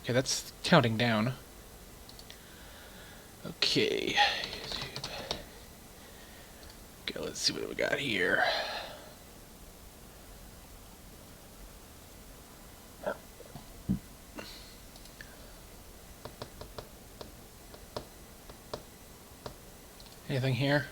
Okay, that's counting down. Okay. Okay, let's see what we got here. Anything here?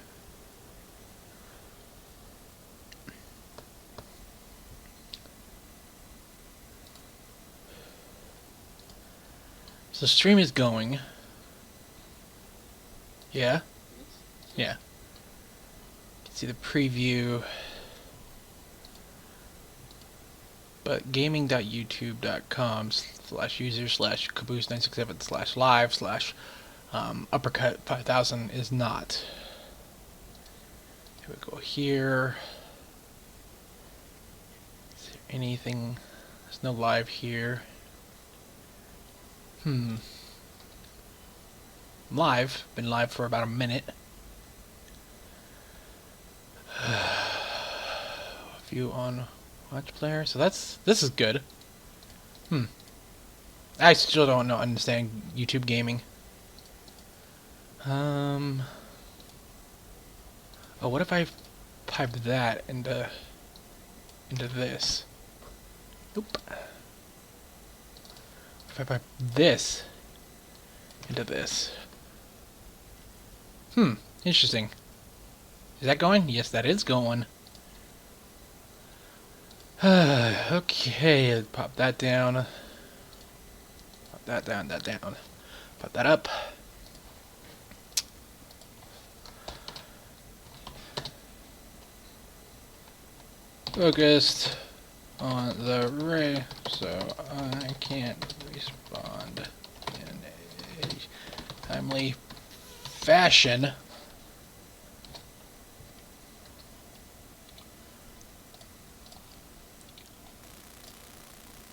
So the stream is going. Yeah? Yeah. You can see the preview. But gaming.youtube.com/user/caboose967/live/uppercut5000 is not. Here we go here. Is there anything? There's no live here. Live. Been live for about a minute. View on watch player. So this is good. I still don't understand YouTube gaming. Oh, what if I pipe that into this? Nope. If I pipe this into this. Interesting. Is that going? Yes, that is going. Okay, pop that down. Pop that down, that down. Pop that up. Focused on the ray, so I can't respond in a timely fashion.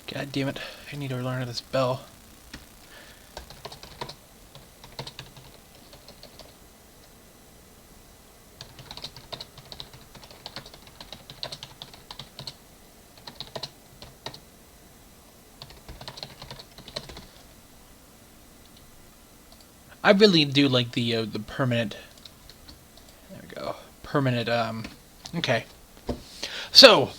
God damn it, I need to learn this bell. I really do like the permanent. There we go. Permanent. Okay. So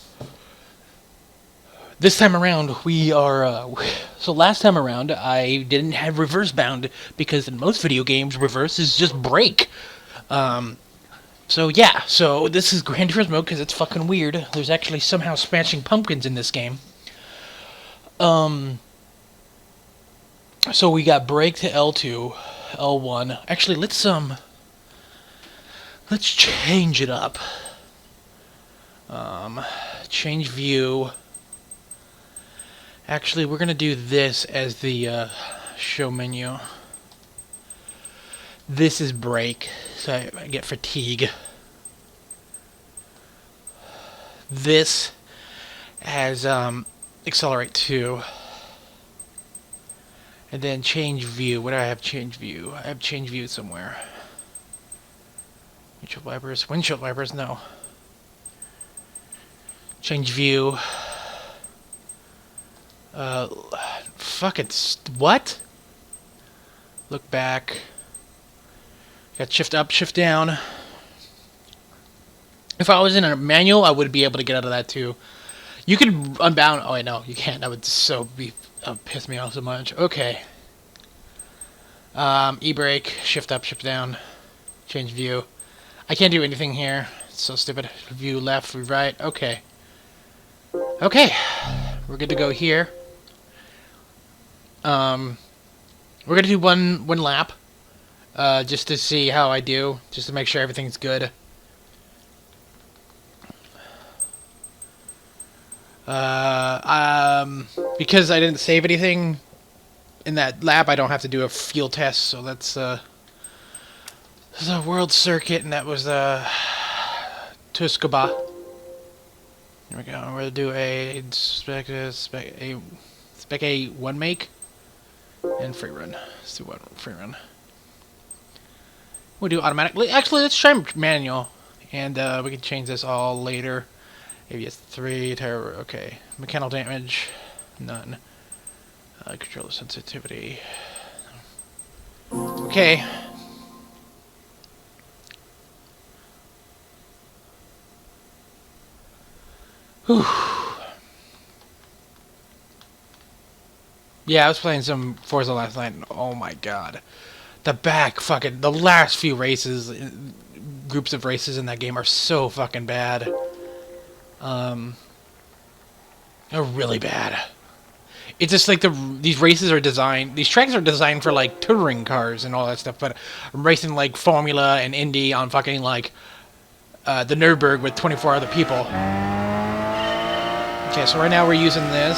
this time around we are. So last time around I didn't have reverse bound because in most video games reverse is just break. So yeah. So this is Gran Turismo because it's fucking weird. There's actually somehow smashing pumpkins in this game. So we got break to L2. L1. Actually, let's change it up. Change view. Actually, we're gonna do this as the show menu. This is break, so I get fatigue. This as accelerate 2. And then change view. What do I have change view? I have change view somewhere. Windshield wipers. Windshield wipers, no. Change view. Fuck it. What? Look back. Got shift up, shift down. If I was in a manual, I would be able to get out of that too. You could unbound. Oh, wait, no, you can't. That would so be. Piss me off so much. Okay. E-brake, shift up, shift down, change view. I can't do anything here. It's so stupid. View left, view right. Okay. Okay. We're good to go here. We're gonna do one lap, just to see how I do, just to make sure everything's good. Because I didn't save anything in that lap, I don't have to do a field test, so that's this is a world circuit, and that was Tsukuba. Here we go. We're gonna do a spec A one make and free run. Let's do one free run. We'll do automatically. Actually, let's try manual, and we can change this all later. ABS 3, tire, okay. Mechanical damage, none. Control the sensitivity. Okay. Whew. Yeah, I was playing some Forza last night, and oh my god. The last few races, groups of races in that game are so fucking bad. They're really bad. It's just like these races are designed, these tracks are designed for like touring cars and all that stuff, but I'm racing like Formula and Indy on fucking like the Nürburgring with 24 other people. Okay, so right now we're using this.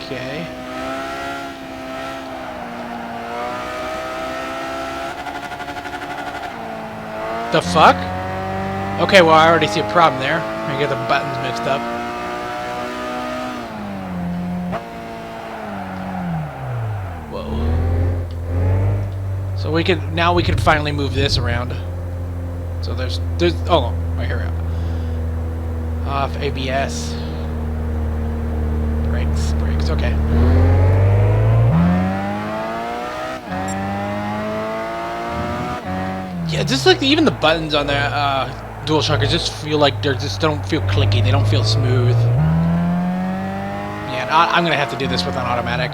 Okay. The fuck? Okay, well I already see a problem there. I get the buttons mixed up. Whoa. So we can finally move this around. So there's oh right here. Off ABS. Brakes, okay. Yeah, just like even the buttons on the DualShock just feel like they don't feel clicky. They don't feel smooth. Yeah, I'm gonna have to do this with an automatic.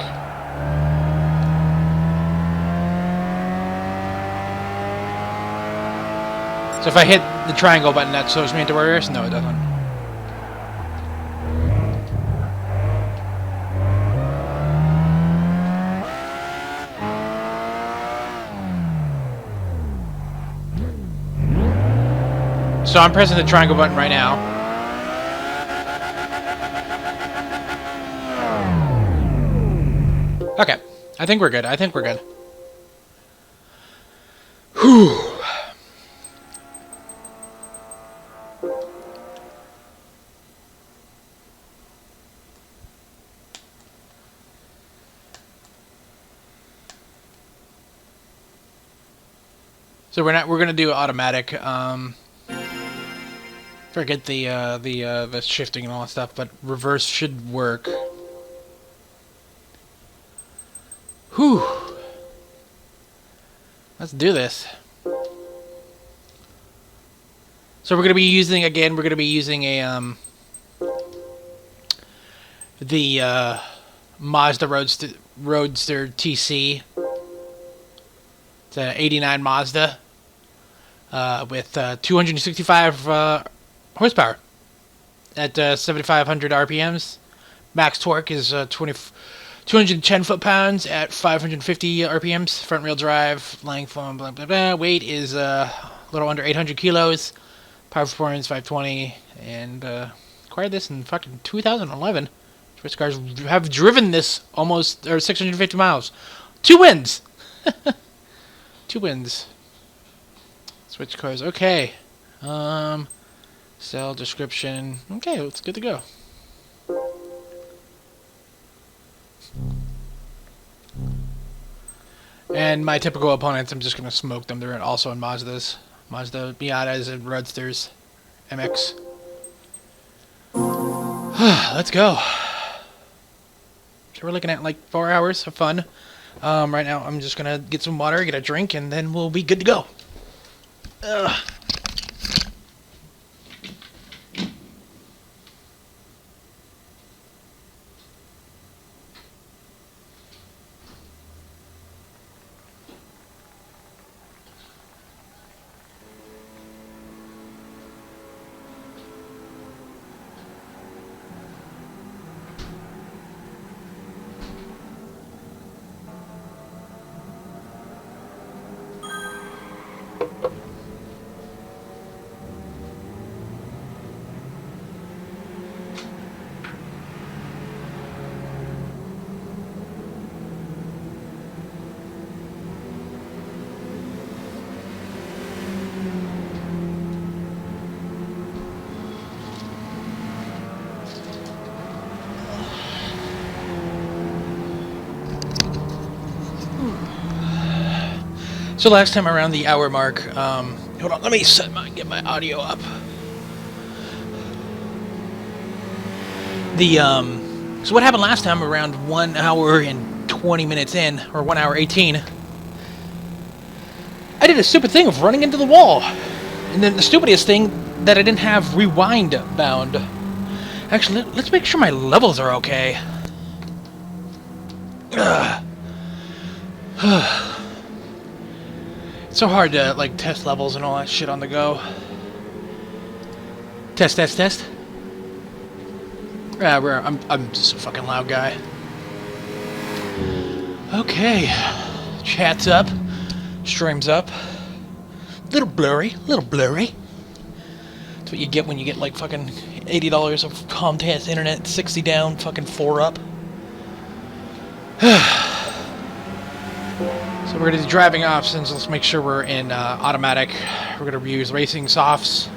So if I hit the triangle button, that shows me into reverse? No, it doesn't. So I'm pressing the triangle button right now. Okay. I think we're good. Whew. So we're gonna do automatic. Forget the shifting and all that stuff, but reverse should work. Whew. Let's do this. So we're gonna be using a the Mazda Roadster TC. It's an '89 Mazda with 265 horsepower at 7,500 RPMs. Max torque is 210 foot-pounds at 550 RPMs. Front-wheel drive, length, blah, blah, blah, blah. Weight is a little under 800 kilos. Power performance 520, and acquired this in fucking 2011. Race cars have driven this almost 650 miles. 2 wins. 2 wins. Switch cars. Okay. Sell description. Okay, it's good to go. And my typical opponents, I'm just gonna smoke them. They're also in Mazdas, Mazda Miatas, and Roadsters, MX. Let's go. So we're looking at like 4 hours of fun. Right now, I'm just gonna get some water, get a drink, and then we'll be good to go. Ugh. So last time around the hour mark, hold on, let me get my audio up. So what happened last time around 1 hour and 20 minutes in, or 1 hour 18, I did a stupid thing of running into the wall. And then the stupidest thing, that I didn't have rewind bound. Actually, let's make sure my levels are okay. It's so hard to, like, test levels and all that shit on the go. Test, test, test. I'm just a fucking loud guy. Okay. Chat's up. Stream's up. Little blurry. Little blurry. That's what you get when you get, like, fucking $80 of Comcast internet, 60 down, fucking 4 up. So we're going to do driving options. Let's make sure we're in automatic. We're going to use racing softs.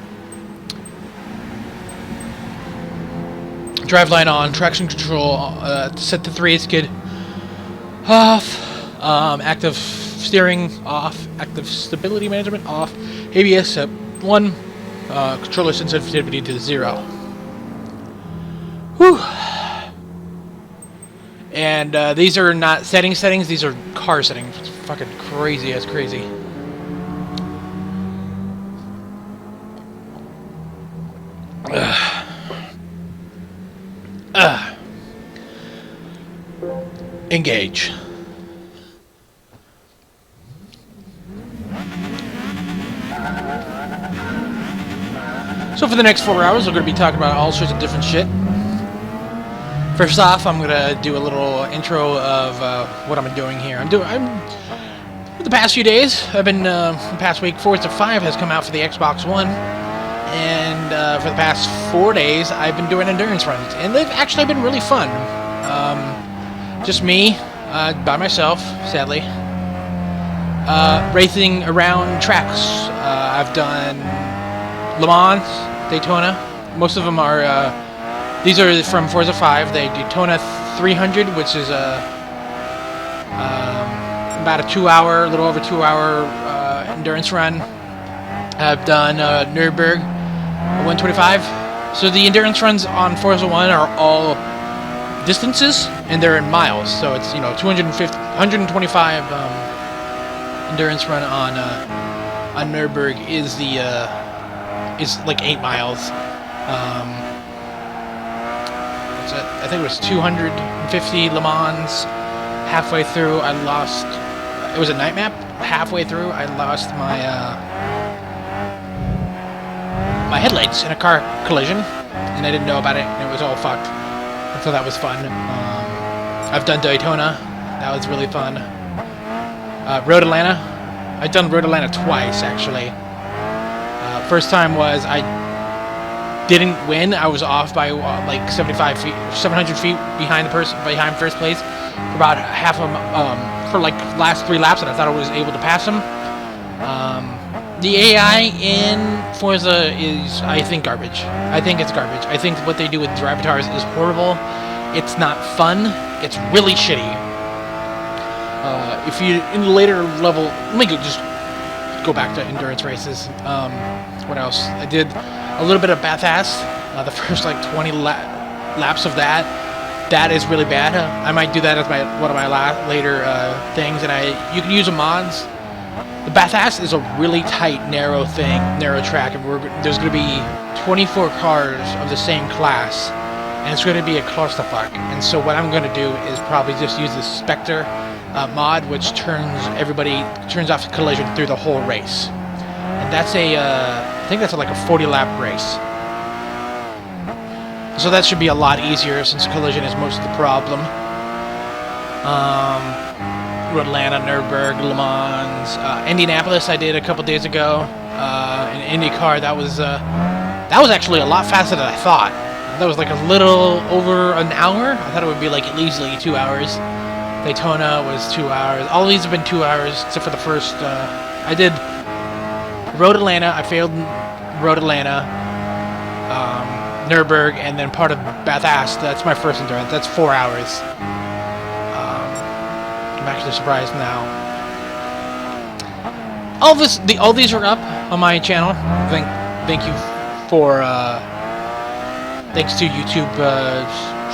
Driveline on. Traction control set to 3 skid off. Active steering off. Active stability management off. ABS at 1. Controller sensitivity to 0. Whew. And these are not settings, these are car settings. It's fucking crazy as crazy. Engage. So for the next 4 hours, we're going to be talking about all sorts of different shit. First off, I'm going to do a little intro of what I'm doing here. For the past few days, I've been, the past week, Forza 5 has come out for the Xbox One. And for the past 4 days, I've been doing endurance runs. And they've actually been really fun. Just me, by myself, sadly. Racing around tracks. I've done Le Mans, Daytona. Most of them are, these are from Forza 5. The Daytona 300, which is about a 2-hour, a little over 2-hour endurance run. I've done Nürburgring 125. So the endurance runs on Forza 1 are all distances, and they're in miles. So it's, 125 endurance run on Nürburgring is the is like 8 miles. I think it was 250 Le Mans. Halfway through, I lost. It was a night map. Halfway through, I lost my my headlights in a car collision, and I didn't know about it, and it was all fucked. And so that was fun. I've done Daytona. That was really fun. Road Atlanta. I've done Road Atlanta twice, actually. First time was I didn't win. I was off by like 700 feet behind behind first place for about half of for like last 3 laps, and I thought I was able to pass him. The AI in Forza is, I think, garbage. I think it's garbage. I think what they do with drive avatars is horrible. It's not fun. It's really shitty. If you in the later level, let me just go back to endurance races. What else? I did a little bit of Bathurst. The first like 20 laps of that. That is really bad. I might do that as one of my later things, and you can use the mods. The Bathurst is a really tight, narrow track, and there's going to be 24 cars of the same class, and it's going to be a clusterfuck. And so what I'm going to do is probably just use the Spectre mod, which turns off collision through the whole race. And that's I think that's like a 40-lap race. So that should be a lot easier since collision is most of the problem. Road Atlanta, Nürburgring, Le Mans, Indianapolis I did a couple days ago. In IndyCar, that was actually a lot faster than I thought. That was like a little over an hour. I thought it would be like at least 2 hours. Daytona was 2 hours. All these have been 2 hours except for the first. I did Road Atlanta. I failed Road Atlanta, Nürburgring, and then part of Bathurst. That's my first endurance. That's 4 hours. I'm actually surprised now. All these are up on my channel. Thank you for thanks to YouTube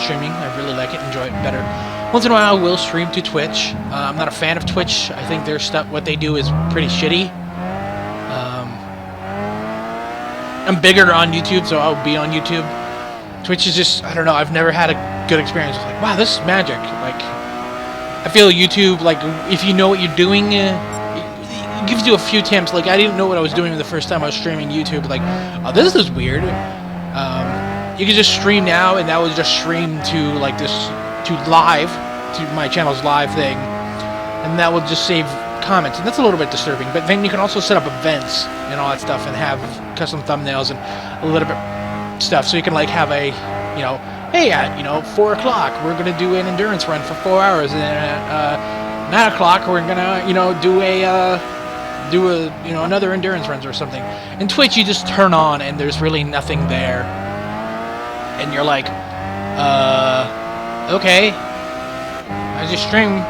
streaming. I really like it. Enjoy it better. Once in a while, I will stream to Twitch. I'm not a fan of Twitch. I think their stuff, what they do, is pretty shitty. I'm bigger on YouTube, so I'll be on YouTube. Twitch is just, I don't know, I've never had a good experience. It's like, wow, this is magic. Like, I feel YouTube, like, if you know what you're doing, it gives you a few tips. Like, I didn't know what I was doing the first time I was streaming YouTube. Like, oh, this is weird. You can just stream now, and that was just stream to, like, this, to live, to my channel's live thing. And that will just save comments, and that's a little bit disturbing. But then you can also set up events and all that stuff and have custom thumbnails and a little bit stuff, so you can like have a, you know, hey, at 4 o'clock we're gonna do an endurance run for 4 hours, and at 9 o'clock we're gonna do a another endurance runs or something. In Twitch you just turn on and there's really nothing there, and you're like, okay, I just stream.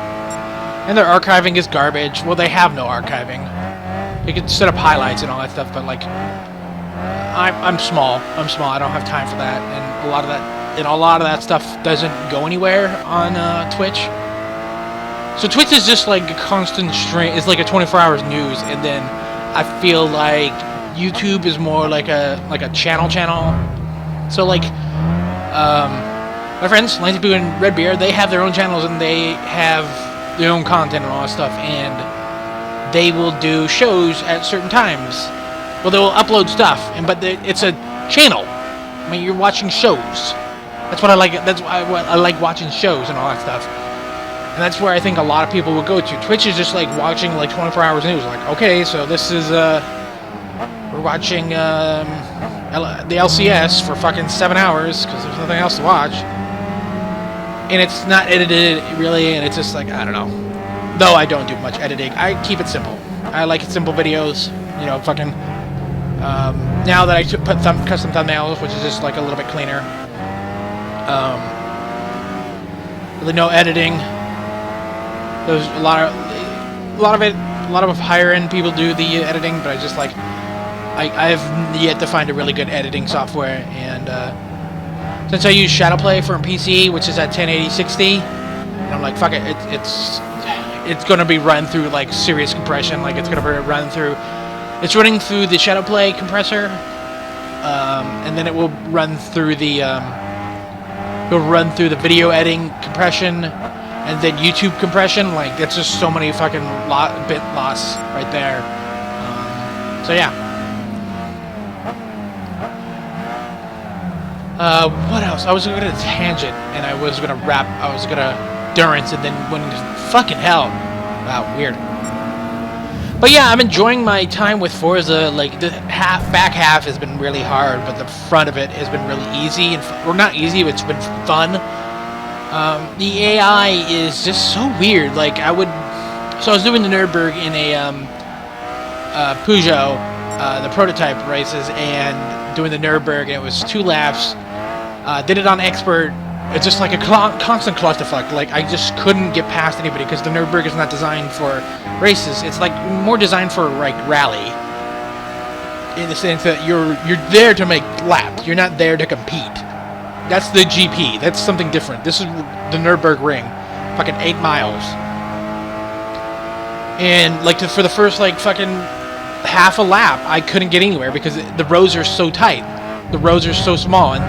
And their archiving is garbage. Well, they have no archiving. You can set up highlights and all that stuff, but like, I'm small. I don't have time for that, and a lot of that stuff doesn't go anywhere on Twitch. So Twitch is just like a constant stream. It's like a 24 hours news, and then I feel like YouTube is more like a channel. So like, my friends, Lazy Poo and Redbeard, they have their own channels, and they have their own content and all that stuff, and they will do shows at certain times. Well, they will upload stuff, but it's a channel. I mean, you're watching shows. That's what I like. That's why I like watching shows and all that stuff. And that's where I think a lot of people will go to. Twitch is just like watching like 24 hours news. Like, okay, so this is we're watching the LCS for fucking 7 hours because there's nothing else to watch. And it's not edited, really, and it's just like, I don't know. Though I don't do much editing. I keep it simple. I like simple videos, fucking... now that I put custom thumbnails, which is just like a little bit cleaner. Really no editing. There's a lot of higher-end people do the editing, but I just like... I have yet to find a really good editing software, and... since I use Shadowplay for a PC, which is at 1080-60, and I'm like, fuck it, it's gonna be run through like serious compression, like it's gonna be run through, it's running through the Shadowplay compressor, and then it will run through the video editing compression, and then YouTube compression. Like, that's just so many fucking bit loss right there. So yeah. What else? I was going to tangent, and I was going to rap, I was going to endurance, and then went into fucking hell. Wow, weird. But yeah, I'm enjoying my time with Forza. Like, the back half has been really hard, but the front of it has been really easy. Well, not easy, but it's been fun. The AI is just so weird. Like, I was doing the Nürburgring in a Peugeot, the prototype races, and doing the Nürburgring, and it was 2 laps. Did it on expert. It's just like a constant clusterfuck. Like, I just couldn't get past anybody because the Nürburgring is not designed for races. It's like more designed for like rally, in the sense that you're there to make laps. You're not there to compete. That's the GP. That's something different. This is the Nürburgring, fucking 8 miles. And like for the first like fucking half a lap, I couldn't get anywhere because the roads are so tight. The roads are so small, and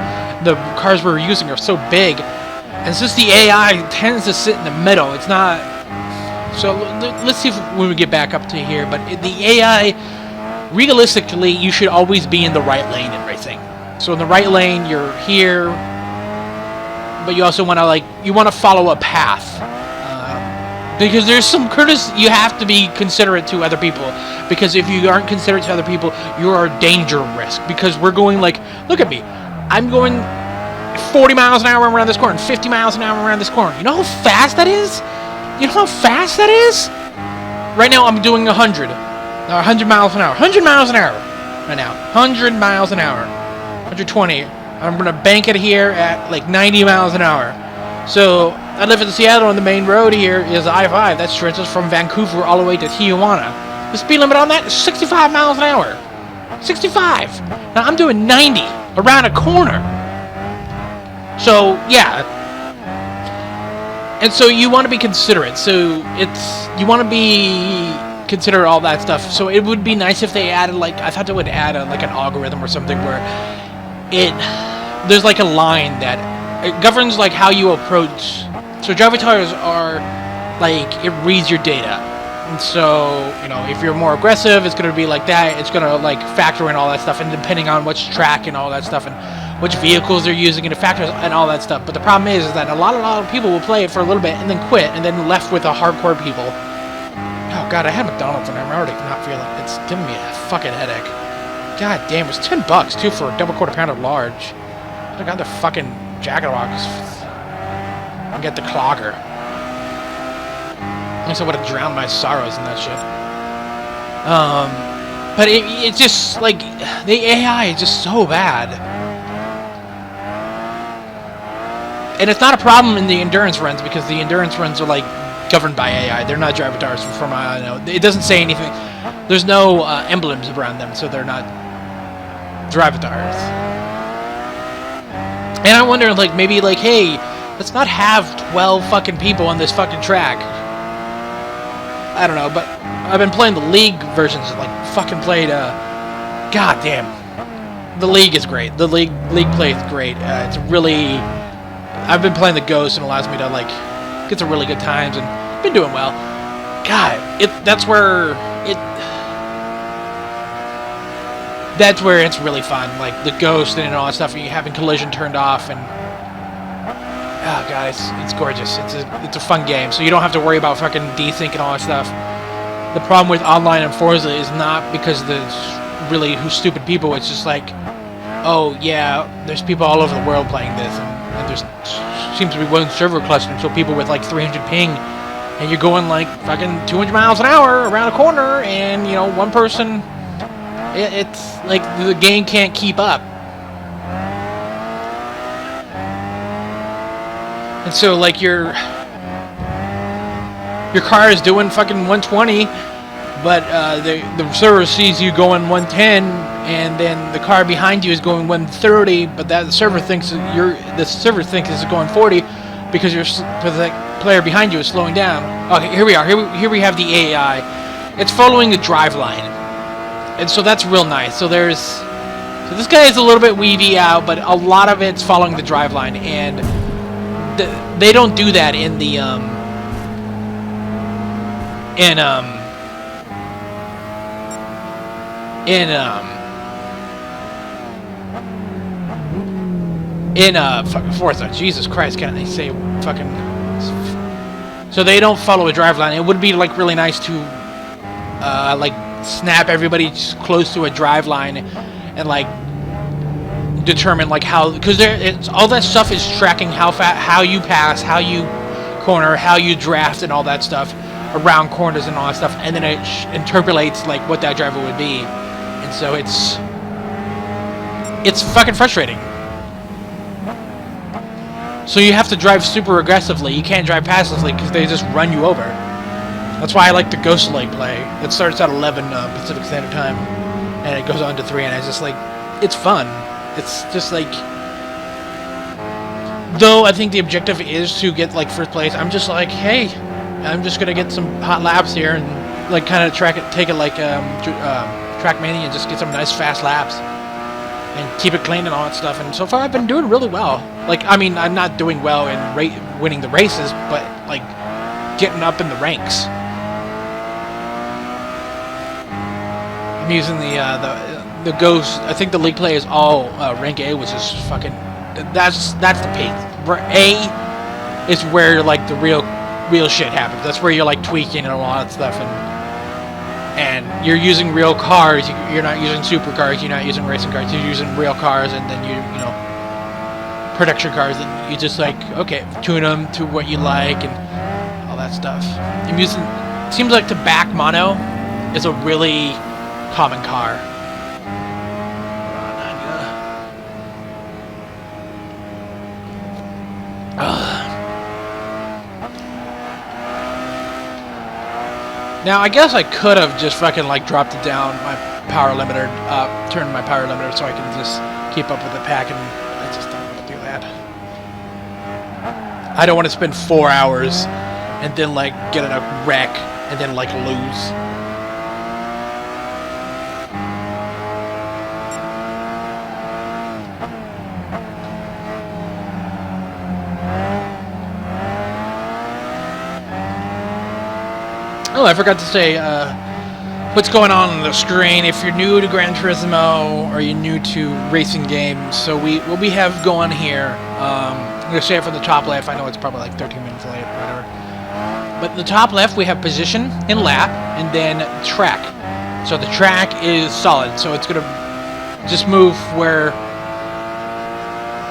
the cars we're using are so big. And since the AI tends to sit in the middle, it's not... So let's see when we get back up to here. But the AI, realistically, you should always be in the right lane in racing. So in the right lane, you're here, but you also want to follow a path. Because there's some courtesy, you have to be considerate to other people. Because if you aren't considerate to other people, you're a danger risk. Because we're going like, look at me, I'm going 40 miles an hour around this corner, 50 miles an hour around this corner. You know how fast that is? You know how fast that is? Right now I'm doing 100 miles an hour. 100 miles an hour right now. 100 miles an hour. 120. I'm going to bank it here at like 90 miles an hour. So I live in Seattle, and the main road here is I-5. That stretches from Vancouver all the way to Tijuana. The speed limit on that is 65 miles an hour. 65. Now I'm doing 90 around a corner. So yeah, And so you want to be considerate. So you want to be consider all that stuff. So it would be nice if they added, like, I thought they would add like an algorithm or something where there's like a line that it governs like how you approach. So Drivatars are like, it reads your data. And so, you know, if you're more aggressive, it's going to be like that. It's going to like factor in all that stuff, and depending on which track and all that stuff, and which vehicles they're using, and it factors and all that stuff. But the problem is that a lot of people will play it for a little bit and then quit, and then left with the hardcore people. Oh god, I had McDonald's and I'm already not feeling it. It's giving me a fucking headache. God damn, it was $10 too for a double quarter pounder large. I got the fucking Jack in the Box. I'll get the clogger. I guess I would have drowned my sorrows in that shit. But it's just like the AI is just so bad. And it's not a problem in the endurance runs, because the endurance runs are like governed by AI. They're not Drivatars from what I know. It doesn't say anything. There's no emblems around them, so they're not Drivatars. And I wonder, like, maybe like, hey, let's not have 12 fucking people on this fucking track. I don't know, but I've been playing the League versions, like, fucking played, god damn. The League is great. The League play is great. It's really, I've been playing the Ghost, and it allows me to, like, get some really good times, and been doing well. God, that's where it's really fun, like, the Ghost and all that stuff, and you having collision turned off, and oh god, it's gorgeous. It's a fun game, so you don't have to worry about fucking desync and all that stuff. The problem with online and Forza is not because there's really stupid people. It's just like, oh yeah, there's people all over the world playing this, and there seems to be one server cluster, so people with like 300 ping, and you're going like fucking 200 miles an hour around a corner, and you know, one person, it's like the game can't keep up. And so, like, your car is doing fucking 120, but the server sees you going 110, and then the car behind you is going 130, but the server thinks it's going 40 because the player behind you is slowing down. Okay, here we are. Here we have the AI. It's following the drive line, and so that's real nice. So this guy is a little bit weavy out, but a lot of it's following the drive line, and they don't do that in the Forza. Jesus Christ, can't they say fucking? So they don't follow a drive line. It would be like really nice to like snap everybody close to a drive line and like determine like how, because all that stuff is tracking how you pass, how you corner, how you draft, and all that stuff around corners and all that stuff, and then it interpolates like what that driver would be, and so it's fucking frustrating. So you have to drive super aggressively. You can't drive passively because they just run you over. That's why I like the Ghost Lake play. It starts at 11 Pacific Standard Time, and it goes on to 3, and it's just like, it's fun. It's just like, though I think the objective is to get like first place, I'm just like, hey, I'm just gonna get some hot laps here and like kind of take it like Trackmania and just get some nice fast laps and keep it clean and all that stuff. And so far I've been doing really well. Like, I mean, I'm not doing well in winning the races, but like getting up in the ranks. I'm using the Ghost. I think the league play is all rank A, which is fucking. That's the peak. A is where like the real shit happens. That's where you're like tweaking and a lot of stuff, and you're using real cars. You're not using supercars. You're not using racing cars. You're using real cars, and then you know production cars, and you just like, okay, tune them to what you like and all that stuff. I'm using. Seems like the back mono is a really common car. Now, I guess I could have just fucking like dropped it down, my power limiter, turned my power limiter so I can just keep up with the pack, and I just don't want to do that. I don't want to spend 4 hours and then like get in a wreck and then like lose. Oh, I forgot to say what's going on the screen. If you're new to Gran Turismo or you're new to racing games, so what we have going here, I'm going to say it from the top left. I know it's probably like 13 minutes late, whatever. But in the top left, we have position and lap, and then track. So the track is solid, so it's going to just move where...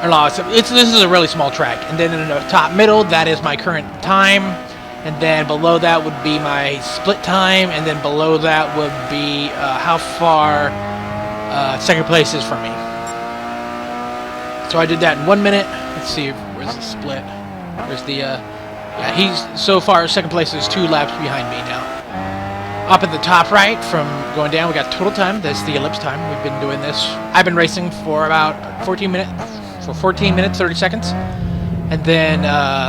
Or no, this is a really small track. And then in the top middle, that is my current time. And then below that would be my split time, and then below that would be how far second place is from me. So I did that in 1 minute. Let's see, where's the split? Where's the, yeah, he's, so far, second place is 2 laps behind me now. Up at the top right, from going down, we got total time. That's the ellipse time. We've been doing this. I've been racing for about 14 minutes, 30 seconds. And then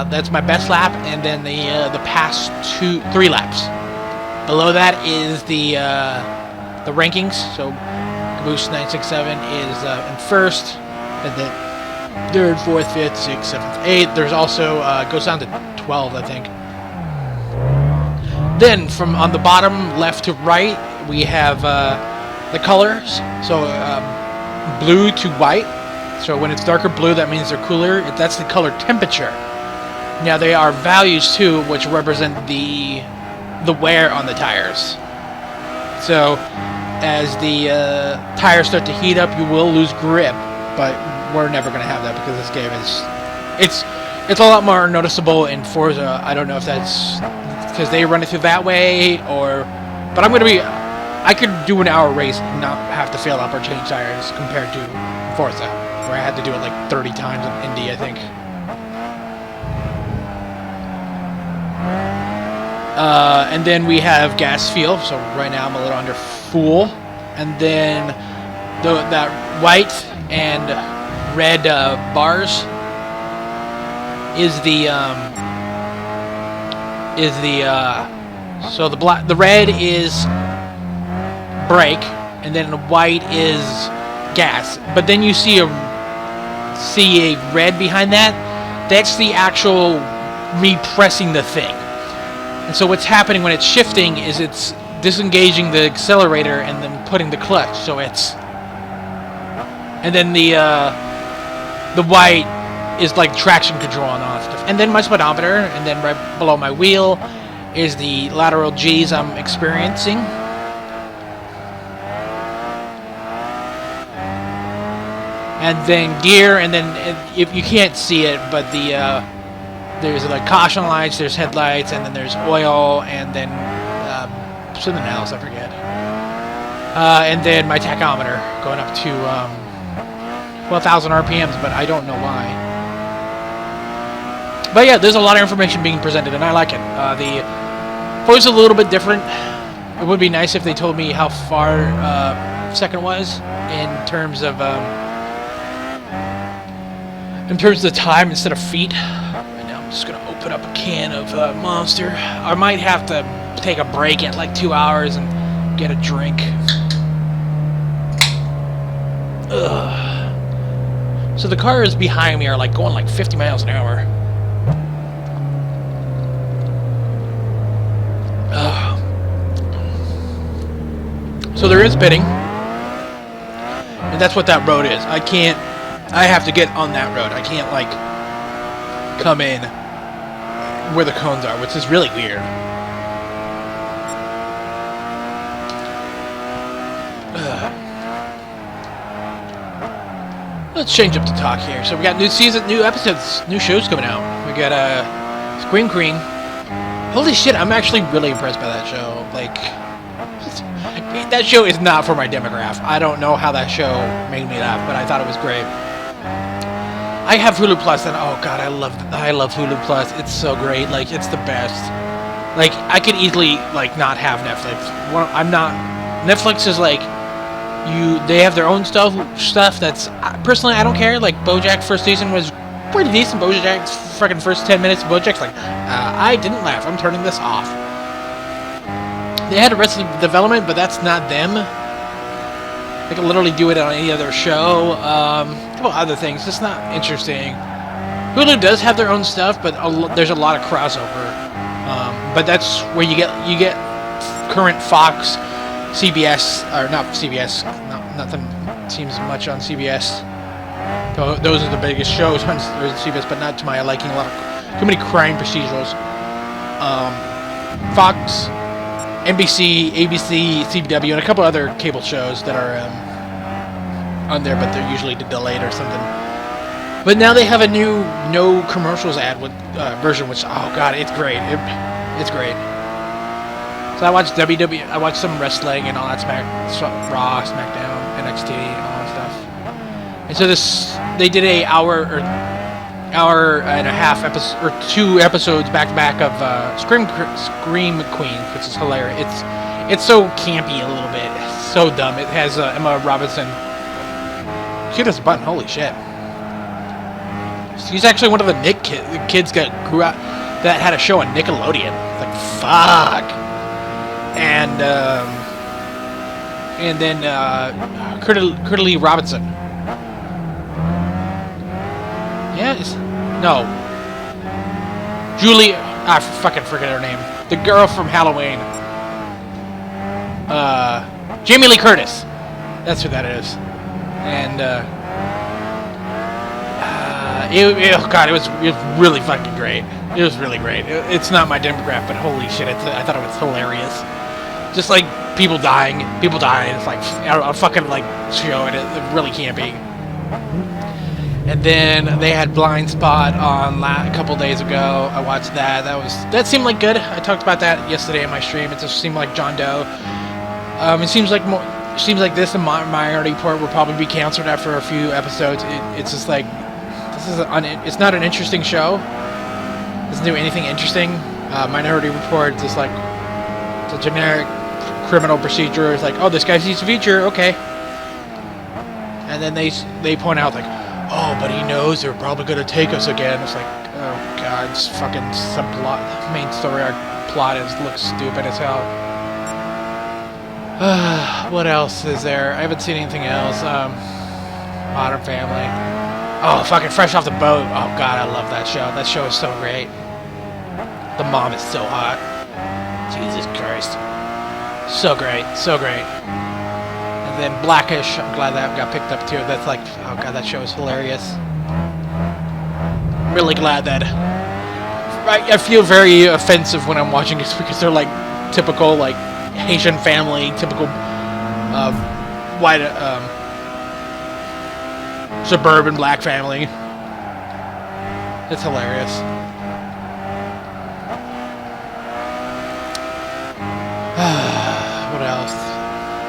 that's my best lap, and then the past 3 laps. Below that is the rankings. So Caboose 967 is in first, and then 3rd, 4th, 5th, 6th, 7th, 8th. There's also goes down to 12, I think. Then from on the bottom left to right, we have the colors. So blue to white. So when it's darker blue, that means they're cooler. That's the color temperature. Now there are values too, which represent the wear on the tires. So as the tires start to heat up, you will lose grip, but we're never going to have that because this game is it's a lot more noticeable in Forza. I don't know if that's because they run it through that way, but I'm going to be. I could do an hour race and not have to fail up or change tires compared to Forza, where I had to do it like 30 times in Indy, I think. And then we have gas fuel, so right now I'm a little under full. And then that white and red bars is so the red is brake, and then the white is gas. But then you see a red behind that. That's the actual me pressing the thing. And so what's happening when it's shifting is it's disengaging the accelerator and then putting the clutch. So it's, and then the white is like traction control and all that stuff. And then my speedometer, and then right below my wheel is the lateral G's I'm experiencing. And then gear, and then if you can't see it, but there's like caution lights, there's headlights, and then there's oil, and then something else I forget. And then my tachometer going up to 12,000 RPMs, but I don't know why. But yeah, there's a lot of information being presented, and I like it. The voice is a little bit different. It would be nice if they told me how far second was in terms of the time instead of feet. Right now I'm just going to open up a can of Monster. I might have to take a break at like 2 hours and get a drink. Ugh. So the cars behind me are like going like 50 miles an hour. Ugh. So there is pitting. And that's what that road is. I have to get on that road. I can't, like, come in where the cones are, which is really weird. Let's change up the talk here. So we got new season, new episodes, new shows coming out. We got Scream Queen. Holy shit, I'm actually really impressed by that show. Like, that show is not for my demographic. I don't know how that show made me laugh, but I thought it was great. I have Hulu Plus, and oh god, I love Hulu Plus. It's so great. Like, it's the best. Like, I could easily like not have Netflix. I'm not. Netflix is like they have their own stuff that's personally I don't care. Like BoJack first season was pretty decent. Bojack's freaking first 10 minutes. Bojack's like, I didn't laugh. I'm turning this off. They had Arrested Development, but that's not them. They can literally do it on any other show. A couple other things. It's not interesting. Hulu does have their own stuff, but there's a lot of crossover. But that's where you get current Fox, CBS, or not CBS. Nothing seems much on CBS. Those are the biggest shows on CBS, but not to my liking. Too many crime procedurals. Fox, NBC, ABC, CW, and a couple other cable shows that are on there, but they're usually delayed or something. But now they have a new no commercials ad version, which, oh god, it's great. It's great. So I watched WWE, I watched some wrestling and all that, Raw, SmackDown, NXT, and all that stuff. And so they did a hour and a half episode, or 2 episodes back to back of Scream Queen, which is hilarious. It's so campy a little bit, it's so dumb. It has Emma Robinson. Cute as a button, holy shit. She's actually one of the kids that grew up that had a show on Nickelodeon. Like, fuck. And then Curly Robinson. Yes. No. Julie. I fucking forget her name. The girl from Halloween. Jamie Lee Curtis. That's who that is. And oh god, it was really fucking great. It was really great. It's not my demographic, but holy shit, I thought it was hilarious. Just like people dying. It's like a fucking like show, and it really campy. And then they had Blind Spot on a couple days ago. I watched that. That seemed like good. I talked about that yesterday in my stream. It just seemed like John Doe. It seems like this and Minority Report will probably be canceled after a few episodes. It's just like it's not an interesting show. Doesn't do anything interesting. Minority Report is just like it's a generic criminal procedure. It's like, oh, this guy sees a feature, okay. And then they point out like, oh, but he knows they're probably going to take us again. It's like, oh god, it's fucking subplot. The main story arc plot looks stupid as hell. What else is there? I haven't seen anything else. Modern Family. Oh, fucking Fresh Off the Boat. Oh god, I love that show. That show is so great. The mom is so hot. Jesus Christ. So great. So great. And then Blackish, I'm glad that got picked up too. That's like, oh god, that show is hilarious. I'm really glad that. I feel very offensive when I'm watching this because they're like typical like Haitian family, typical white suburban black family. It's hilarious. What else?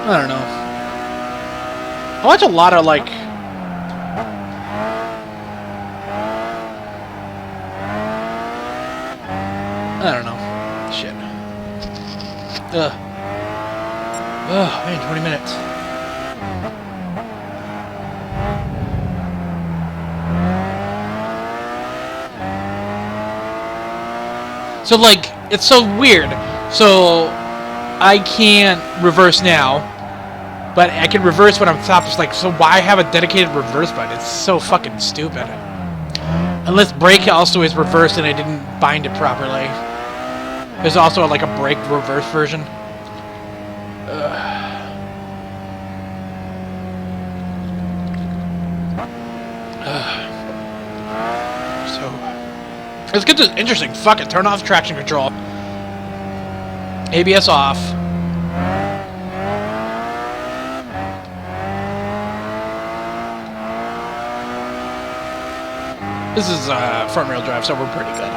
I don't know. I watch a lot of like I don't know. Shit. Ugh, man, 20 minutes. So like, it's so weird. So I can't reverse now, but I can reverse when I'm stopped. It's like, so why have a dedicated reverse button? It's so fucking stupid. Unless brake also is reversed and I didn't bind it properly. There's also like a brake reverse version. So let's get to interesting. Fuck it. Turn off traction control. ABS off. This is front wheel drive, so we're pretty good.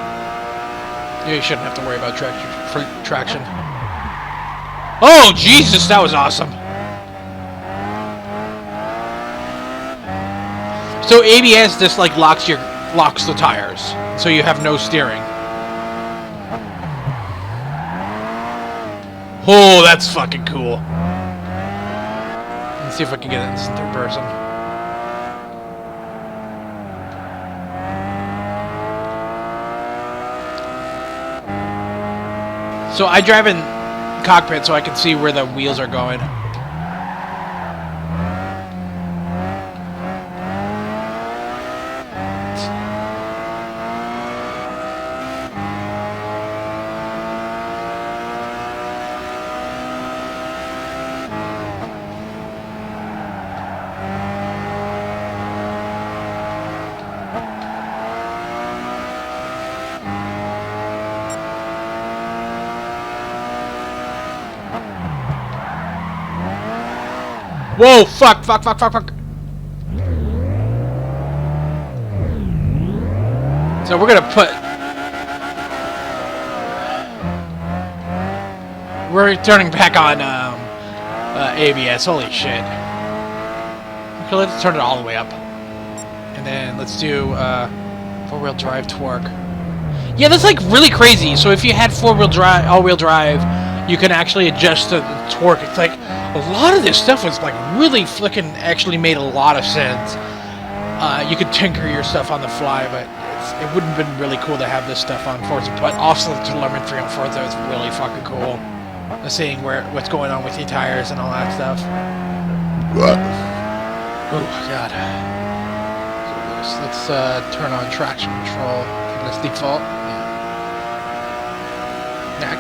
You shouldn't have to worry about traction. Oh Jesus, that was awesome. So ABS just like locks the tires, so you have no steering. Oh, that's fucking cool. Let's see if I can get this in third person. So I drive in cockpit so I can see where the wheels are going. Whoa, fuck. So we're gonna put... We're turning back on ABS, holy shit. Okay, let's turn it all the way up. And then let's do four-wheel drive torque. Yeah, that's like really crazy. So if you had four-wheel drive, all-wheel drive, you can actually adjust the torque. It's like a lot of this stuff was like really flicking, actually made a lot of sense. You could tinker your stuff on the fly, but it would have been really cool to have this stuff on Forza. But also the telemetry on Forza is really fucking cool. Seeing what's going on with your tires and all that stuff. Oh god. So let's turn on traction control. Let's default. Yeah.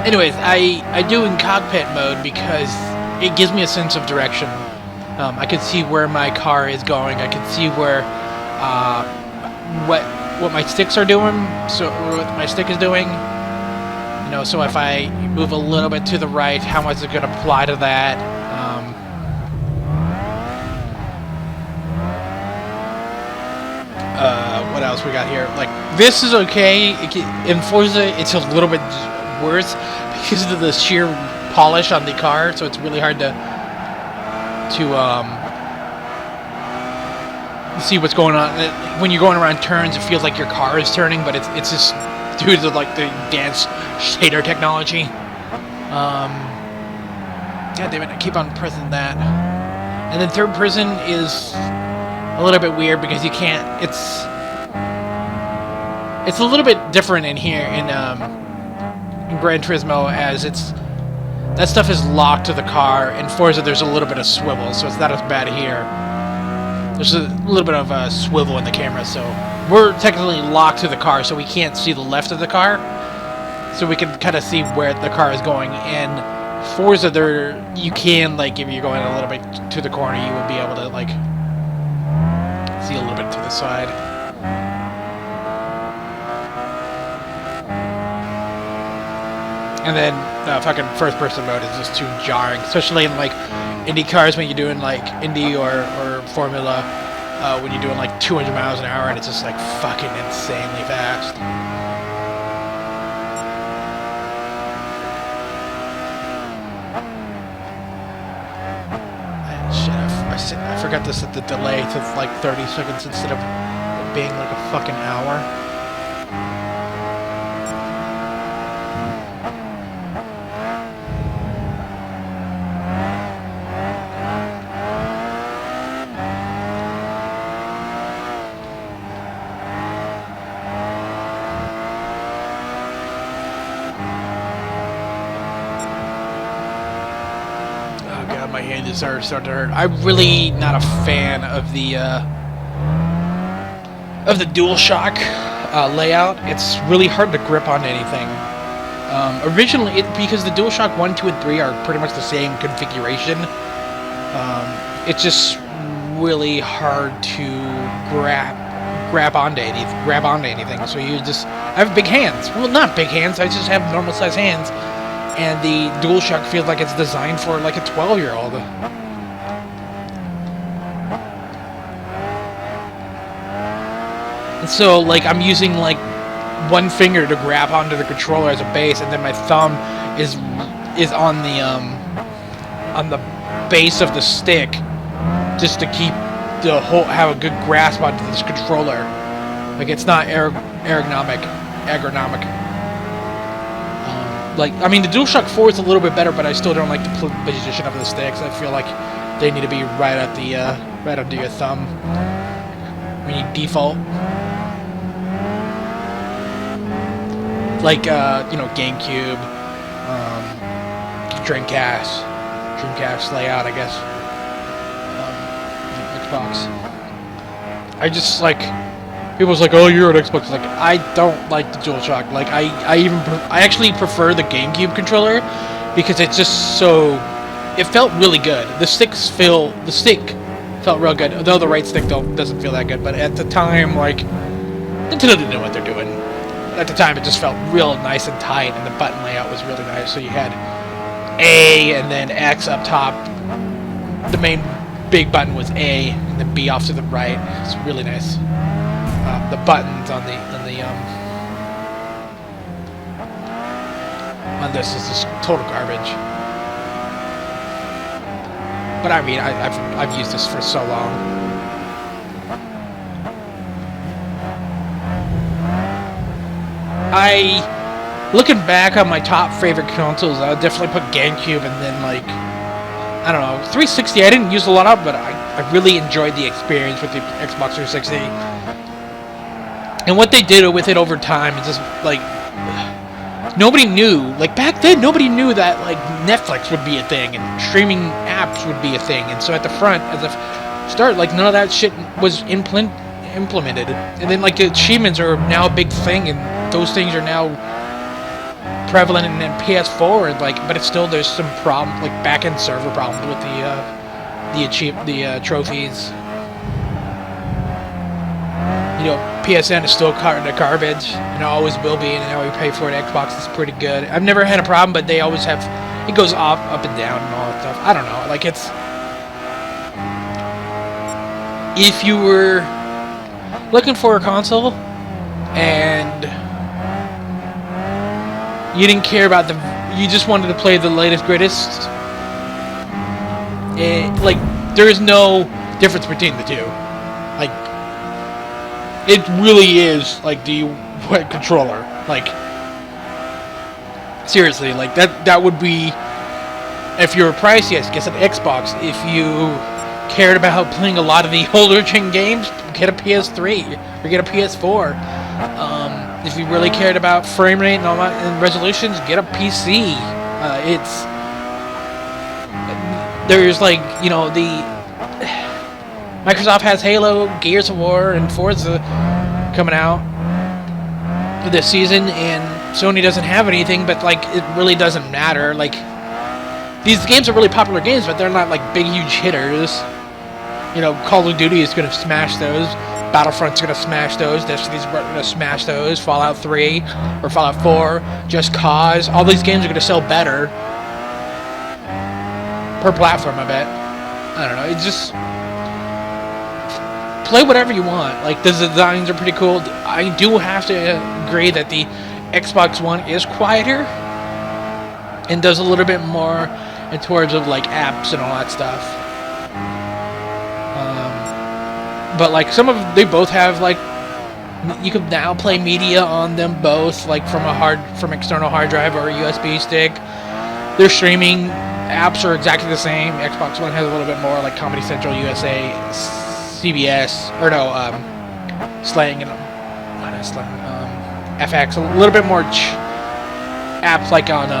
Anyways, I do in cockpit mode because it gives me a sense of direction. I can see where my car is going. I can see where what my sticks are doing. So what my stick is doing. You know, so if I move a little bit to the right, how much is it going to apply to that? What else we got here? Like this is okay. In Forza, it's a little bit worse because of the sheer polish on the car, so it's really hard to see what's going on. When you're going around turns, it feels like your car is turning, but it's just due to like the dance shader technology. God damn it, I keep on pressing that. And then third person is a little bit weird because you can't. It's a little bit different in here in Gran Turismo, as that stuff is locked to the car. In Forza, there's a little bit of swivel, so it's not as bad here. There's a little bit of a swivel in the camera, so we're technically locked to the car, so we can't see the left of the car. So we can kind of see where the car is going. And Forza, you can, like, if you're going a little bit to the corner, you would be able to, like, see a little bit to the side. And then fucking first-person mode is just too jarring, especially in like Indy cars when you're doing like Indy or Formula, when you're doing like 200 miles an hour and it's just like fucking insanely fast. Shit, I forgot to set the delay to like 30 seconds instead of it being like a fucking hour. My hand is starting to hurt. I'm really not a fan of the DualShock layout. It's really hard to grip onto anything. Originally, because the DualShock 1, 2, and 3 are pretty much the same configuration, it's just really hard to grab onto anything. So I have big hands. Well, not big hands. I just have normal size hands. And the DualShock feels like it's designed for like a 12-year-old. And so, like, I'm using like one finger to grab onto the controller as a base, and then my thumb is on the base of the stick, just to keep have a good grasp onto this controller. Like, it's not ergonomic. Like, I mean, the DualShock 4 is a little bit better, but I still don't like the position of the sticks. I feel like they need to be right at the right under your thumb when you default. Like, you know, GameCube, Dreamcast layout, I guess. Xbox. I just, like, people's like, oh, you're an Xbox. Like, I don't like the DualShock. Like, I actually prefer the GameCube controller because it's just so. It felt really good. The stick felt real good. Although the right stick doesn't feel that good. But at the time, like, Nintendo didn't know what they're doing. At the time, it just felt real nice and tight, and the button layout was really nice. So you had A and then X up top. The main big button was A, and then B off to the right. It's really nice. The buttons on this is just total garbage. But I mean, I've used this for so long. Looking back on my top favorite consoles, I would definitely put GameCube, and then, like, I don't know, 360 I didn't use a lot of, but I really enjoyed the experience with the Xbox 360. And what they did with it over time is just, like, nobody knew, like, back then, nobody knew that, like, Netflix would be a thing, and streaming apps would be a thing, and so at the front, as a start, like, none of that shit was implemented. And then, like, the achievements are now a big thing, and those things are now prevalent in PS4, and, like, but it's still, there's some problems, like, back-end server problems with the trophies. You know, PSN is still garbage, and it always will be, and now we pay for it. Xbox is pretty good. I've never had a problem, but they always have, it goes up and down and all that stuff. I don't know, like, it's, if you were looking for a console, and you didn't care about you just wanted to play the latest, greatest, like, there is no difference between the two. Like, it really is, like, the controller. Like, seriously, like, that would be, if you were priced, yes, get an Xbox. If you cared about playing a lot of the older gen games, get a PS3 or get a PS4. If you really cared about frame rate and all that and resolutions, get a PC. There's, like, you know, Microsoft has Halo, Gears of War, and Forza coming out this season, and Sony doesn't have anything, but, like, it really doesn't matter. Like, these games are really popular games, but they're not, like, big, huge hitters. You know, Call of Duty is going to smash those. Battlefront's going to smash those. Destiny's going to smash those. Fallout 3 or Fallout 4. Just Cause. All these games are going to sell better per platform, I bet. I don't know. It's just, play whatever you want. Like, the designs are pretty cool. I do have to agree that the Xbox One is quieter and does a little bit more in terms of, like, apps and all that stuff. But, like, they both have, like, you can now play media on them both, like, from external hard drive or a USB stick. Their streaming apps are exactly the same. Xbox One has a little bit more, like, Comedy Central, USA, CBS, or no, Slang, and not Slang, FX, a little bit more apps, like, on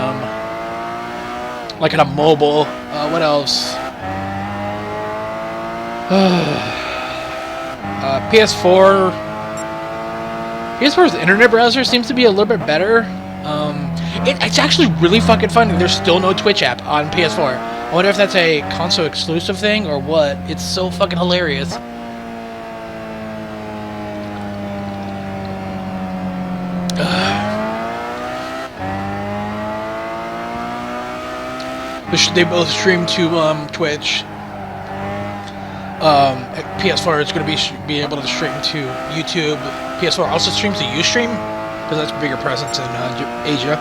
a mobile. What else? PS4's internet browser seems to be a little bit better. It's actually really fucking funny. There's still no Twitch app on PS4. I wonder if that's a console exclusive thing or what. It's so fucking hilarious. They both stream to Twitch. PS4 is going to be able to stream to YouTube. PS4 also streams to Ustream. because that's a bigger presence in Asia.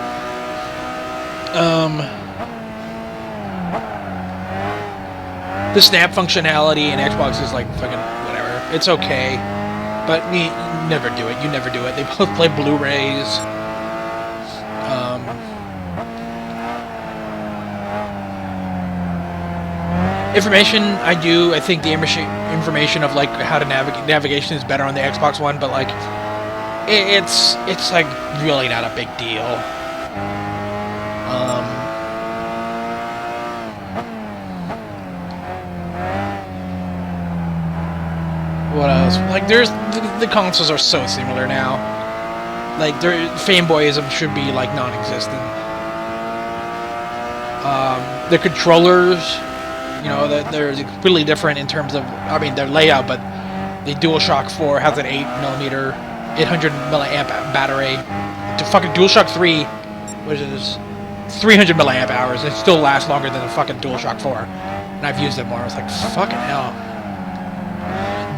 The snap functionality in Xbox is like fucking whatever. It's okay, but you never do it. You never do it. They both play Blu-rays. Information, I think the information of like how to navigation is better on the Xbox One, but like it's like really not a big deal. What else? Like there's the consoles are so similar now. Like their fanboyism should be like non-existent. The controllers, you know, they're completely different in terms of, I mean, their layout, but the DualShock 4 has an 8mm, 800 milliamp battery. The fucking DualShock 3, which is 300 milliamp hours, it still lasts longer than the fucking DualShock 4. And I've used it more. I was like, fucking hell.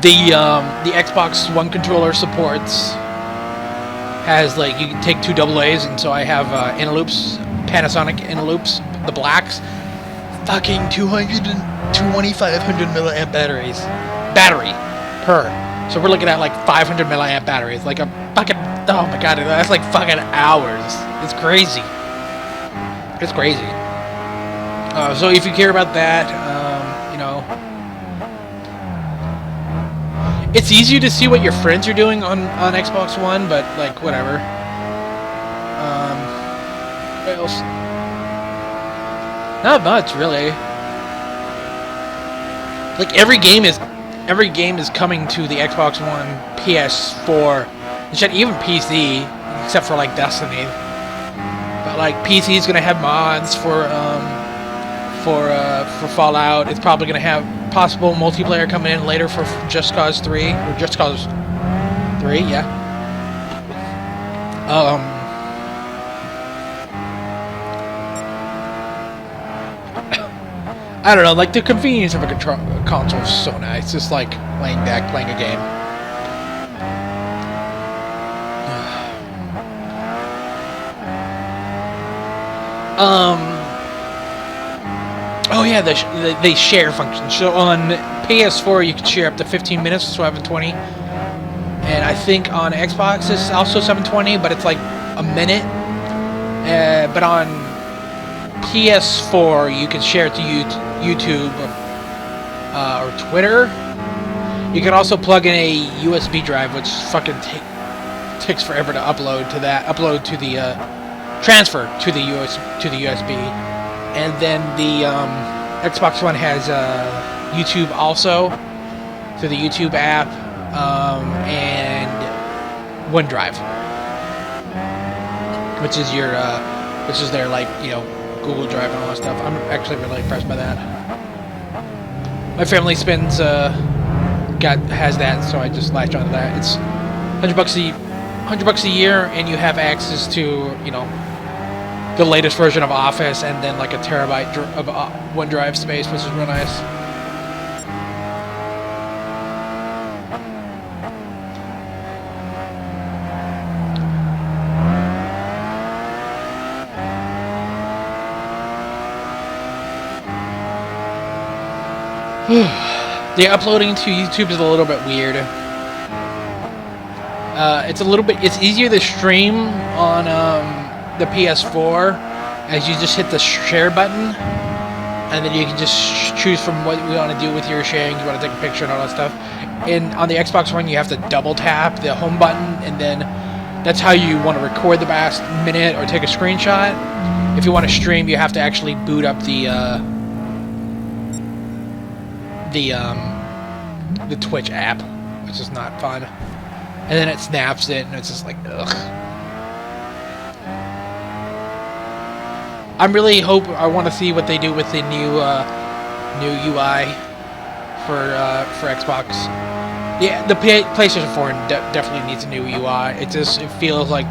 The Xbox One controller supports has like you can take two AA's, and so I have Inteloops, Panasonic Inteloops, the blacks. Fucking 2500 milliamp battery per. So we're looking at like 500 milliamp batteries, like a fucking, oh my god, that's like fucking hours. It's crazy. It's crazy. So if you care about that, you know, it's easier to see what your friends are doing on Xbox One, but like whatever. What else? Not much, really. Like every game is coming to the Xbox One, PS4, and shit, even PC, except for like Destiny. But like PC is gonna have mods for Fallout. It's probably gonna have possible multiplayer coming in later for Just Cause 3 or Just Cause 3, yeah. I don't know, like the convenience of a console is so nice. Just like laying back, playing a game. Oh yeah, they share function. So on PS4 you can share up to 15 minutes, so 720. And I think on Xbox it's also 720, but it's like a minute. But on PS4 you can share it to YouTube or Twitter. You can also plug in a USB drive, which fucking takes forever to upload to that. Transfer to the USB, and then the Xbox One has YouTube also through the YouTube app, and OneDrive, which is their like, you know, Google Drive and all that stuff. I'm actually really impressed by that. My family has that, so I just latch onto that. It's $100 a year, and you have access to, you know, the latest version of Office, and then like a terabyte of OneDrive space, which is real nice. The uploading to YouTube is a little bit weird. It's easier to stream on the PS4, as you just hit the share button, and then you can just choose from what you want to do with your sharing. You want to take a picture and all that stuff. And on the Xbox One, you have to double tap the home button, and then that's how you want to record the last minute or take a screenshot. If you want to stream, you have to actually boot up the Twitch app, which is not fun. And then it snaps it, and it's just like, ugh. I want to see what they do with the new UI for Xbox. Yeah, the PlayStation 4 definitely needs a new UI. It feels like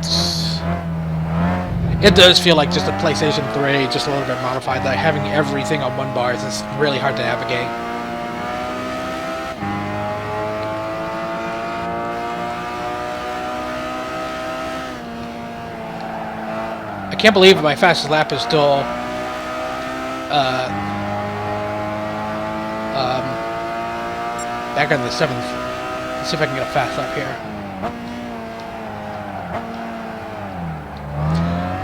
it does feel like just a PlayStation 3, just a little bit modified. Like having everything on one bar is just really hard to navigate. can't believe my fastest lap is still back on the 7th. Let's see if I can get a fast lap here.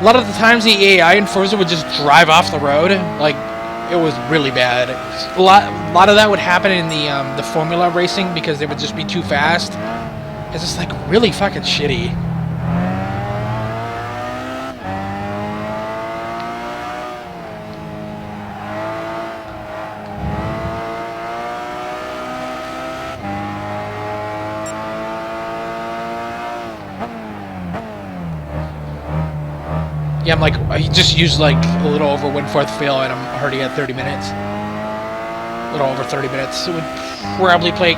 A lot of the times the AI in Forza would just drive off the road. Like, it was really bad. A lot of that would happen in the Formula racing because they would just be too fast. It's just like really fucking shitty. Yeah, I'm like, I just used like a little over 1/4 fill and I'm already at 30 minutes. A little over 30 minutes. It would probably take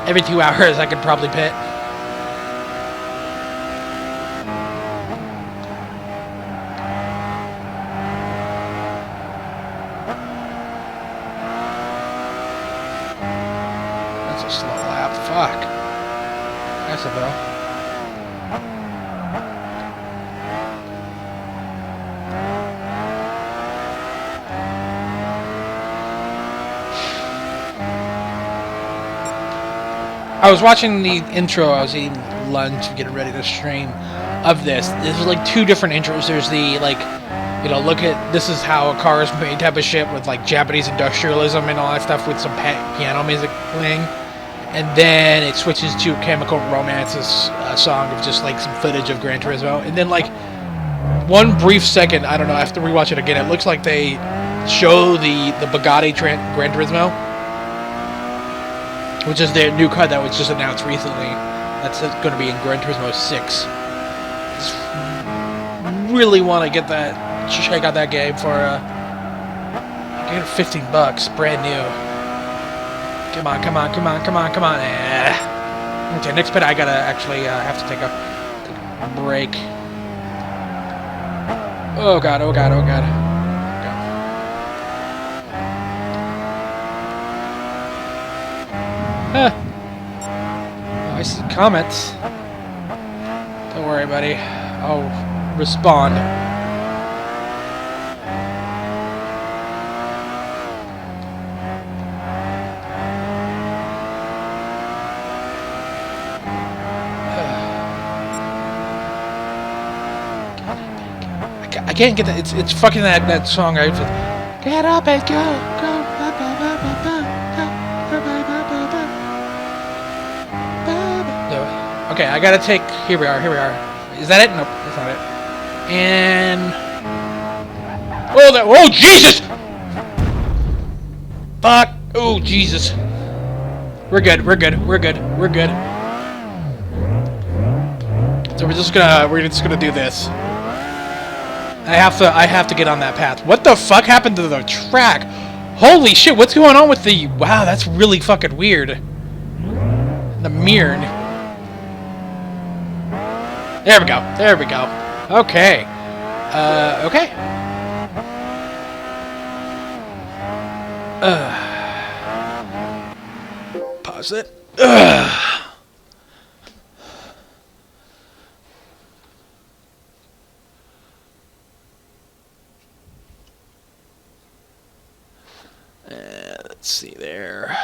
every 2 hours I could probably pit. That's a slow lap. Fuck. That's a though. I was watching the intro. I was eating lunch and getting ready to stream of this. There's like 2 different intros. There's the like, you know, look at this is how a car is made type of shit with like Japanese industrialism and all that stuff with some piano music playing, and then it switches to Chemical Romance's song of just like some footage of Gran Turismo, and then like one brief second, I don't know, I have to rewatch it again. It looks like they show the Bugatti Gran Turismo, which is their new car that was just announced recently. That's going to be in Gran Turismo 6. Just really want to get that, check out that game for get $15, brand new. Come on, come on, come on, come on, come on. Okay, next pit I gotta actually have to take a break. Oh god, oh god, oh god. Huh. Oh, I see comments. Don't worry, buddy. I'll respond. I can't get that. It's fucking that song. I just get up and go, go. Okay, I gotta take. Here we are. Here we are. Is that it? Nope, that's not it. And oh, that. Oh, Jesus! Fuck! Oh, Jesus! We're good. We're good. We're good. We're good. So we're just gonna do this. I have to get on that path. What the fuck happened to the track? Holy shit! What's going on with the? Wow, that's really fucking weird. The mirror. There we go. There we go. Okay. Okay. Pause it. Let's see there.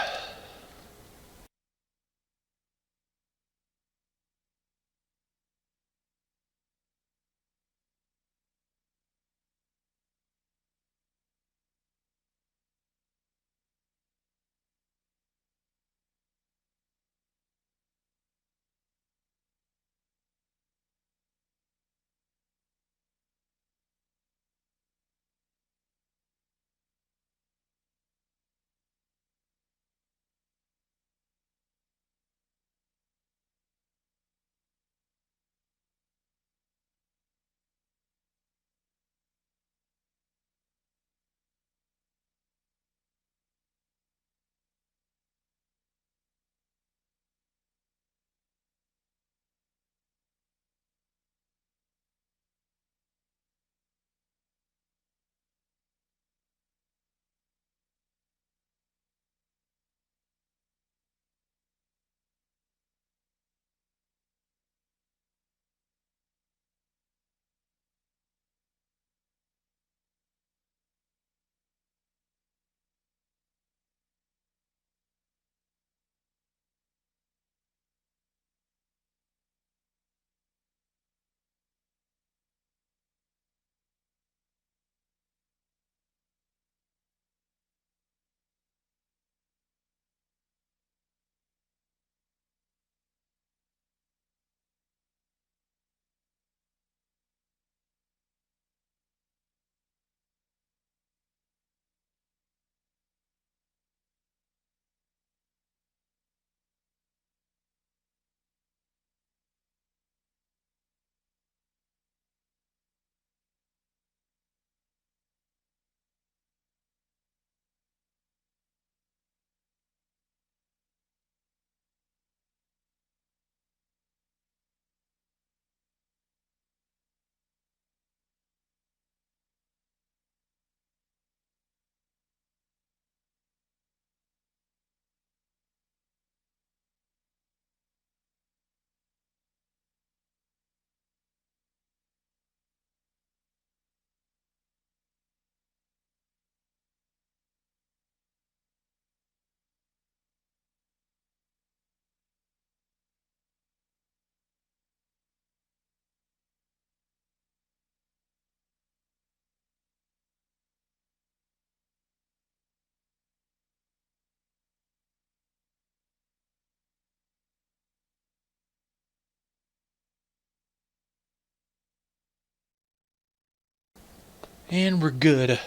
And we're good.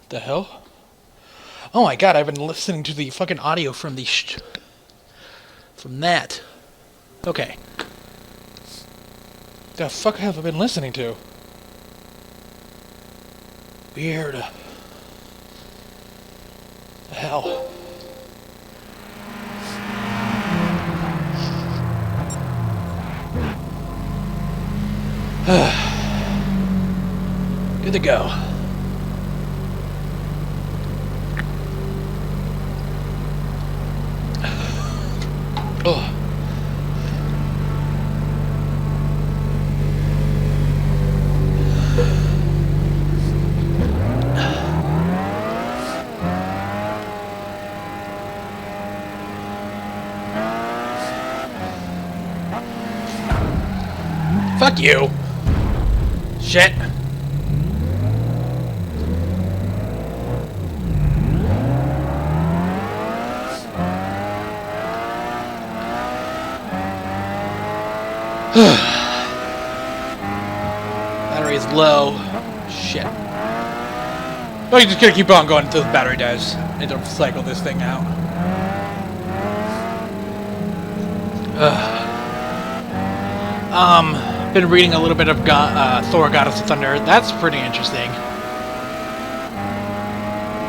The hell? Oh my god, I've been listening to the fucking audio from the from that. Okay. The fuck have I been listening to? Weird. The hell? Good to go. Oh. Fuck you. Shit. Battery is low. Shit. Oh, you just gotta keep on going until the battery dies. Need to cycle this thing out. Been reading a little bit of Thor: Goddess of Thunder. That's pretty interesting.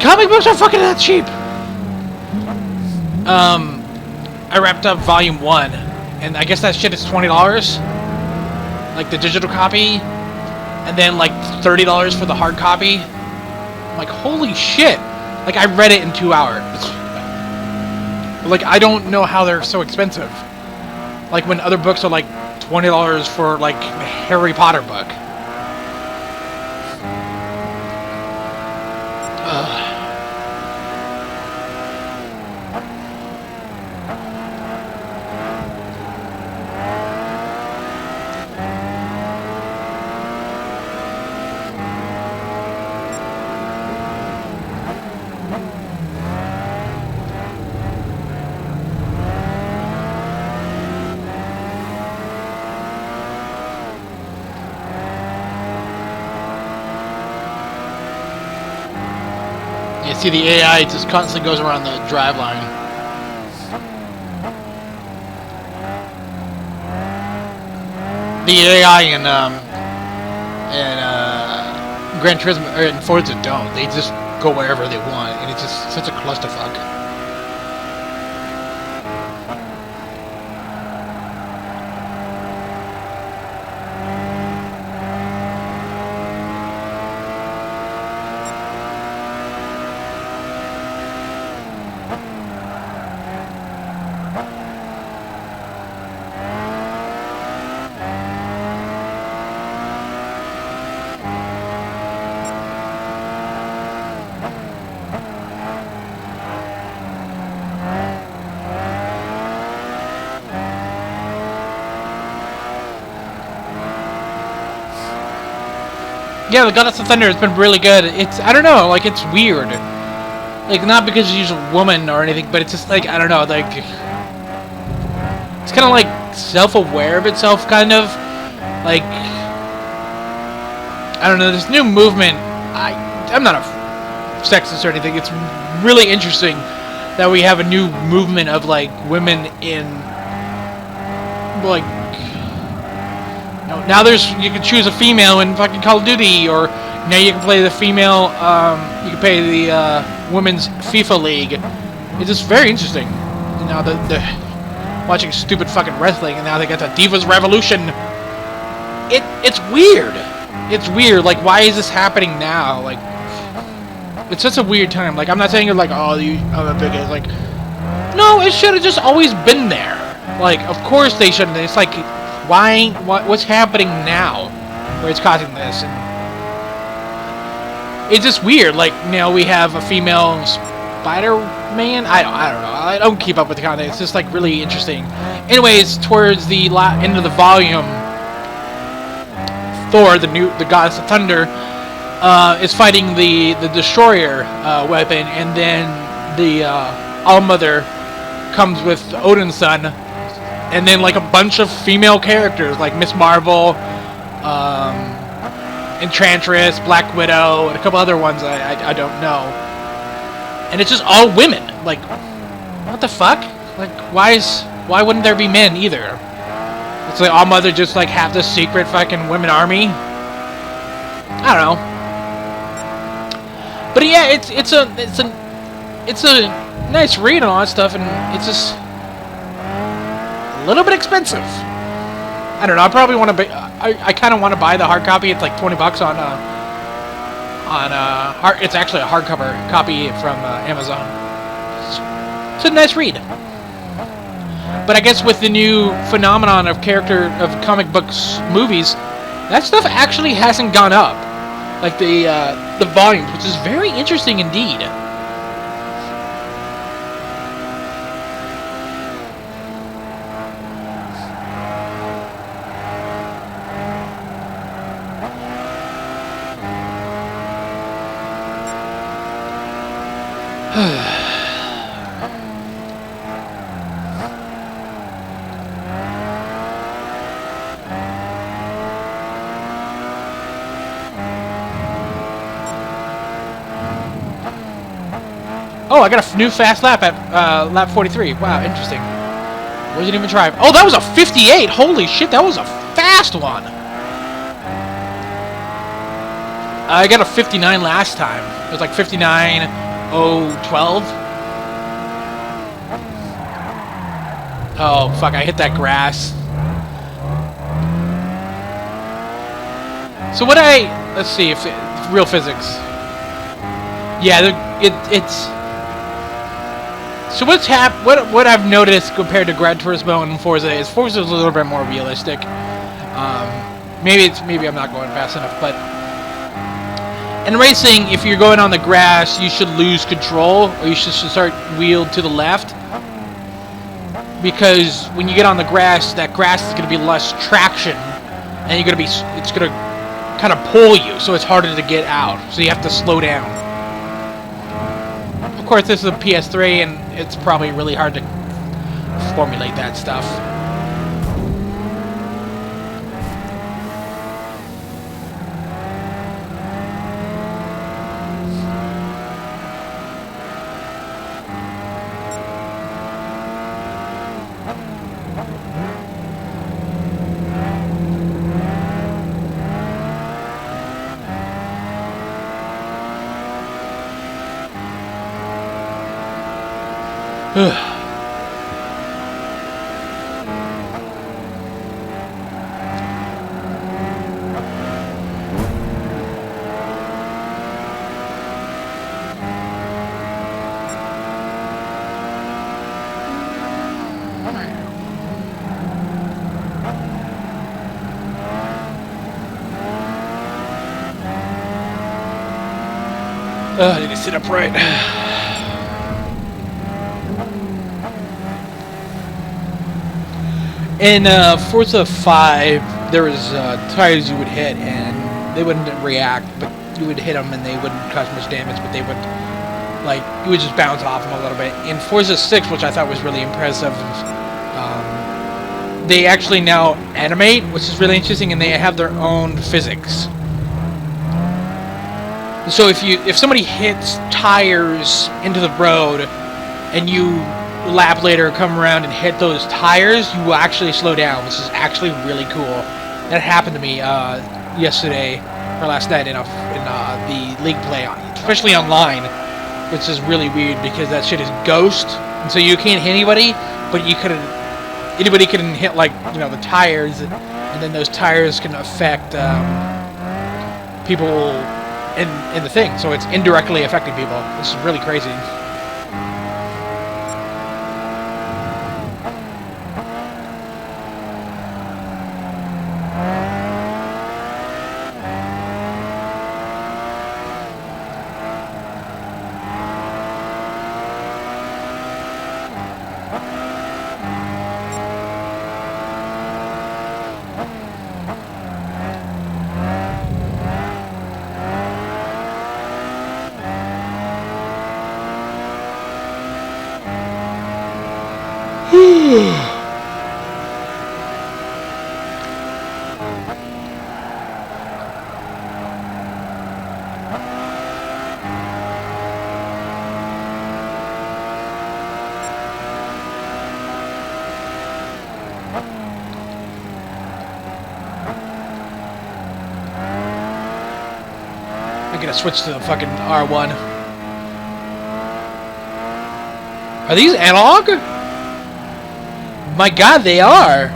Comic books are fucking that cheap. I wrapped up Volume 1, and I guess that shit is $20, like the digital copy, and then like $30 for the hard copy. I'm like, holy shit! Like I read it in 2 hours. Like I don't know how they're so expensive. Like when other books are like $20 for like a Harry Potter book. You see the AI just constantly goes around the drive line. The AI in Gran Turismo or in Forza don't. They just go wherever they want, and it's just such a clusterfuck. Yeah, the Goddess of Thunder has been really good. It's, I don't know, like, it's weird. Like, not because she's a woman or anything, but it's just, like, I don't know, like... It's kind of, like, self-aware of itself, kind of. Like... I don't know, this new movement... I'm not a sexist or anything. It's really interesting that we have a new movement of, like, women in... Like... Now you can choose a female in fucking Call of Duty, or now you can play the female, you can play the women's FIFA League. It's just very interesting. You know, the watching stupid fucking wrestling, and now they got the Divas Revolution. It's weird. It's weird. Like, why is this happening now? Like, it's such a weird time. Like, I'm not saying you're like, oh, I'm a bigot. Like, no, it should have just always been there. Like, of course they shouldn't. It's like, why? What's happening now, where it's causing this? And it's just weird. Like, you know, we have a female Spider-Man. I don't know. I don't keep up with the content. It's just like really interesting. Anyways, towards the end of the volume, Thor, the Goddess of Thunder, is fighting the Destroyer weapon, and then the All-Mother comes with Odin's son, and then like a bunch of female characters like Miss Marvel, Enchantress, Black Widow, and a couple other ones I don't know. And it's just all women. Like, what the fuck? Like, why wouldn't there be men either? It's like all mother just like have this secret fucking women army. I don't know. But yeah, it's a nice read and all that stuff, and it's just a little bit expensive. I don't know. I probably want to. I kind of want to buy the hard copy. It's like $20 on hard. It's actually a hardcover copy from Amazon. It's a nice read. But I guess with the new phenomenon of comic books movies, that stuff actually hasn't gone up. Like the volumes, which is very interesting indeed. Oh, I got a new fast lap at lap 43. Wow, interesting. Wasn't even trying. Oh, that was a 58. Holy shit, that was a fast one. I got a 59 last time. It was like 59.012. Oh, fuck, I hit that grass. So let's see if real physics. Yeah, it's... So what I've noticed compared to Gran Turismo and Forza is a little bit more realistic. Maybe I'm not going fast enough, but in racing, if you're going on the grass, you should lose control, or you should start wheeled to the left, because when you get on the grass, that grass is going to be less traction, and it's going to kind of pull you, so it's harder to get out. So you have to slow down. Of course, this is a PS3, and it's probably really hard to formulate that stuff. I need to sit upright. In Forza 5, there was tires you would hit, and they wouldn't react, but you would hit them, and they wouldn't cause much damage, but they would, like, you would just bounce off them a little bit. In Forza 6, which I thought was really impressive, they actually now animate, which is really interesting, and they have their own physics. So if somebody hits tires into the road, and you lap later come around and hit those tires, you will actually slow down, which is actually really cool. That happened to me yesterday or last night in the league play, especially online, which is really weird because that shit is ghost, and so you can't hit anybody, but anybody can hit, like, you know, the tires, and then those tires can affect people in the thing, so it's indirectly affecting people. This is really crazy. gonna switch to the fucking R1. Are these analog? My god, they are!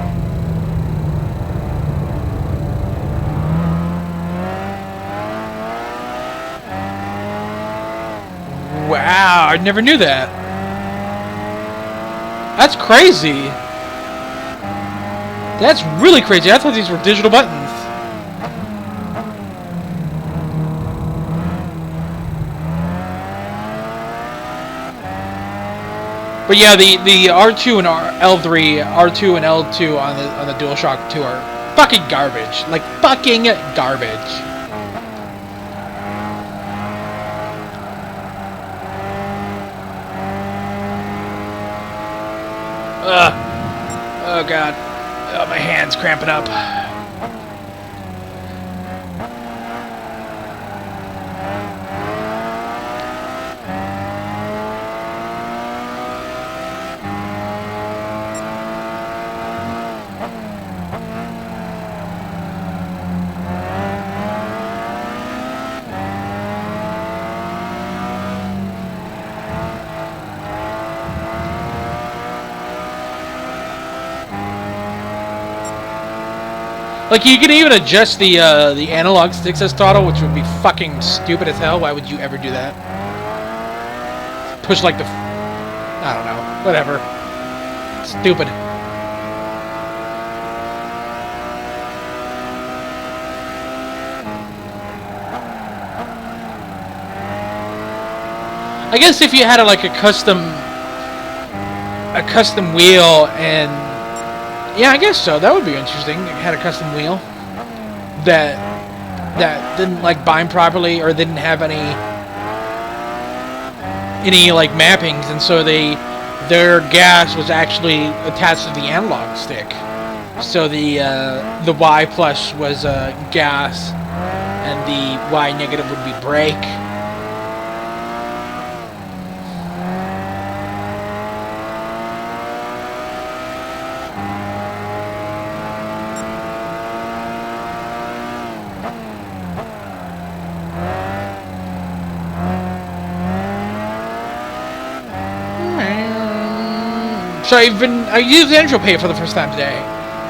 Wow, I never knew that. That's crazy. That's really crazy. I thought these were digital buttons. But yeah, the R2 and L3, R2 and L2 on the DualShock 2 are fucking garbage. Like fucking garbage. Ugh. Oh god. Oh, my hand's cramping up. Like, you can even adjust the analog sticks as throttle, which would be fucking stupid as hell. Why would you ever do that? Push like the... I don't know. Whatever. Stupid. I guess if you had like a custom wheel and... Yeah, I guess so. That would be interesting. It had a custom wheel that didn't like bind properly or didn't have any like mappings, and so their gas was actually attached to the analog stick. So the Y plus was gas, and the Y negative would be brake. So I used Android Pay for the first time today,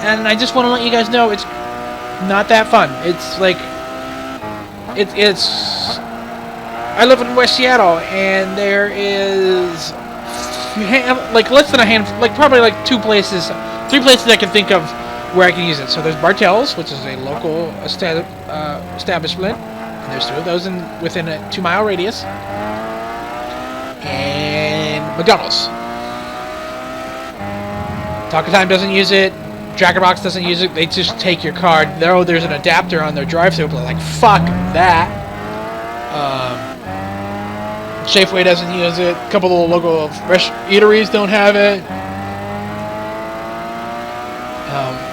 and I just want to let you guys know it's not that fun. It's like it's I live in West Seattle, and there is like less than a handful, like probably like 3 places I can think of where I can use it. So there's Bartell's, which is a local establishment, and there's 2 of those within a 2-mile radius, and McDonald's. Talk Time doesn't use it. Jackerbox doesn't use it. They just take your card. There's an adapter on their drive-thru, but like, fuck that. Safeway doesn't use it. A couple of local eateries don't have it.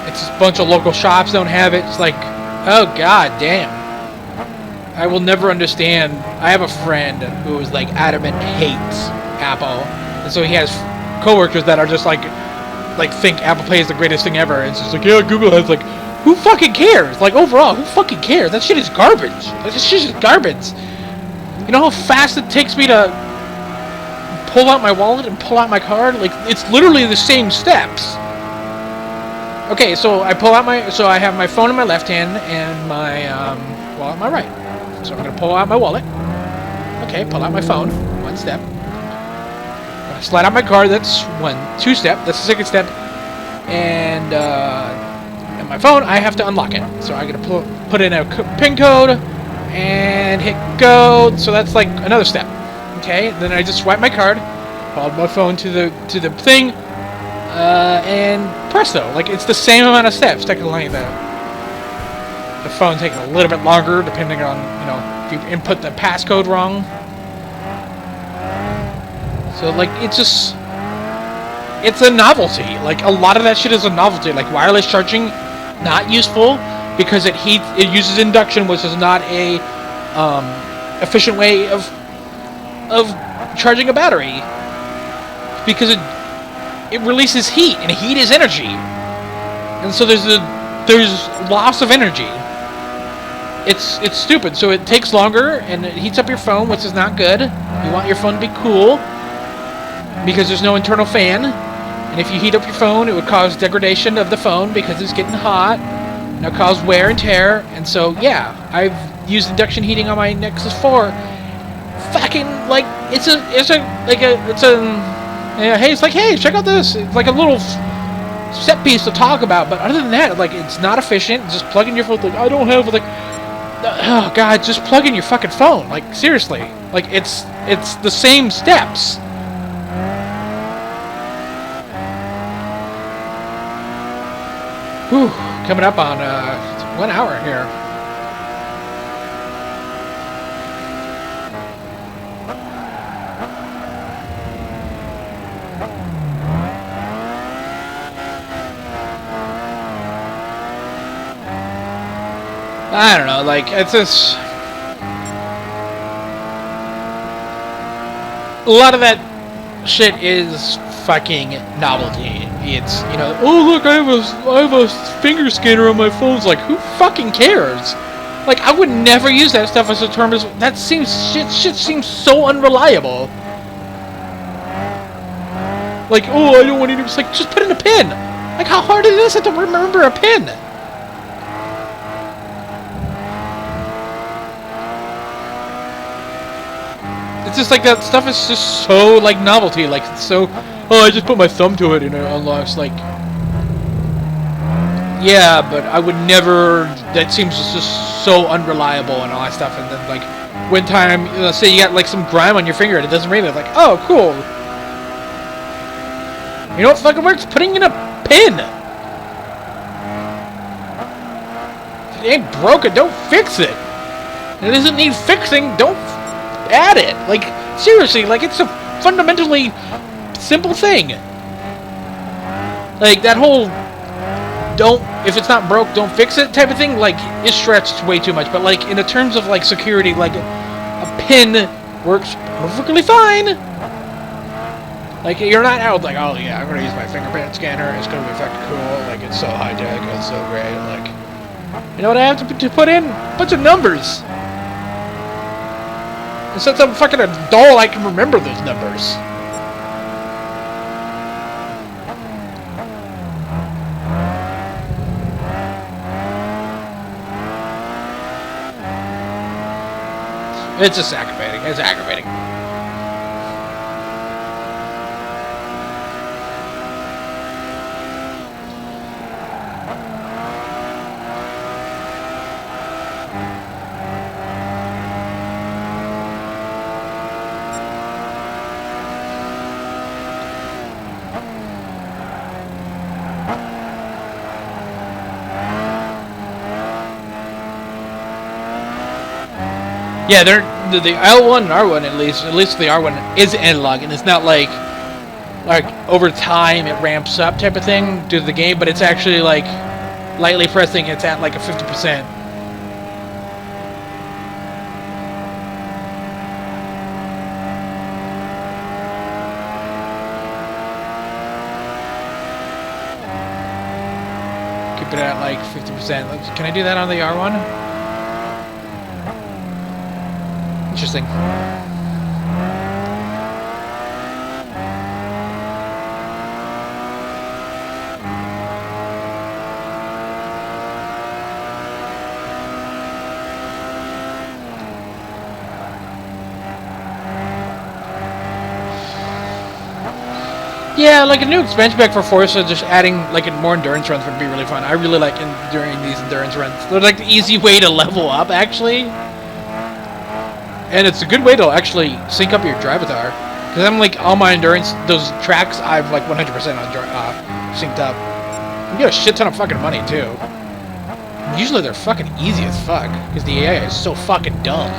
It's just a bunch of local shops don't have it. It's like, oh god damn. I will never understand. I have a friend who is like adamant hates Apple, and so he has coworkers that are just like think Apple Pay is the greatest thing ever, and it's just like, yeah, Google has, like, who fucking cares? Like, overall, who fucking cares? That shit is garbage. Like, this shit is garbage. You know how fast it takes me to pull out my wallet and pull out my card? Like, it's literally the same steps. Okay, so I have my phone in my left hand and my wallet in my right. So I'm gonna pull out my wallet. Okay, pull out my phone. 1 step. Slide out my card, that's 2 step, that's the 2nd step, and my phone, I have to unlock it. So I'm gonna put in a PIN code and hit go. So that's like another step. Okay, then I just swipe my card, follow my phone to the thing, and presto, like it's the same amount of steps. Technically, the phone taking a little bit longer depending on if you input the passcode wrong. So, like, it's a novelty. Like, a lot of that shit is a novelty. Like, wireless charging, not useful, because it uses induction, which is not a, efficient way of charging a battery. Because it releases heat, and heat is energy. And so there's loss of energy. it's stupid. So it takes longer and it heats up your phone, which is not good. You want your phone to be cool because there's no internal fan. And if you heat up your phone, it would cause degradation of the phone because it's getting hot. And it'll cause wear and tear. And so, yeah, I've used induction heating on my Nexus 4. Fucking, like, hey, it's like, hey, check out this. It's like a little set piece to talk about. But other than that, like, it's not efficient. Just plug in your phone. Like, I don't have, like, oh, God, just plug in your fucking phone. Like, seriously. Like, it's the same steps. Whew, coming up on 1 hour here. I don't know, like, it's just... A lot of that shit is fucking novelty. It's, you know, oh look, I have a finger scanner on my phone. It's like, who fucking cares? Like, I would never use that stuff as a term. That shit seems so unreliable. Like, oh, I don't want to. It's like, just put in a pin. Like, how hard it is to remember a pin? It's just like that stuff is just so like novelty. Like, it's so. Oh, I just put my thumb to it and it unlocks, like... Yeah, but I would never... That seems just so unreliable and all that stuff. And then, like, one time, let's say you got, like, some grime on your finger and it doesn't read it. Like, oh, cool. You know what fucking works? Putting in a pin. If it ain't broken, don't fix it. If it doesn't need fixing, don't add it. Like, seriously, like, it's a fundamentally... simple thing. Like, that whole if it's not broke, don't fix it type of thing, like, is stretched way too much. But, like, in the terms of, like, security, like, a pin works perfectly fine. Like, you're not out like, oh yeah, I'm gonna use my fingerprint scanner, it's gonna be fucking cool, like, it's so high tech, it's so great. Like, you know what I have to put in? A bunch of numbers. And since I'm fucking a doll, I can remember those numbers. It's just aggravating. It's aggravating. Yeah, they're the L1 and R1 at least the R1 is analog, and it's not like over time it ramps up type of thing due to the game, but it's actually like lightly pressing, it's at like a 50%. Keep it at like 50%. Can I do that on the R1? Interesting. Yeah, like a new expansion pack for Forza, just adding like more endurance runs would be really fun. I really like doing these endurance runs. They're like the easy way to level up, actually. And it's a good way to actually sync up your drive avatar. Because I'm like, all my endurance, those tracks, I've like 100% synced up. You get a shit ton of fucking money, too. Usually they're fucking easy as fuck. Because the AI is so fucking dumb.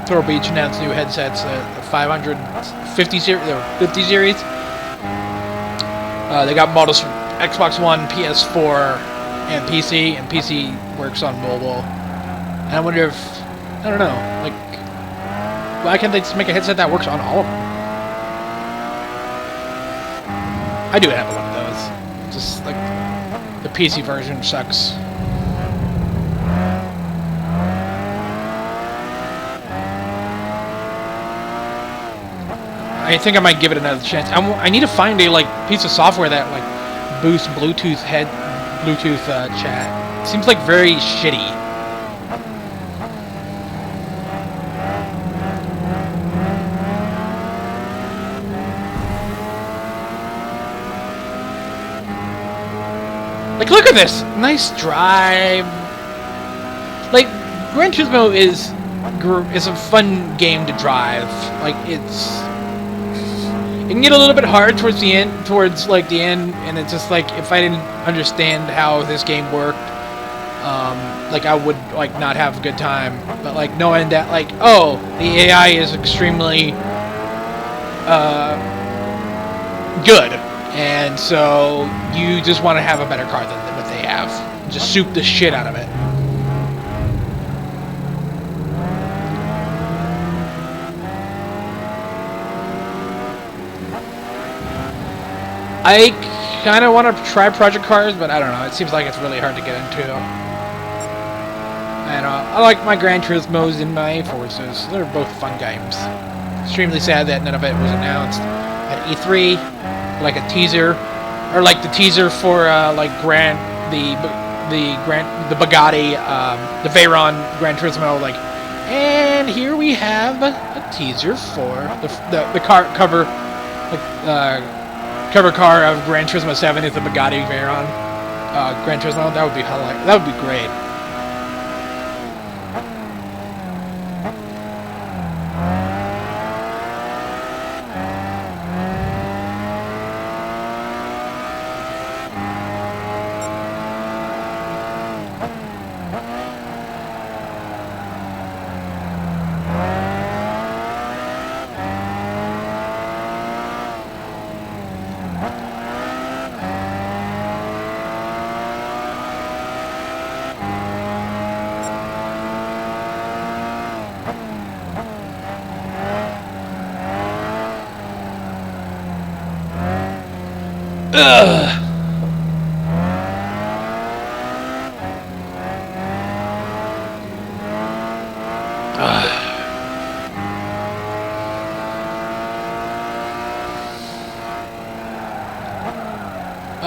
Turtle Beach announced new headsets, the 550 series, or 50 series. They got models from Xbox One, PS4, and PC, and PC works on mobile. And I wonder if, I don't know, like, why can't they just make a headset that works on all of them? I do have one of those. Just, like, the PC version sucks. I think I might give it another chance. I need to find a, like, piece of software that, like, boosts Bluetooth chat. It seems like very shitty. Like, look at this! Nice drive. Like, Gran Turismo is a fun game to drive. Like, it can get a little bit hard towards the end, and it's just like, if I didn't understand how this game worked, like, I would, like, not have a good time. But, like, knowing that, like, oh, the AI is extremely, good. And so, you just want to have a better car than what they have. Just soup the shit out of it. I kind of want to try Project Cars, but I don't know. It seems like it's really hard to get into. And I like my Gran Turismos and my Forzas. They're both fun games. Extremely sad that none of it was announced at E3. Like a teaser, or like the teaser for like the Bugatti, the Veyron Gran Turismo. Like, and here we have a teaser for the car cover, like cover car of Gran Turismo 7 is the Bugatti Veyron Gran Turismo. That would be hilarious. That would be great.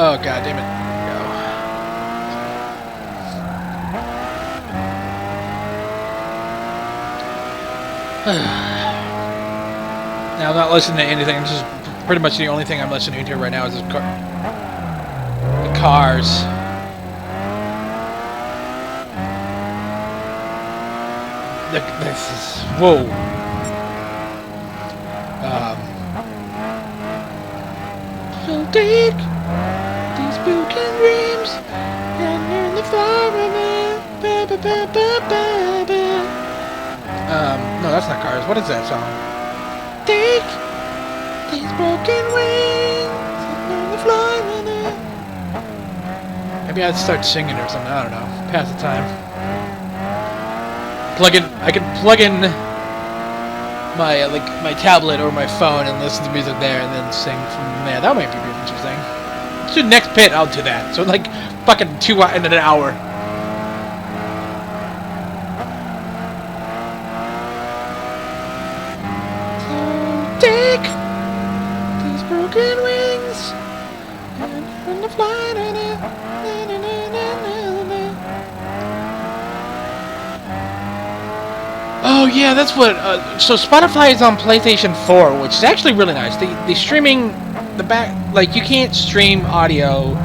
Oh, god damn it. Go. Now, I'm not listening to anything. This is pretty much the only thing I'm listening to right now is the cars. This is... Whoa. So take these broken dreams and learn the fire of it. No, that's not Cars. What is that song? Take these broken wings and learn to fly with it. Maybe I'd start singing or something. I don't know. Pass the time. I could plug in my tablet or my phone and listen to music there and then sing from there. That might be really interesting. Let's do next pit. I'll do that. So like fucking 2 in an hour. Take these broken wings and the flight in it. Oh yeah, that's what. So Spotify is on PlayStation 4, which is actually really nice. The streaming, like you can't stream audio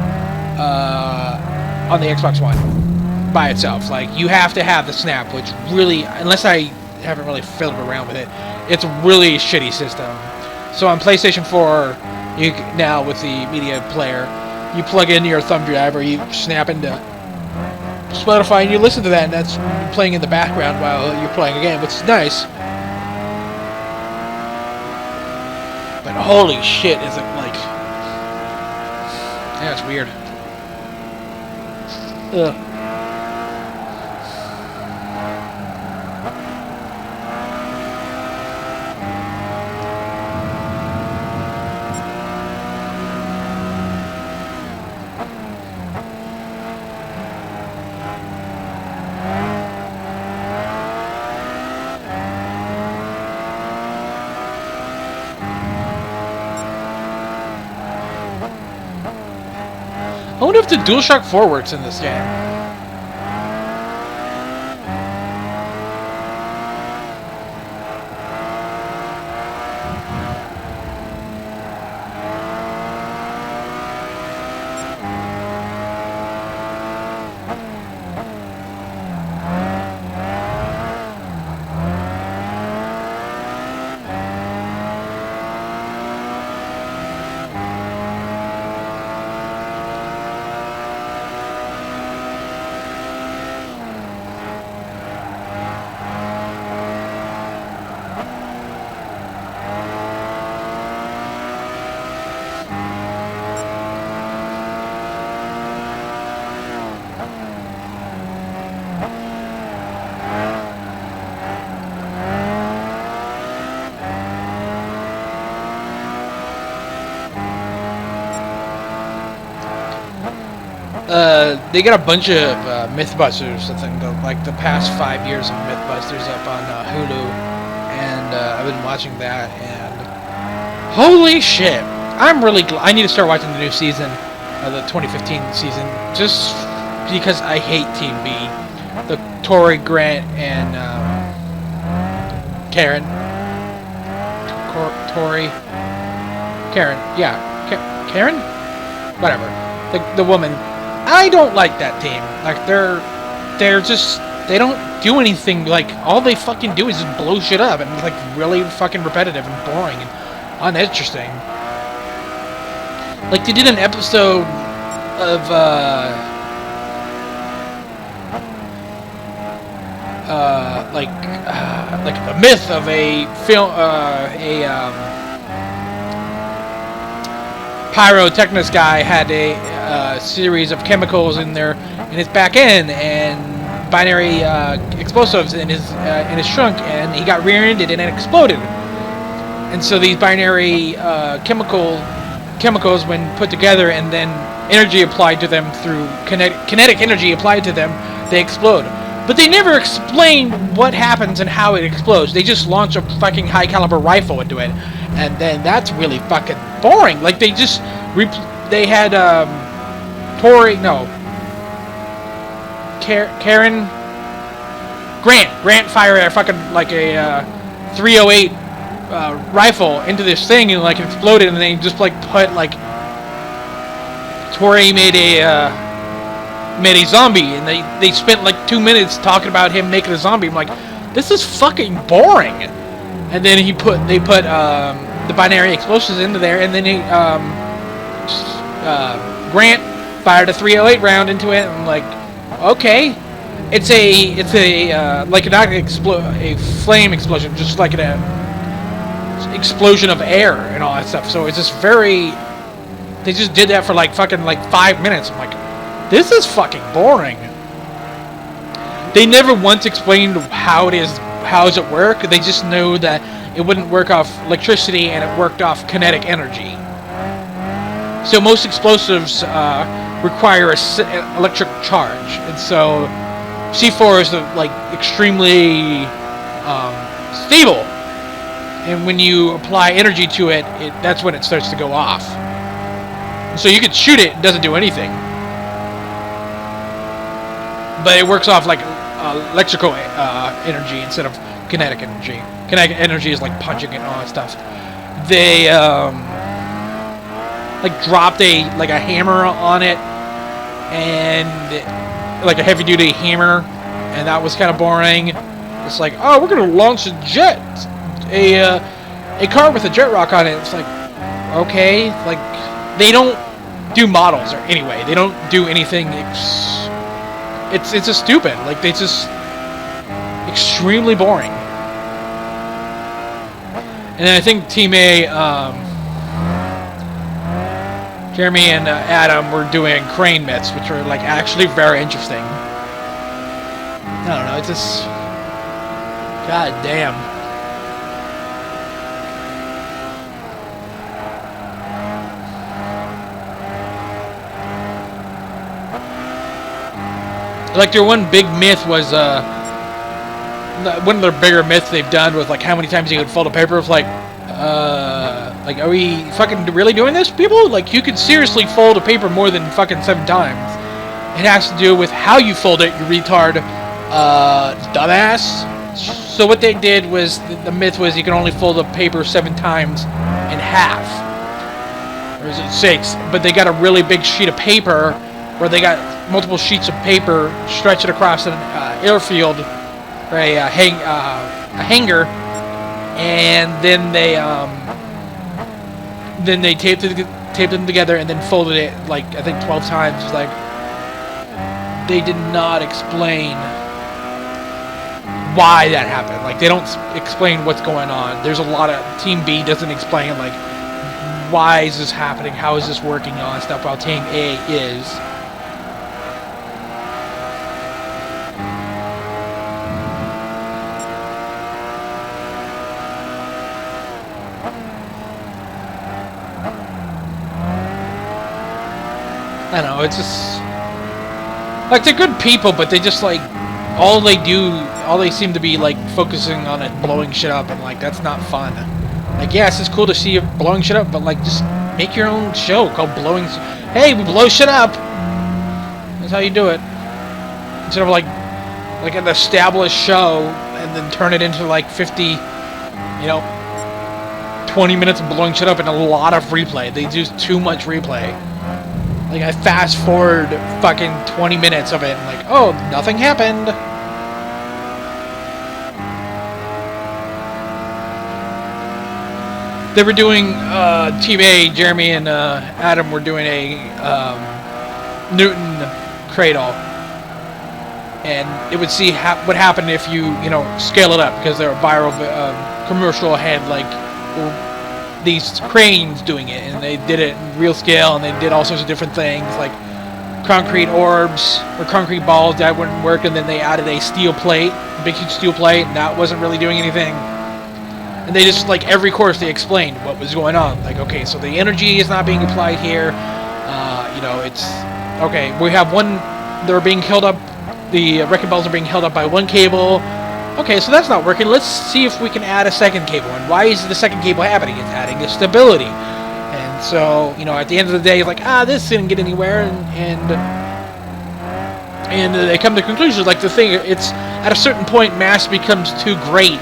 on the Xbox One by itself. Like you have to have the Snap, which really, unless I haven't really fiddled around with it, it's a really shitty system. So on PlayStation 4, you now with the media player, you plug in your thumb drive or you snap into Spotify and you listen to that, and that's playing in the background while you're playing a game, which is nice. Holy shit, is it like... Yeah, it's weird. Ugh. I wonder if the DualShock 4 works in this game. They got a bunch of Mythbusters, I think, like the past 5 years of Mythbusters up on Hulu, and I've been watching that, and holy shit! I'm really I need to start watching the new season, the 2015 season, just because I hate Team B. The Tori, Grant, and Karen. Tori, Karen, yeah, Karen, whatever. The woman. I don't like that team. Like they're just they don't do anything. Like all they fucking do is just blow shit up and it's like really fucking repetitive and boring and uninteresting. Like they did an episode of like the myth of a film pyrotechnist guy had a series of chemicals in his back end and binary explosives in his trunk, and he got rear-ended and it exploded. And so these binary chemicals, when put together and then energy applied to them through kinetic energy applied to them, they explode. But they never explain what happens and how it explodes. They just launch a fucking high caliber rifle into it, and then that's really fucking boring. Like they just they had Karen Grant fired a fucking like a 308 rifle into this thing and like it exploded, and they just like put like Tori made a zombie, and they spent like 2 minutes talking about him making a zombie. I'm like, this is fucking boring. And then they put the binary explosives into there, and then Grant fired a 308 round into it. And I'm like, okay, it's a like not a flame explosion, just like an explosion of air and all that stuff. So it's just very. They just did that for like fucking like 5 minutes. I'm like, this is fucking boring. They never once explained how does it work. They just know that it wouldn't work off electricity and it worked off kinetic energy. So most explosives require an electric charge, and so C4 is like extremely stable. And when you apply energy to it, that's when it starts to go off. So you could shoot it, it doesn't do anything. But it works off like electrical energy instead of kinetic energy. Kinetic energy is like punching and all that stuff. They like dropped a hammer on it, and like a heavy duty hammer, and that was kind of boring. It's like, oh, we're gonna launch a jet, a car with a jet rock on it. It's like, okay, like they don't do models or anyway. They don't do anything. It's just stupid. Like they just extremely boring. And then I think Team A Jeremy and Adam were doing crane myths, which were like actually very interesting. I don't know, it's just... God damn. Like their one big myth was, one of their bigger myths they've done was like how many times you could fold a paper. It's like, are we fucking really doing this, people? Like, you could seriously fold a paper more than fucking 7 times. It has to do with how you fold it, you retard, dumbass. So what they did was, the myth was you can only fold a paper 7 times in half. Or is it 6? But they got a really big sheet of paper, where they got multiple sheets of paper stretched across an airfield, or a hanger, and then they taped them together and then folded it like I think 12 times. It's like they did not explain why that happened. Like they don't explain what's going on. There's a lot of Team B doesn't explain like why is this happening, how is this working on stuff, while Team A is. I don't know, it's just... Like, they're good people, but they just, like... All they seem to be, like, focusing on it blowing shit up, and, like, that's not fun. Like, yes, it's cool to see you blowing shit up, but, like, just make your own show called Blowing... Hey, we blow shit up! That's how you do it. Instead of, like an established show, and then turn it into, like, 50, you know... 20 minutes of blowing shit up and a lot of replay. They do too much replay. Like, I fast forward fucking 20 minutes of it and like, oh, nothing happened. They were doing, Team A, Jeremy and Adam were doing a Newton cradle. And it would see what happened if you scale it up, because there were viral commercial had like these cranes doing it, and they did it in real scale, and they did all sorts of different things like concrete orbs or concrete balls that wouldn't work, and then they added a steel plate, a big huge steel plate, and that wasn't really doing anything. And they just, like, every course they explained what was going on. Like, okay, so the energy is not being applied here. It's okay. We have one. They're being held up. The wrecking balls are being held up by one cable. Okay, so that's not working. Let's see if we can add a second cable. And why is the second cable happening? It's adding a stability. And so, at the end of the day, like, this didn't get anywhere. And they come to conclusions. Like, the thing, it's, at a certain point, mass becomes too great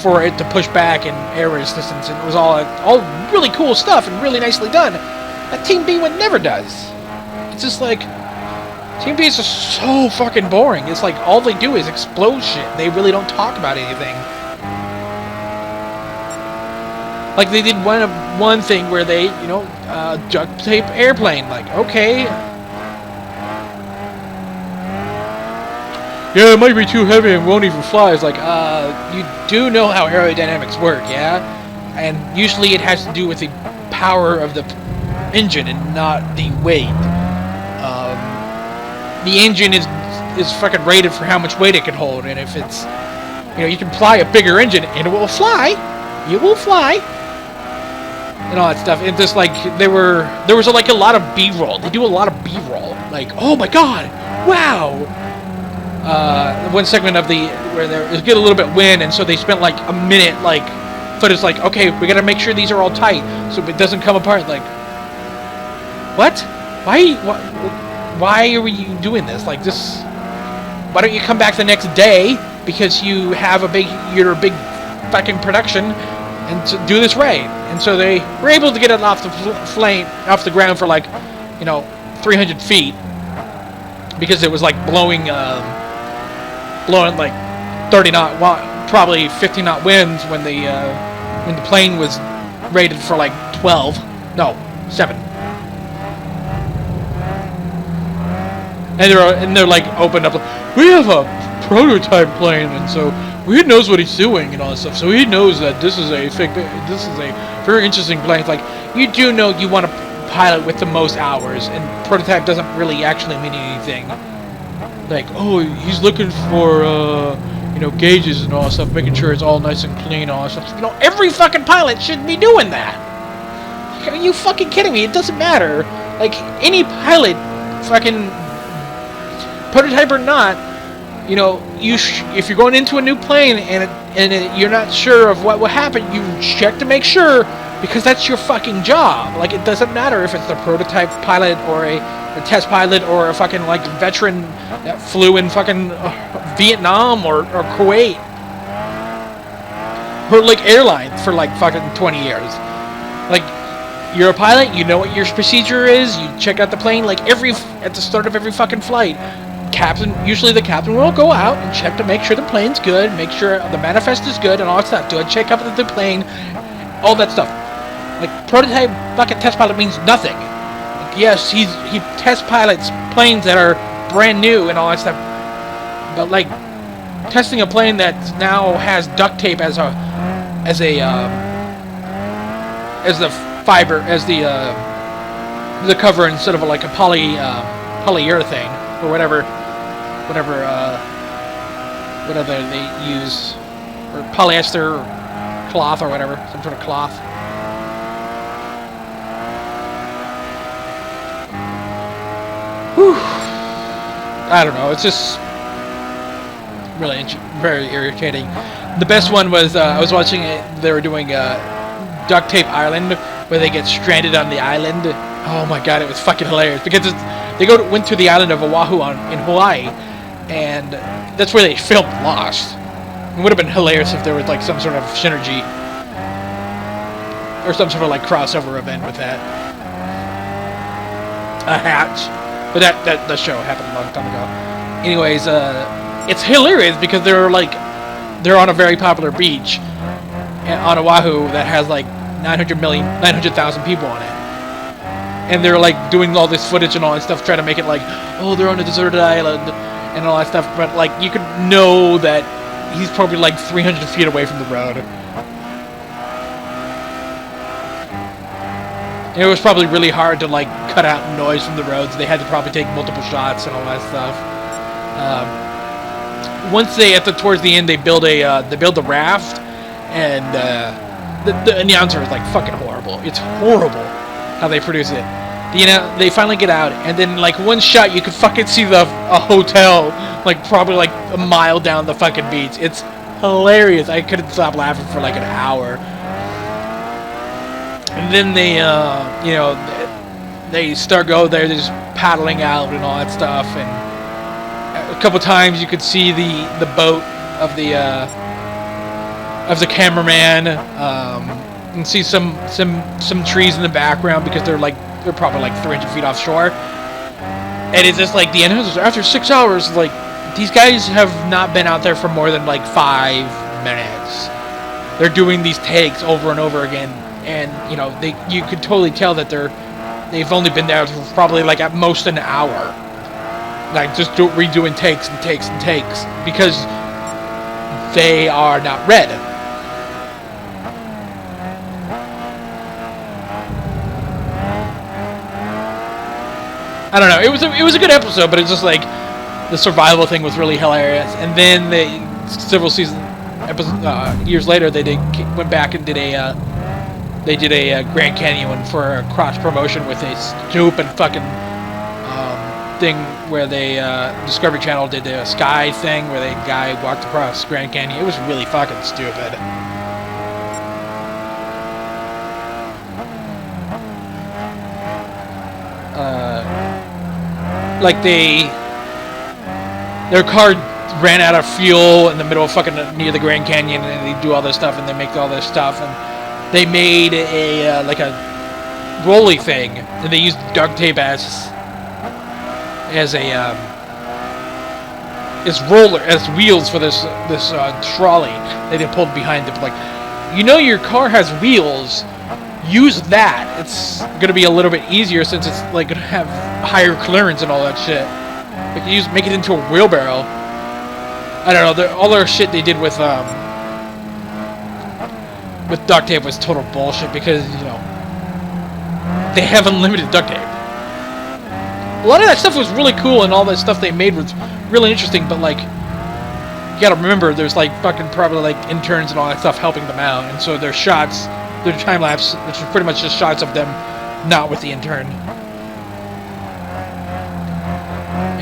for it to push back in air resistance. And it was all really cool stuff and really nicely done. That Team B one never does. It's just like... Team B is just so fucking boring. It's like all they do is explode shit. They really don't talk about anything. Like they did one thing where they, duct tape airplane. Like, okay. Yeah, it might be too heavy and won't even fly. It's like, you do know how aerodynamics work, yeah? And usually it has to do with the power of the engine and not the weight. The engine is fucking rated for how much weight it can hold, and if it's, you can fly a bigger engine and it will fly. You will fly. And all that stuff. It's just like there was like a lot of B-roll. They do a lot of B-roll. Like, oh my god, wow. One segment of where there is get a little bit wind, and so they spent like a minute footage like, okay, we gotta make sure these are all tight so it doesn't come apart. Like, what? Why are we doing this? Like, this... Why don't you come back the next day, because you're a big fucking production, and to do this right. And so they were able to get it off the ground for 300 feet, because it was like blowing like 30 knot, probably 50 knot winds when the plane was rated for like 7. And they're like opened up. We have a prototype plane, and so he knows what he's doing and all this stuff. So he knows that this is a very interesting plane. It's like, you do know you want to pilot with the most hours, and prototype doesn't really actually mean anything. Like, oh, he's looking for, you know, gauges and all that stuff, making sure it's all nice and clean and all that stuff. You know, every fucking pilot should be doing that. Are you fucking kidding me? It doesn't matter. Like, any pilot, fucking prototype or not, you know, if you're going into a new plane and you're not sure of what will happen, you check to make sure, because that's your fucking job. Like, it doesn't matter if it's the prototype pilot or a test pilot or a fucking, like, veteran that flew in fucking Vietnam or Kuwait. Or, like, airlines for, like, fucking 20 years. Like, you're a pilot, you know what your procedure is, you check out the plane, like, at the start of every fucking flight. Usually the captain will go out and check to make sure the plane's good, make sure the manifest is good and all that stuff. Do a check up of the plane, all that stuff. Like, prototype fucking test pilot means nothing. Like, yes, he test pilots planes that are brand new and all that stuff, but like testing a plane that now has duct tape as the cover instead of like a polyurethane or whatever they use, or polyester or cloth or whatever, some sort of cloth. Whew. I don't know, it's just really very irritating. The best one was, I was watching it, they were doing Duct Tape Island, where they get stranded on the island. Oh my god, it was fucking hilarious, because they went to the island of Oahu in Hawaii, and that's where they filmed Lost. It would have been hilarious if there was like some sort of synergy or some sort of like crossover event with that. A hatch. But that show happened a long time ago. Anyways, it's hilarious because they're on a very popular beach on Oahu that has like 900,000 people on it. And they're like doing all this footage and all that stuff, trying to make it like, oh, they're on a deserted island and all that stuff. But like, you could know that he's probably like 300 feet away from the road. And it was probably really hard to like cut out noise from the roads. They had to probably take multiple shots and all that stuff. Once towards the end, they build a raft, and the announcer is like fucking horrible. It's horrible how they produce it. They finally get out, and then like one shot you could fucking see a hotel like probably like a mile down the fucking beach. It's hilarious. I couldn't stop laughing for like an hour. And then they start going there, they're just paddling out and all that stuff, and a couple times you could see the boat of the cameraman, and see some trees in the background because they're probably like 300 feet offshore. And it's just like the announcers, after 6 hours, like, these guys have not been out there for more than like 5 minutes. They're doing these takes over and over again, and you could totally tell that they've only been there for probably like at most an hour, like just redoing takes and takes and takes, because they are not red. I don't know. It was a good episode, but it's just like the survival thing was really hilarious. And then several years later, they went back and did a Grand Canyon one for a cross promotion with a stupid fucking thing where Discovery Channel did a sky thing where the guy walked across Grand Canyon. It was really fucking stupid. Like their car ran out of fuel in the middle of fucking near the Grand Canyon, and they do all this stuff and they make all this stuff, and they made a rolly thing, and they used duct tape as wheels for this trolley that they pulled behind them. Like, your car has wheels. Use that. It's gonna be a little bit easier since it's like gonna have higher clearance and all that shit. Like, you make it into a wheelbarrow. I don't know. All their shit they did with duct tape was total bullshit, because they have unlimited duct tape. A lot of that stuff was really cool, and all that stuff they made was really interesting, but like, you gotta remember, there's like fucking probably like interns and all that stuff helping them out, and so their shots, their time lapse, which is pretty much just shots of them not with the intern.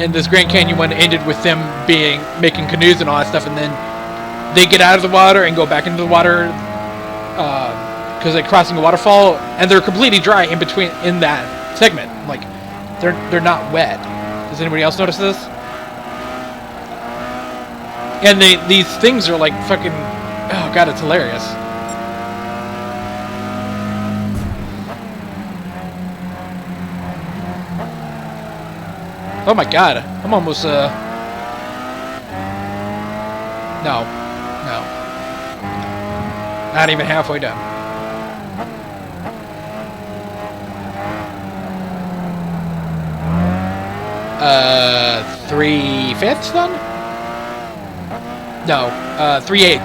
And this Grand Canyon one ended with them making canoes and all that stuff, and then they get out of the water and go back into the water because they're crossing a waterfall, and they're completely dry in between in that segment. Like, they're not wet. Does anybody else notice this? And these things are like fucking, oh god, it's hilarious. Oh my god, I'm almost no, not even halfway done. 3/5 done? No, 3/8.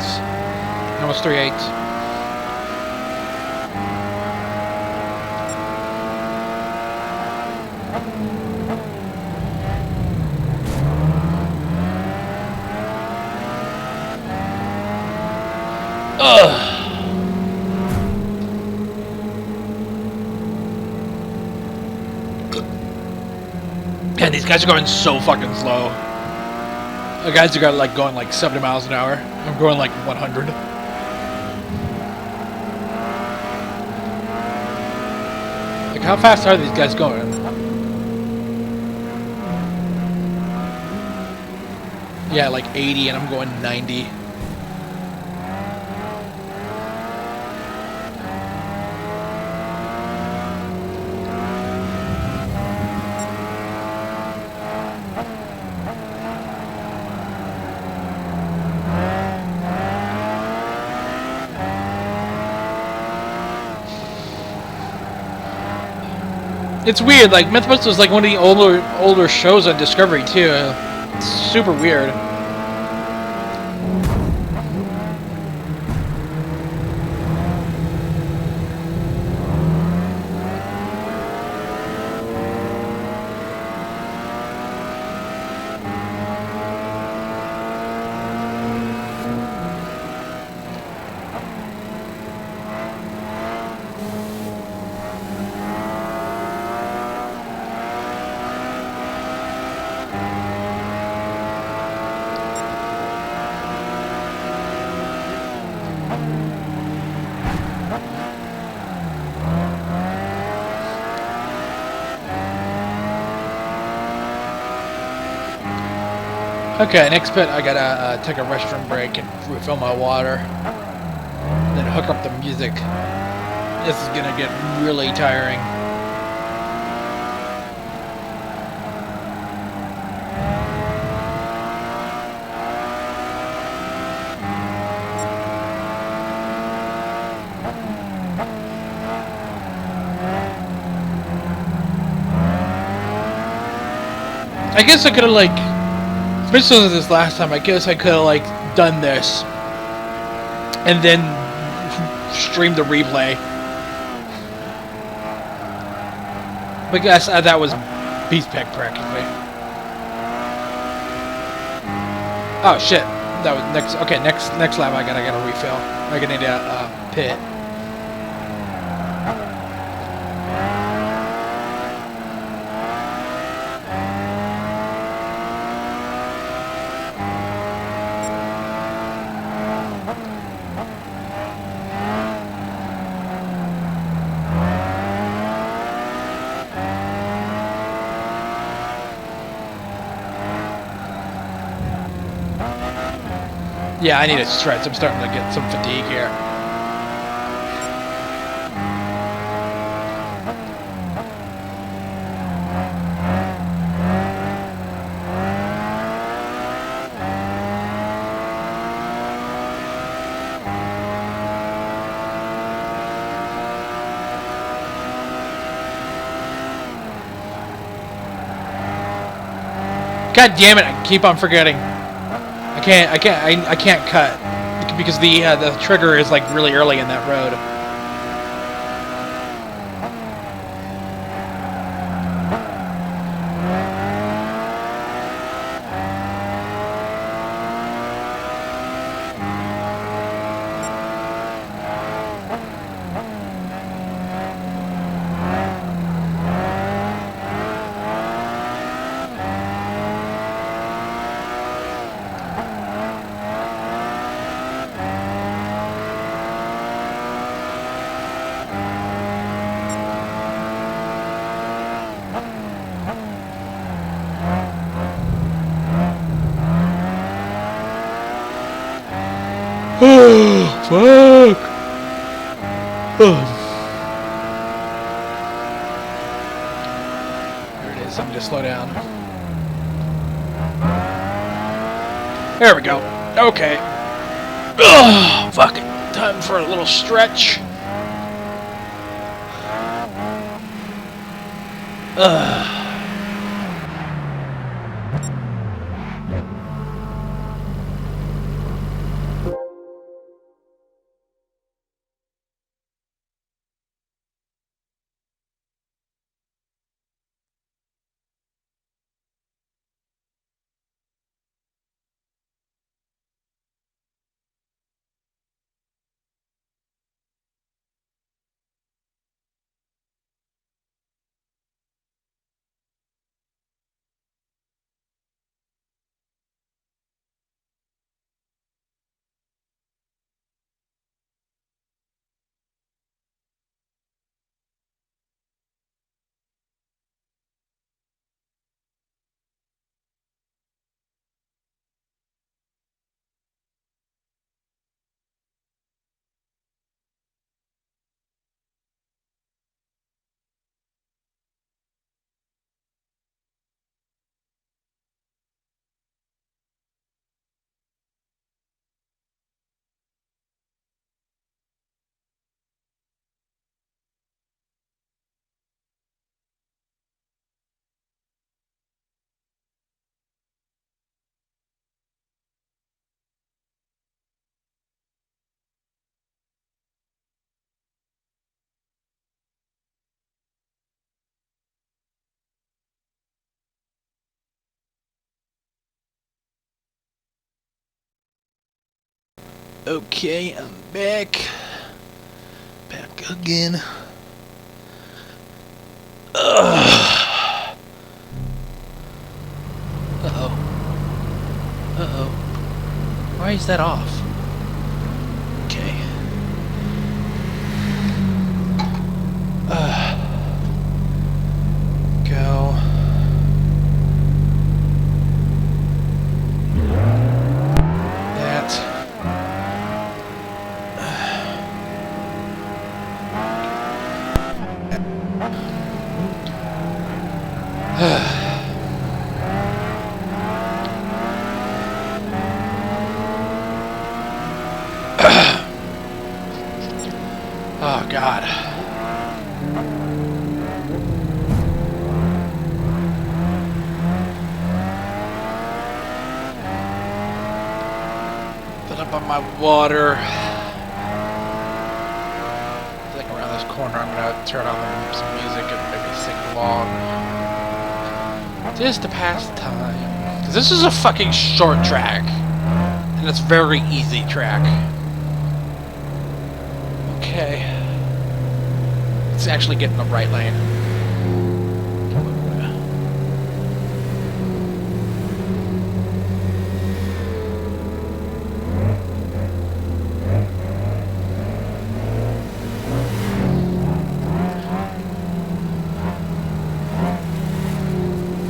Almost 3/8. Ugh. Man, these guys are going so fucking slow. The guys are like going like 70 miles an hour. I'm going like 100. Like, how fast are these guys going? Yeah, like 80, and I'm going 90. It's weird, like, Mythbusters is like one of the older shows on Discovery, too. It's super weird. Okay, next bit, I gotta take a restroom break and refill my water. Then hook up the music. This is gonna get really tiring. I guess I could've, like, especially this last time, I guess I could have, like, done this and then streamed the replay. But guess that was beast pack practically. Oh shit! That was next. Okay, next lap I gotta refill. I gotta need a pit. Yeah, I need a stretch. I'm starting to get some fatigue here. God damn it! I keep on forgetting. I can't cut because the trigger is like really early in that road. Fuck! Oh. There it is. I'm gonna slow down. There we go. Okay. Ugh, fuck it. Time for a little stretch. Ugh. Okay, I'm back. Back again. Ugh. Uh-oh. Uh-oh. Why is that off? Okay. Go. That. Oh, God. Fill up on my water. I think around this corner I'm gonna turn on some music and maybe sing along. Just to pass the time. 'Cause this is a fucking short track. And it's very easy track. Okay. Let's actually get in the right lane.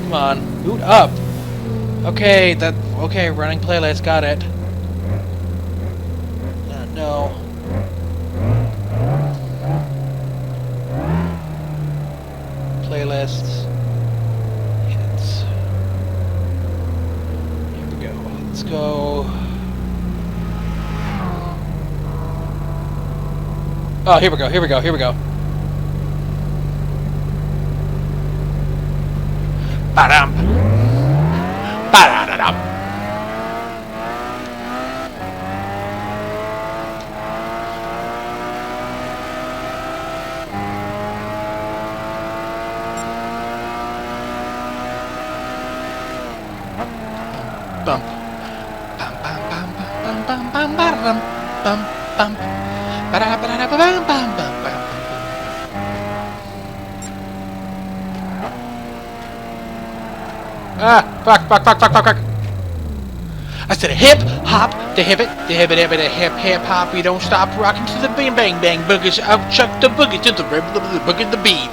Come on, boot up. Okay, okay, running playlist, got it. No. Playlists. Hits. Here we go. Let's go. Oh, here we go, here we go, here we go. Ba-dum. Ba-da-da-dum. Bum. Bum bum bum bum bum bum bum bum bum. Ba-da-ba-da-ba-bum bum bum bum. Ah, fuck. I said hip hop, the hip it, hip hop. We don't stop rocking to the bang bang bang boogies. I'll chuck the boogie to the boogie the beat.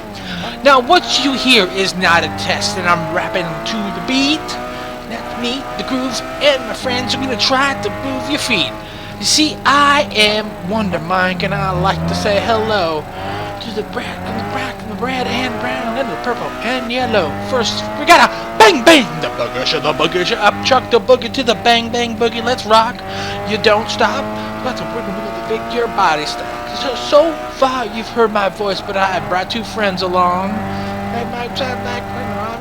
Now what you hear is not a test, and I'm rapping to the beat. That's me, the grooves, and my friends are gonna try to move your feet. You see, I am Wonder Mike, and I like to say hello to the black and the black and the red and brown and the purple and yellow. First, we gotta bang bang the boogie, up chuck the boogie to the bang bang boogie. Let's rock. You don't stop. Let's work with the big your body stop. So far you've heard my voice, but I brought two friends along. They might sound like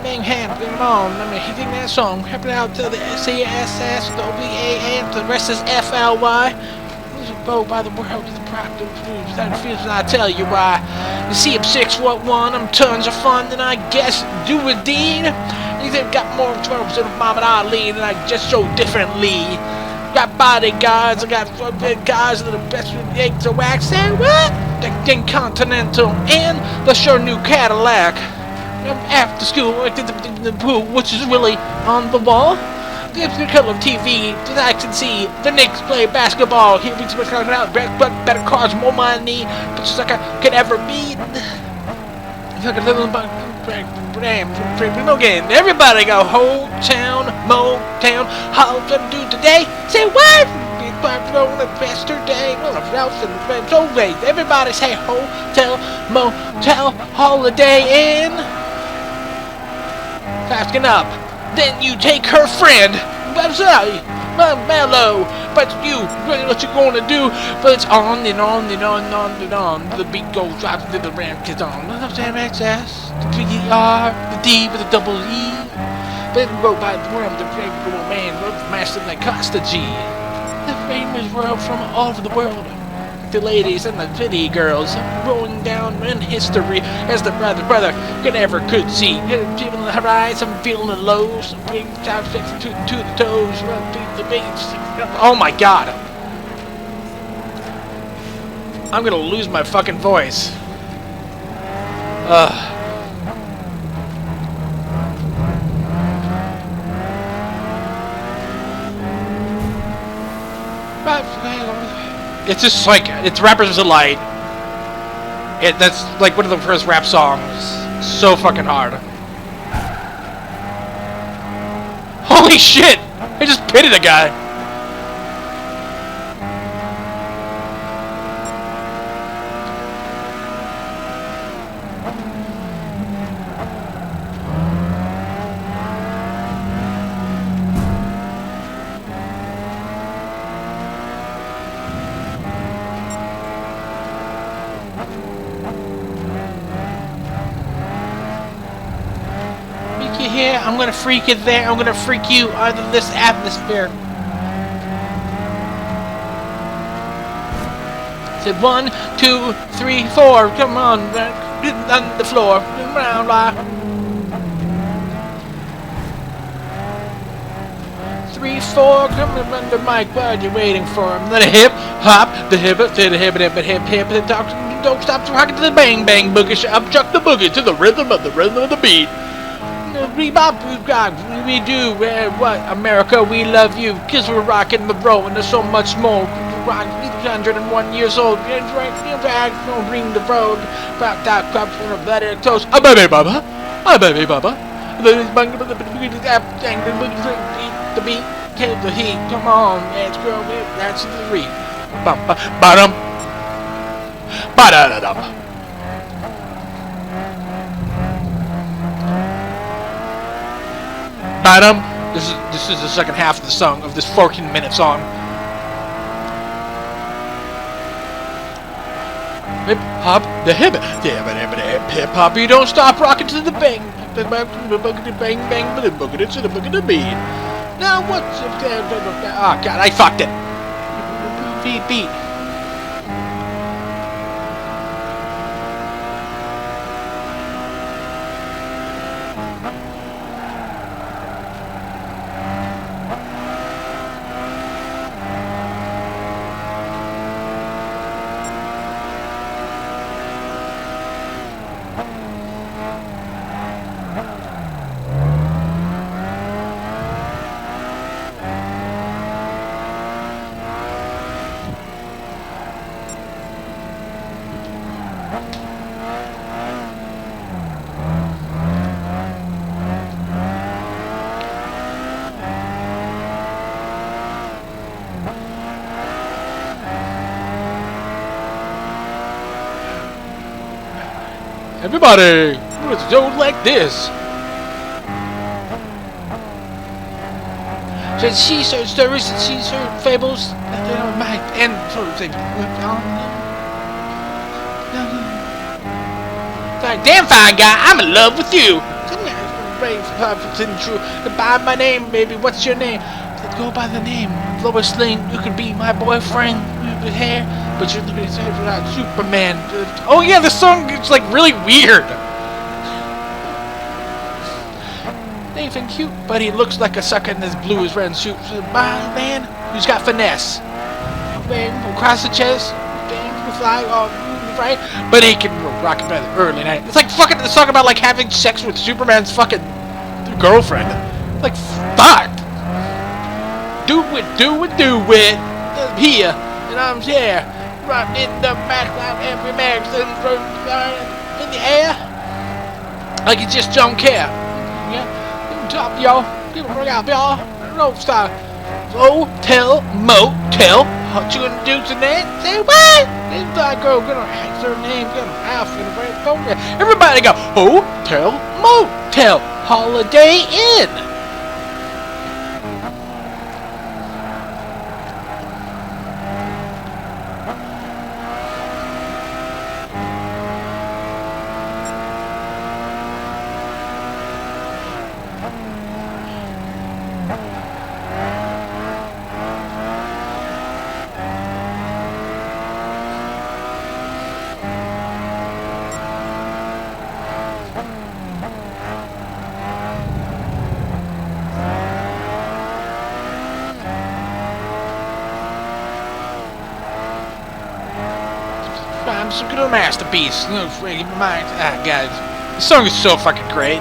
bang hand, bring them on. Let me sing that song. Help it out to the SESS, the OBA, and the rest is FLY. Go by the world to the practice that feels I tell you why. You see, I'm 6'1", I'm tons of fun, and I guess do a deed. They've got more troubles than Muhammad Ali, and I just so differently. Got bodyguards, I got guys that are the best with eggs or wax. Say what? The Continental and the sure new Cadillac. After school, I did the pool, which is really on the wall. The color TV that I can see the Knicks play basketball. Here we talking out better cars, more money, but just like I could ever be. Like a little again. Everybody go whole town, Motown. How to do today? Say what? Yesterday, well, it's always. Everybody say hotel, motel, holiday in. Asking up. Then you take her friend, mellow, but you, what you gonna do? But it's on and on and on and on and on. The beat goes, drops to the ramp is on. The MXS, the PER, the D with the double E. But it go by the world, the favorite man, the master like Costa G. The famous world from all over the world. The ladies and the pretty girls rolling down in history as the brother could see. Feeling the highs, I'm feeling the lows. Bring down to the toes, the beats. Oh my god! I'm gonna lose my fucking voice. It's just like, it's Rappers Delight. That's like one of the first rap songs. So fucking hard. Holy shit! I just pitted a guy. Here, I'm gonna freak it there, I'm gonna freak you out of this atmosphere. Said 1, 2, 3, 4, come on, on the floor, round, 3, 4, come on the mic, what are you waiting for? Then a hip, hop, the hip, to the hip, don't stop rocking to the bang, bang, boogie, up, chuck the boogie to the rhythm of the beat. Bebop, we do, what, America, we love you, cause we're rocking the roll, and there's so much more. Rock, 101 years old, don't ring the road, back that crop from a bloody toast. Ah, baby, baba, the beat, kill the heat, come on, let's go, that's the read. Bottom, ba-da-da-dum. Madam, this is the second half of the song, of this 14-minute song. Hip hop, the hip hop. You don't stop rocking to the bang, bang, bang, boogity to the boogity beat. Now what's oh god, I fucked it. Beat. Everybody, it's a zone like this. Said she heard stories and she's heard fables that they don't mind. And sort of say, damn fine guy, I'm in love with you. True. By my name, baby. What's your name? Said, go by the name Lois Lane. You could be my boyfriend with hair, but you're looking at Superman. Oh yeah, this song is like really weird. Nathan cute, but he looks like a sucker in this blue as red suit. My man, who's got finesse. Bang, across the chest, bang, fly, all right. But he can rock it by the early night. It's like fucking the song about like having sex with Superman's fucking girlfriend. Like fuck. Do it, do it, do it. I'm here, and I'm here. Right in the back, every man in the air. Like you just don't care. Yeah. Top y'all, people bring out y'all, Roadster, hotel, motel, what you gonna do tonight? Say what? This black girl gonna ask her name, gonna house, gonna bring it over. Everybody go, hotel, motel, Holiday Inn. I'm some good masterpiece. No freaking mind. Guys, this song is so fucking great.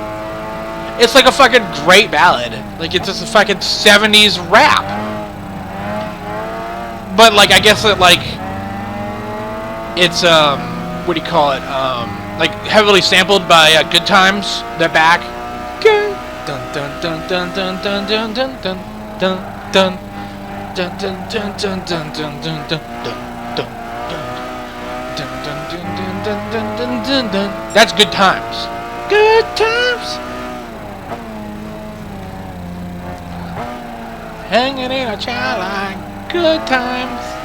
It's like a fucking great ballad. Like it's just a fucking 70s rap. But like I guess it like it's what do you call it? Like heavily sampled by Good Times. They're back. Dun dun dun dun dun dun dun dun dun dun dun dun dun dun dun dun dun dun dun. Dun, dun, dun, dun, dun. That's Good Times. Good Times. Hanging in a child line. Good Times.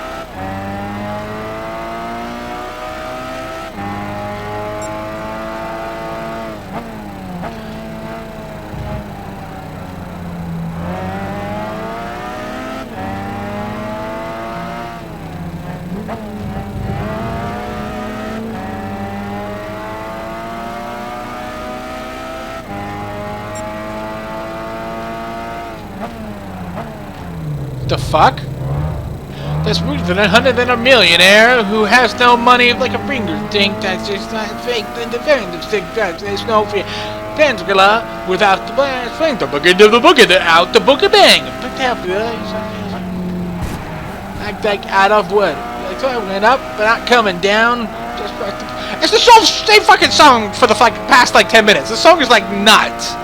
The fuck? That's smoother than 100 than a millionaire who has no money like a finger think that's just not fake than the fans of sick drugs. There's no fear. Pangela without the blast, swing the boogie to the boogie, the out the boogie bang. Like out of wood. Like so I went up, but not coming down. Just like the, it's the same fucking song for the past like 10 minutes. The song is like nuts.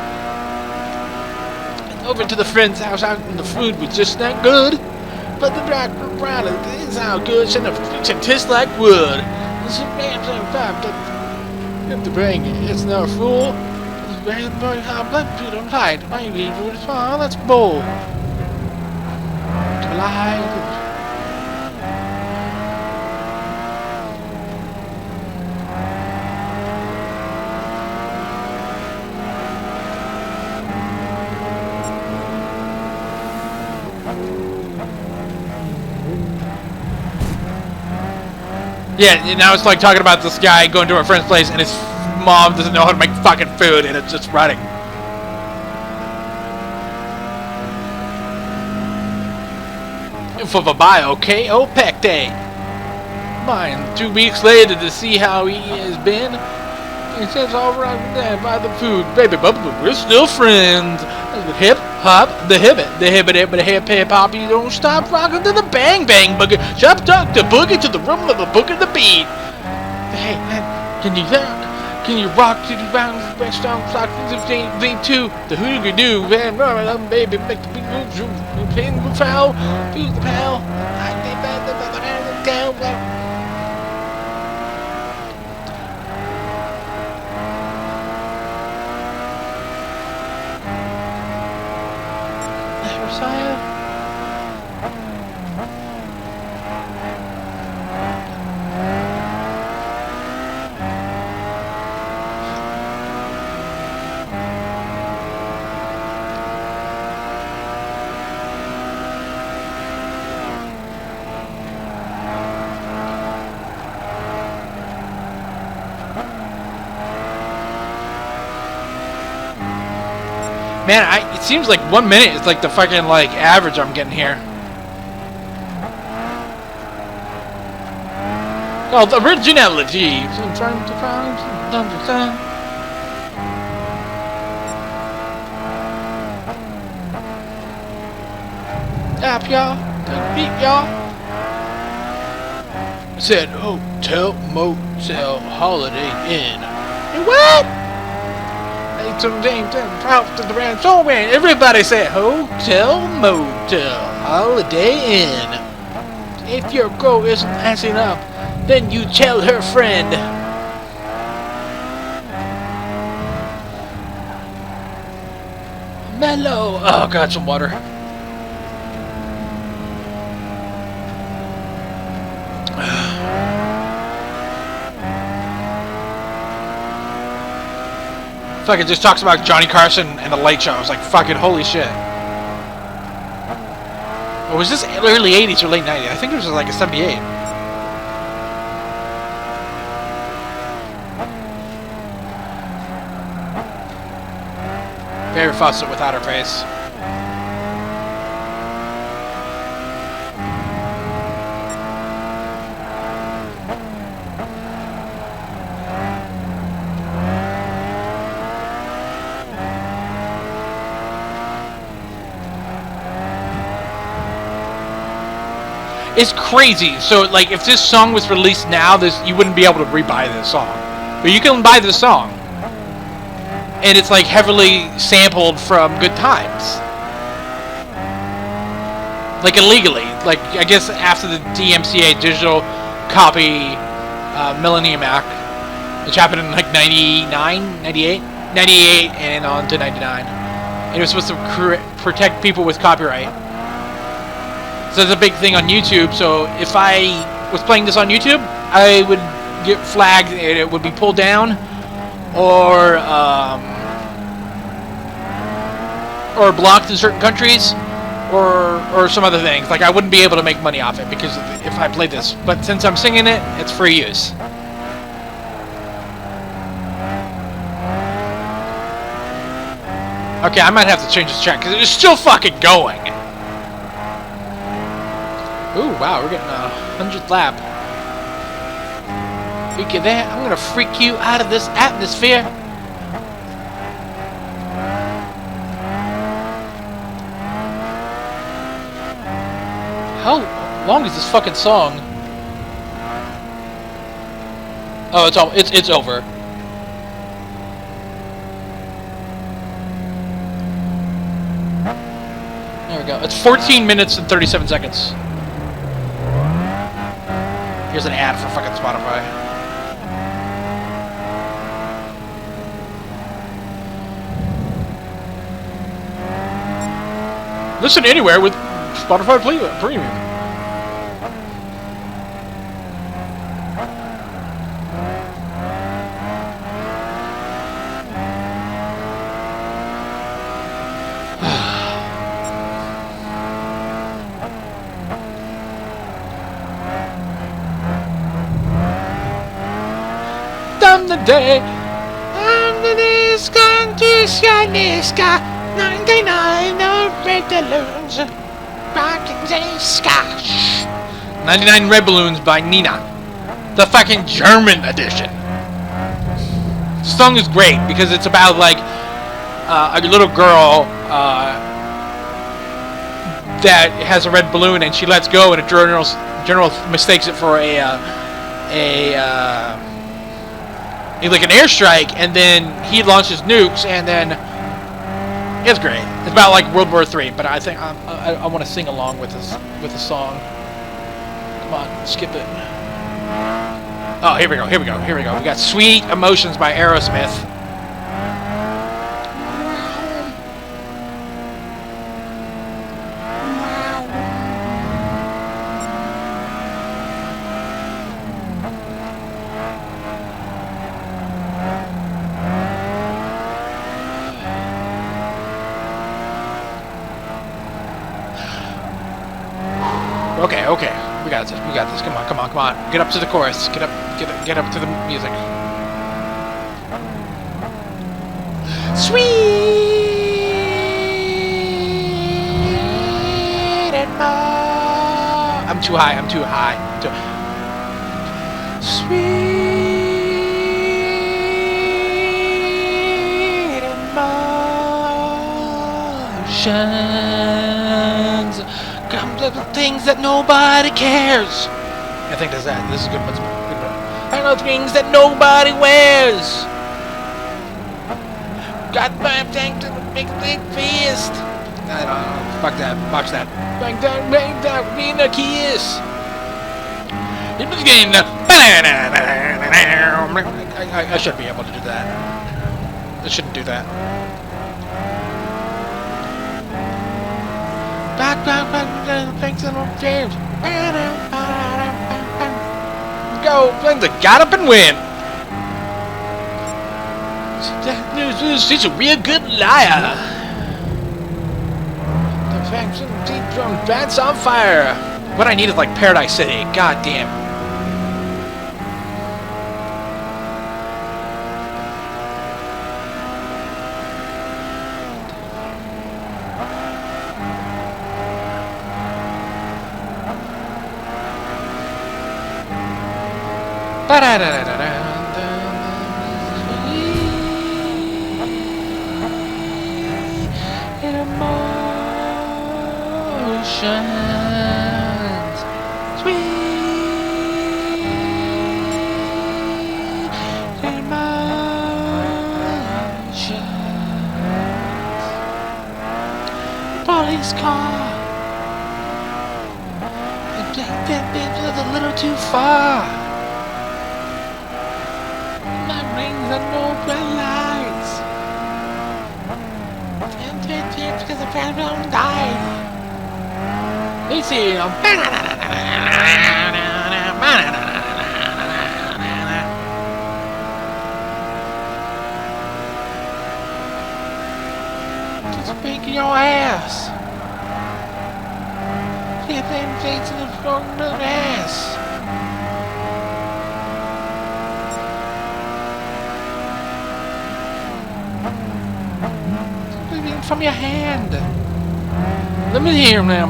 Over to the friend's house out and the food was just not good. But the black brown is how good it tastes like wood. It's a man have to bring it. It's not a fool. It's very blood I'm tight. My evil is fine. Let's bowl. Collide. Yeah, now it's like talking about this guy going to a friend's place and his mom doesn't know how to make fucking food and it's just running. For the bio, K.O. Pecte. Mine 2 weeks later to see how he has been. He says all right there by the food. Baby, but we're still friends. Hip hop, the hip hop, you don't stop rocking to the bang bang boogie. Shop talk the boogie to the room of the boogie the beat. Hey man, can you rock to the rounds of best songs like V2? The hooga doo, man, baby, make the big move, pin the foul, feel the pal. fire. Man, it seems like 1 minute is like the fucking like average I'm getting here. Oh, the originality. Up, y'all. Beat, y'all. Said hotel, motel, holiday inn. Hey, what? Everybody said hotel, motel, holiday inn. If your girl isn't answering up, then you tell her friend. Mellow. Oh, got some water. Fucking just talks about Johnny Carson and the Late Show. I was like, fucking holy shit. Or was this early 80s or late 90s? I think it was like a 78. Barry Fawcett without her face. It's crazy. So, like, if this song was released now, you wouldn't be able to re-buy this song. But you can buy this song. And it's, like, heavily sampled from Good Times. Like, illegally. Like, I guess after the DMCA digital copy Millennium Act, which happened in, like, 99, 98? 98 and on to 99. And it was supposed to protect people with copyright. So that's a big thing on YouTube. So if I was playing this on YouTube, I would get flagged and it would be pulled down, or blocked in certain countries, or some other things. Like I wouldn't be able to make money off it because if I played this. But since I'm singing it, it's free use. Okay, I might have to change this track because it's still fucking going. Ooh, wow, we're getting a 100th lap. Look at that. I'm gonna freak you out of this atmosphere. How long is this fucking song? Oh, it's over. There we go. It's 14 minutes and 37 seconds. Here's an ad for fucking Spotify. Listen anywhere with Spotify Premium. Day under this country sky 99 red balloons rocking the sky. 99 Red Balloons by Nina, the fucking German edition. The song is great because it's about like a little girl that has a red balloon and she lets go and a general mistakes it for like an airstrike, and then he launches nukes, and then it's great. It's about like World War III, but I think I want to sing along with the song. Come on, skip it. Oh, here we go. We got Sweet Emotions by Aerosmith. got this. We got this. Come on, come on, come on. Get up to the chorus. Get up to the music. Sweet and more. I'm too high. I'm too high. Sweet emotions. Come to the things that nobody cares. I think that's that. This is good. I know things that nobody wears. Got my thing to the big fist. I don't know. Fuck that. Watch that. Bang that. Being a kiss. In this game. I should be able to do that. I shouldn't do that. Thanks in James. Go, Linda. Got up and win. She's a real good liar. The facts and deep from bats on fire. What I need is like Paradise City. God damn. Emotions, sweet emotions. Police car. That bitch was a little too far. My rings are no bright lights. Because the fan don't die. Let's see. Just spanking your ass. Get them things in the front of the ass. From your hand. Let me hear him now.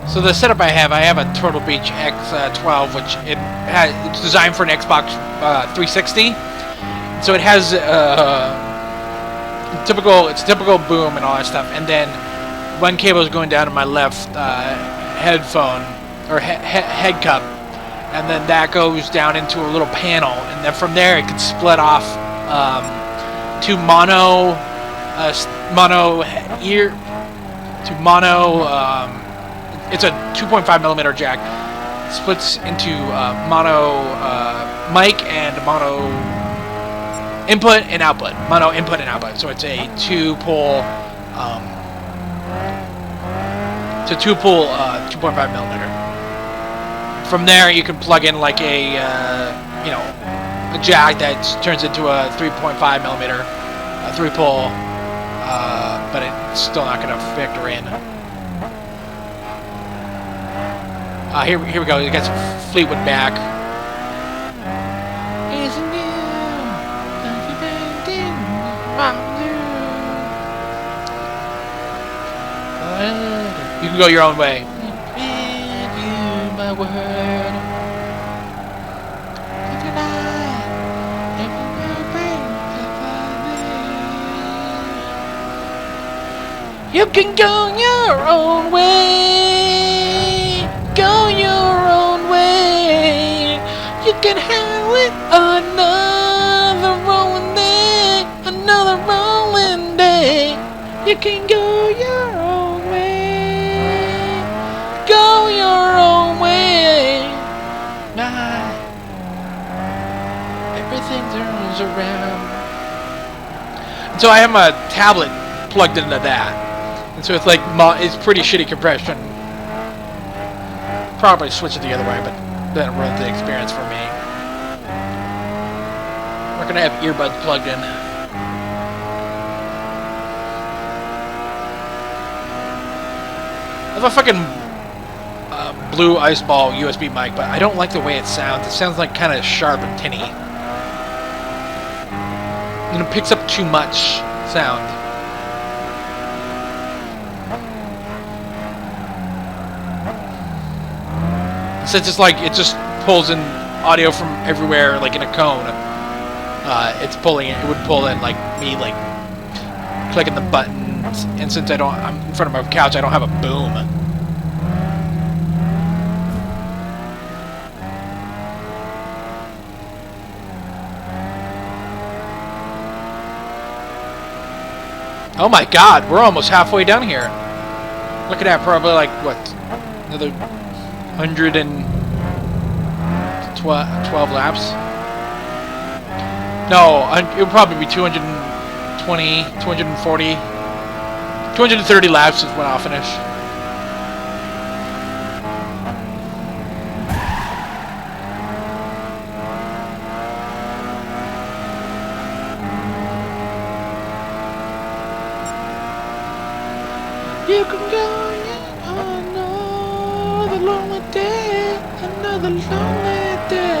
So the setup I have a Turtle Beach X12, which it's designed for an Xbox 360. So it has typical boom and all that stuff, and then one cable is going down to my left headphone or head cup, and then that goes down into a little panel, and then from there it can split off to mono ear to mono. It's a 2.5 millimeter jack. Splits into mono mic and mono input and output. Mono input and output. So it's a two-pole. It's a two-pole 2.5 millimeter. From there, you can plug in like a a jack that turns into a 3.5 millimeter, three-pole, but it's still not going to factor in. Here we go. You got some Fleetwood Mac. You can go your own way. Give you my word. You can go your own way. Go your own way. You can have it another rolling day. Another rolling day. You can go your own way. Go your own way. everything turns around. And so I have my tablet plugged into that, and so it's like it's pretty shitty compression. Probably switch it the other way, but that'll ruin the experience for me. We're gonna have earbuds plugged in. I have a fucking blue ice ball USB mic, but I don't like the way it sounds. It sounds like kind of sharp and tinny. And it picks up too much sound. So it's just like, it just pulls in audio from everywhere, like in a cone. It's pulling it. It would pull in like me, like clicking the buttons. And since I'm in front of my couch, I don't have a boom. Oh my God, we're almost halfway down here. Look at that, probably like what, another 112 laps. No, it would probably be 220, 240, 230 laps is when I'll finish. You can go another lonely day, another lonely day.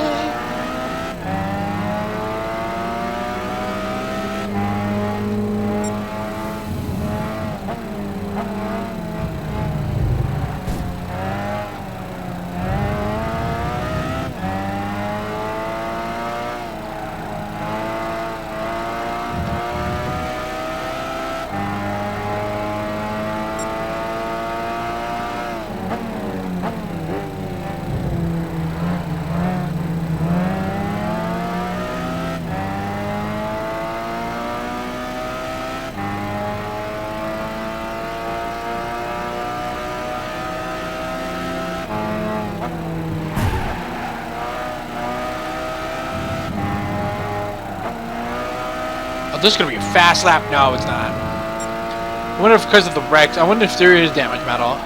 Oh, this is gonna be a fast lap. No, it's not. I wonder if because of the wrecks. I wonder if there is damage metal.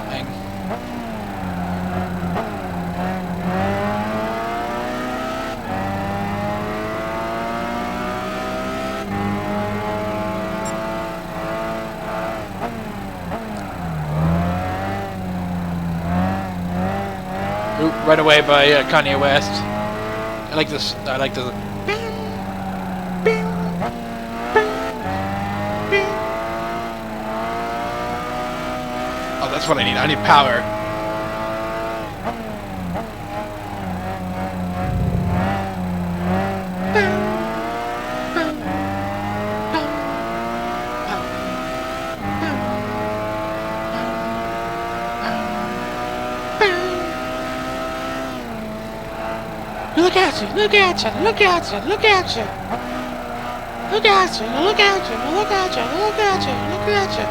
Oop, right away by Kanye West. I like this. I like the. That's what I need. I need power. Look at you, look at you, look at you, look at you. Look at you, look at you, look at you, look at you, look at you.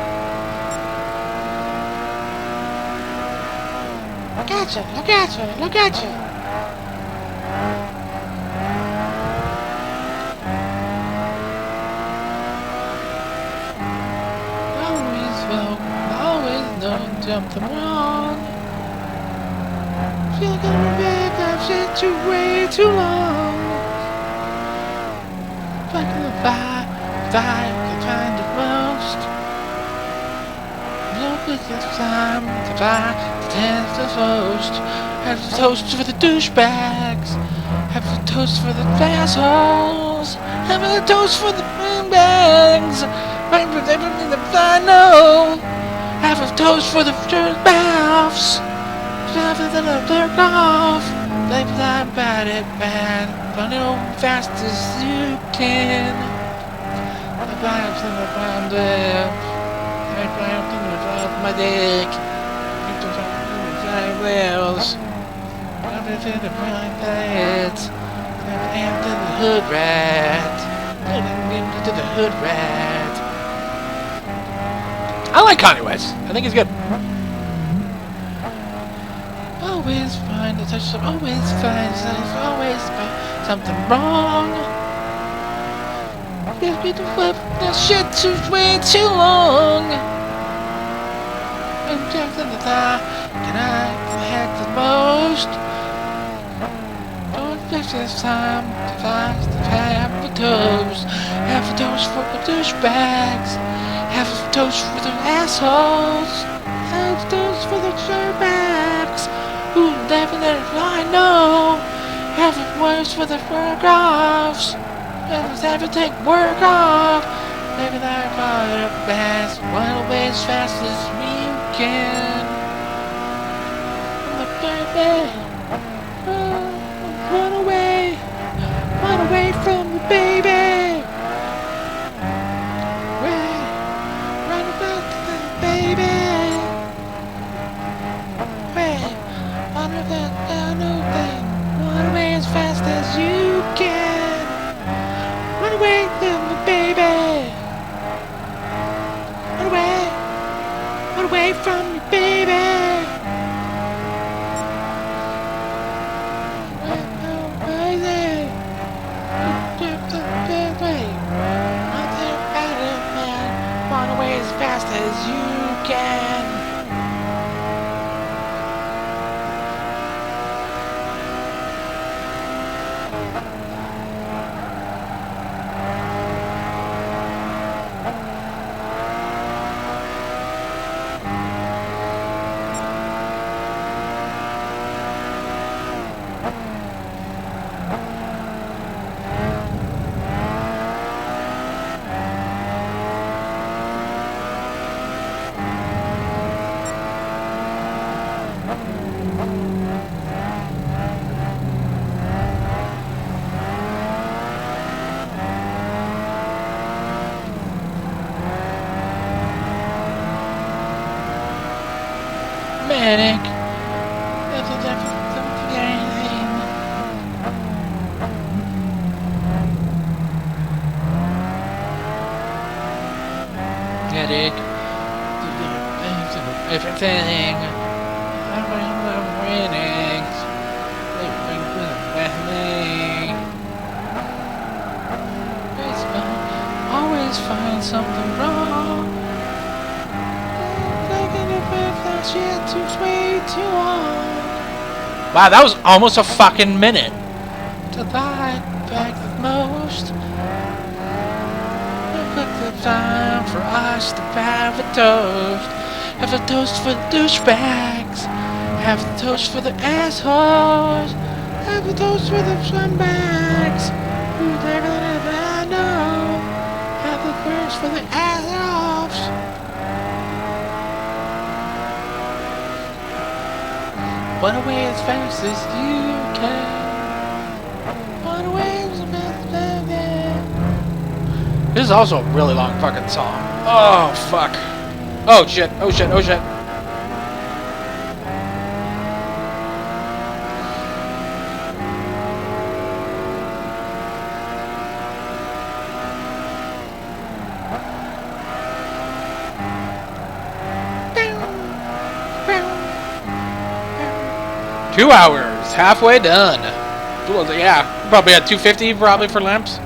Look at you, look at you, look at you. Always wrong, always know something wrong. Feel like I'm back, I've shit you way too long. Back in the fire, can find the most. Look at this time, the fire. Have the toast. Have the toast for the douchebags. Have the toast for the assholes. Have the toast for the bags. Right for everything that I know. Have a toast for the mouths. Have the jerk off. They fly bad at bad. Run it home fast as you can. The vibes in the ground there. I fly up in the top of my dick. Wheels. I'm to the blind pants. I'm to the hood rat. To the hood rat. I like Kanye West. I think he's good. Always find a touch. Always find something wrong. This shit took way too long. I'm just in the thigh. Can I heck the most? Don't fix this time. To have a toast. Have a toast for the douchebags. Have a toast for the assholes. Have a toast for the dirtbags. Who never let I know. Have a worse for the work-offs. Have to take work off. Maybe that fire fast. Run away as fast as we can. Baby. Run away. Run away from the baby. Run away from the baby. Run away as fast as you can. Run away from the baby. Run away. Run away from the baby. Run away as fast as you can. Medic. Medic. Everything. I'm winning. Always find something wrong. Shit took way too long. Wow, that was almost a fucking minute. To lie back the most. Took the time for us to have a toast. Have a toast for the douchebags. Have a toast for the assholes. Have a toast for the scumbags. Who's never I know. Have a toast for the assholes. Run away as fast as you can. Run away as fast as you can. This is also a really long fucking song. Oh, fuck. Oh, shit. Oh, shit. Oh, shit. Two hours, halfway done. Yeah, probably at 250 probably for lamps.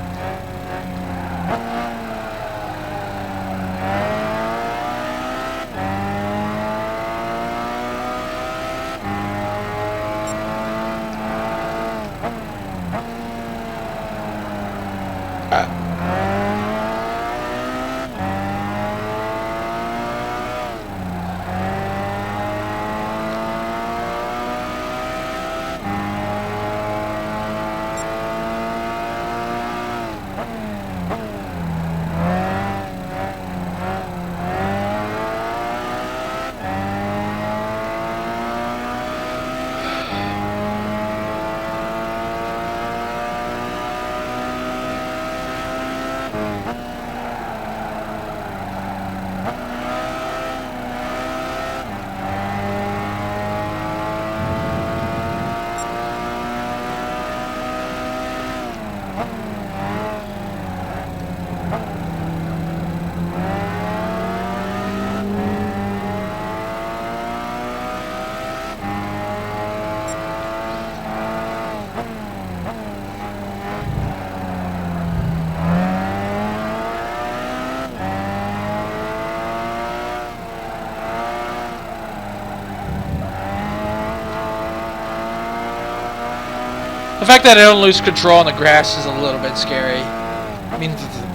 The fact that I don't lose control on the grass is a little bit scary. I mean,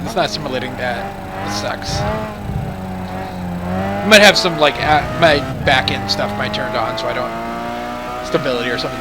it's not simulating that. It sucks. I might have some, like, my back end stuff might turned on so I don't... stability or something.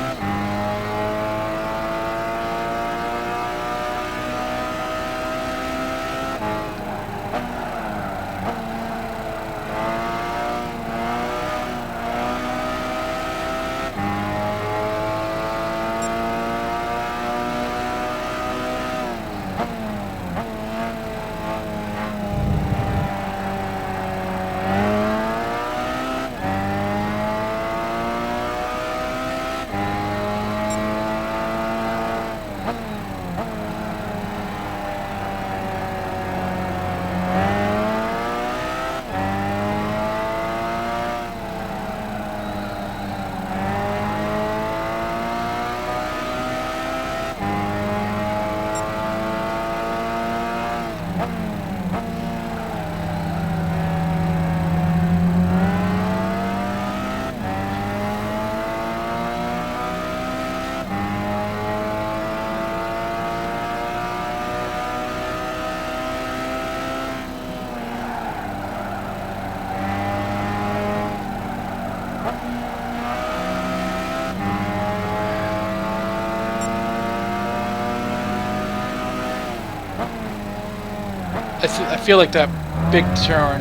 I feel like that big turn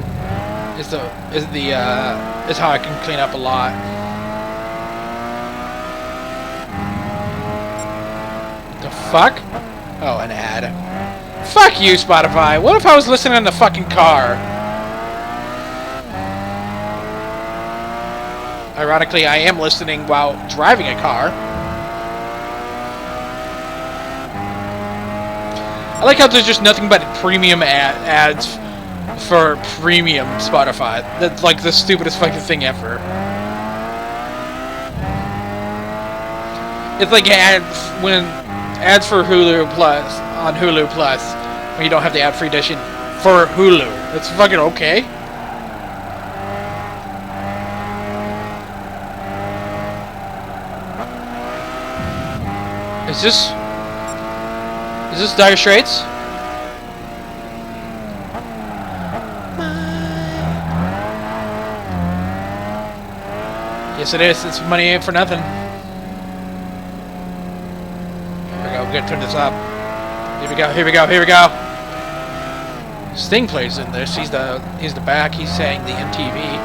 is how I can clean up a lot. The fuck? Oh, an ad. Fuck you, Spotify. What if I was listening in the fucking car? Ironically, I am listening while driving a car. I like how there's just nothing but premium ads for premium Spotify. That's like the stupidest fucking thing ever. It's like ads for Hulu Plus on Hulu Plus when you don't have the ad-free edition for Hulu. It's fucking okay. Is this Dire Straits? Yes, it is. It's money ain't for nothing. Here we go. We gotta turn this up. Here we go. Here we go. Here we go. Sting plays in this. He's the back. He's saying the MTV.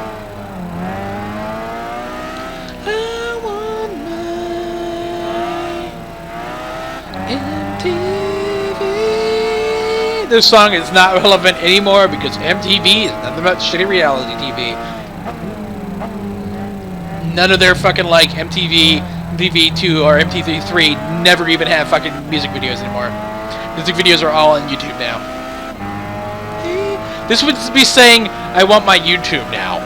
I want my MTV. This song is not relevant anymore because MTV is nothing but shitty reality TV. None of their fucking like MTV, MTV2 or MTV3 never even have fucking music videos anymore. Music videos are all on YouTube now. This would be saying, I want my YouTube now.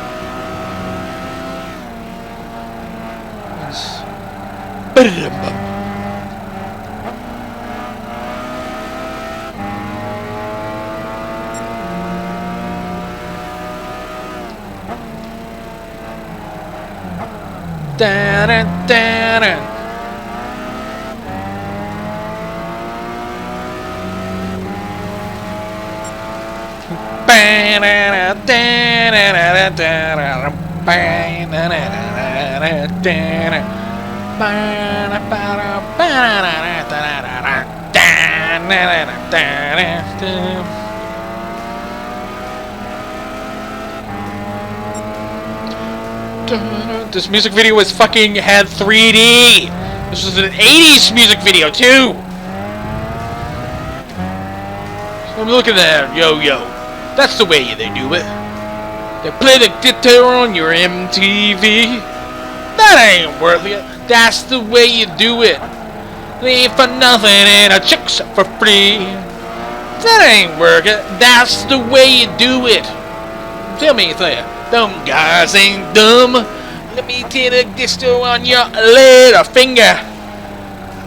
This music video was fucking had 3D. This was an 80s music video too. So I'm looking at yo. That's the way they do it. They play the guitar on your MTV. That ain't worth it. That's the way you do it. They ain't for nothing and a chick's for free. That ain't worth it. That's the way you do it. Tell me, them guys ain't dumb. Let me take a blister on your little finger.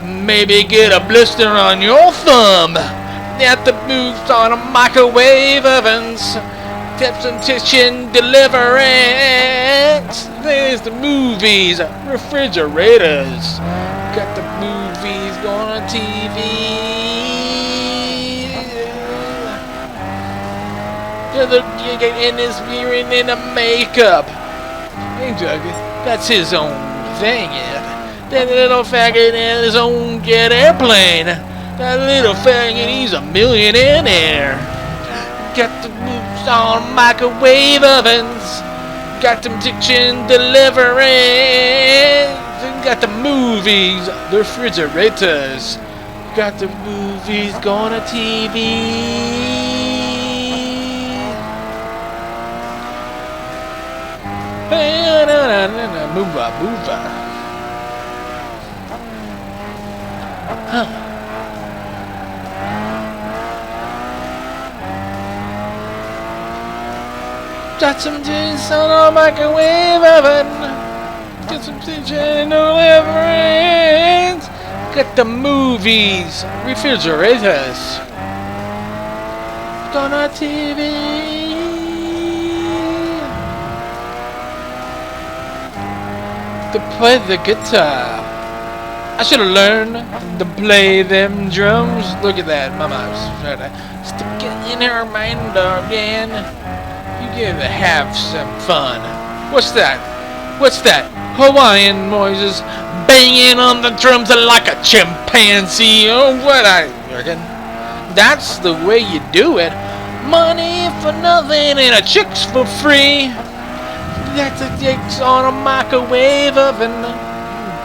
Maybe get a blister on your thumb. At the booths on a microwave ovens. Tips and kitchen deliverance. There's the movies, refrigerators. Got the movies going in his wearing in a makeup. Hey, Doug, that's his own thing, yeah. That little faggot in his own jet airplane. That little faggot, he's a millionaire. Got the moves on microwave ovens. Got them kitchen deliveries. Got the movies, the refrigerators. Got the movies going to TV. Moova, moova. Huh. Got some juice on a microwave oven. Got some kitchen deliverance. Got the movies, refrigerators. Gonna TV. To play the guitar. I should have learned to play them drums. Look at that, my mom's trying to stick it in her mind again. You get to have some fun. What's that? What's that? Hawaiian noises banging on the drums like a chimpanzee. Oh, what I reckon. That's the way you do it. Money for nothing and a chicks for free. That's a chicks on a microwave oven.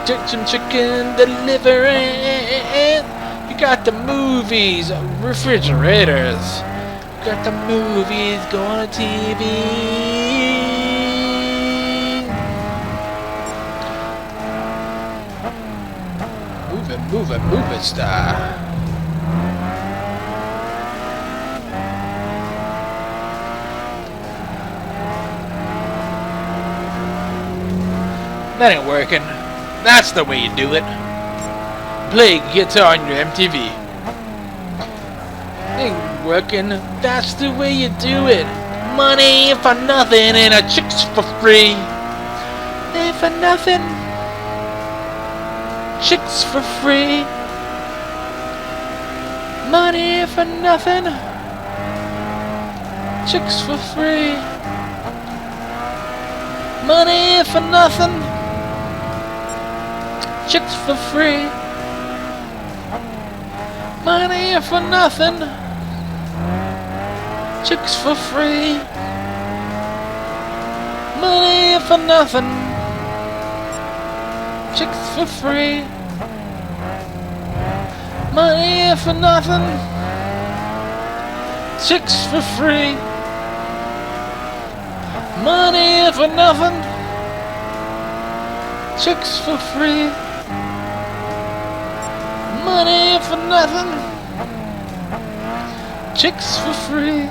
Get some chicken delivery. You got the movies, refrigerators. You got the movies going to TV. Move it, star. That ain't working. That's the way you do it. Play guitar on your MTV. Ain't working. That's the way you do it. Money for nothing and a chicks for free. Money for nothing. Chicks for free. Money for nothing. Chicks for free. Money for nothing. Chicks for free. Money for nothing. Chicks for free. Money for nothing. Chicks for free. Money for nothing. Chicks for free. Money for nothing. Chicks for free. Money for nothing. Chicks for free.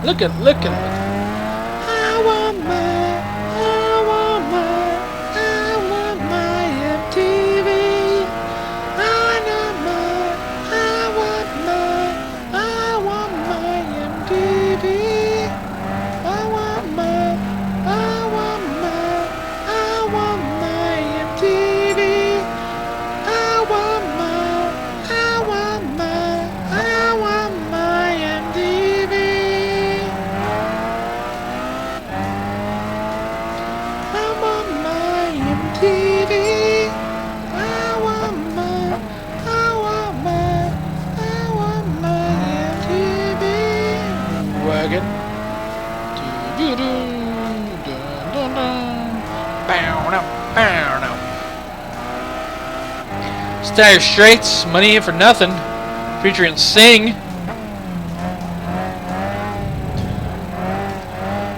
Look at. I want my MTV. I want my MTV. I want my MTV. I want my MTV. I want my MTV. I want my MTV. Working. Dire Straits, Money for Nothing, featuring Sing.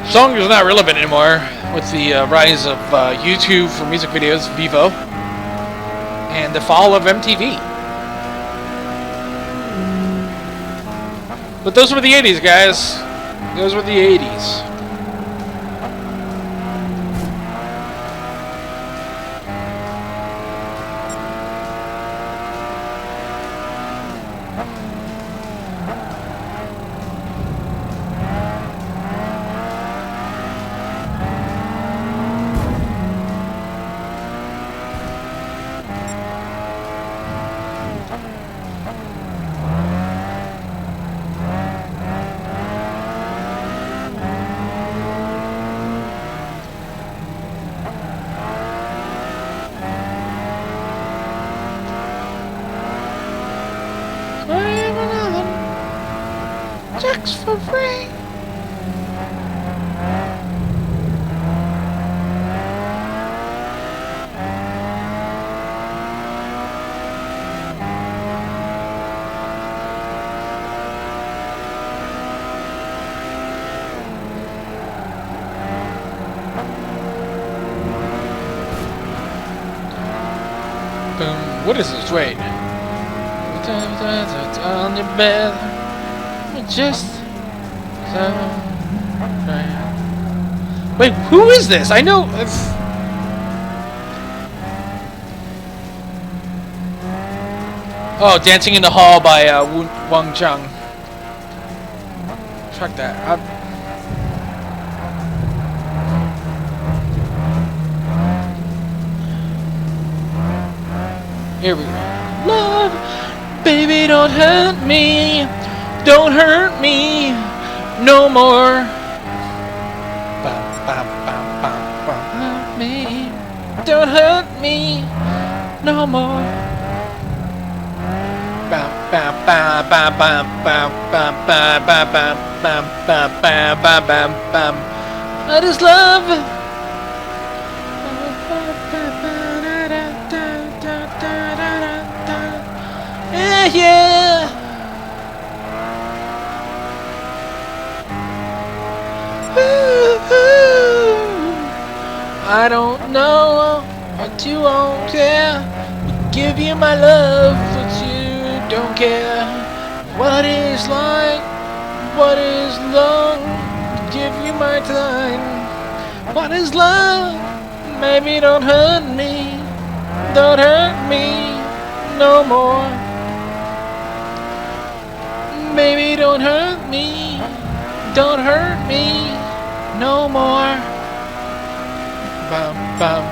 Song is not relevant anymore with the rise of YouTube for music videos, Vivo, and the fall of MTV. But those were the 80s, guys. Those were the 80s. sex for free. Boom. What is this? Wait. On your bed. Just. Wait, who is this? I know. Oh, Dancing in the Hall by Wang Chung. Check that. Here we go. Love, baby, don't hurt me. Don't hurt me no more. Hurt me. Don't hurt me no more. That is love. Yeah. I don't know what you won't care. Give you my love, but you don't care. What is like? What is long? Give you my time. What is love? Maybe don't hurt me. Don't hurt me no more. Baby, don't hurt me. Don't hurt me no more. Bum, bum.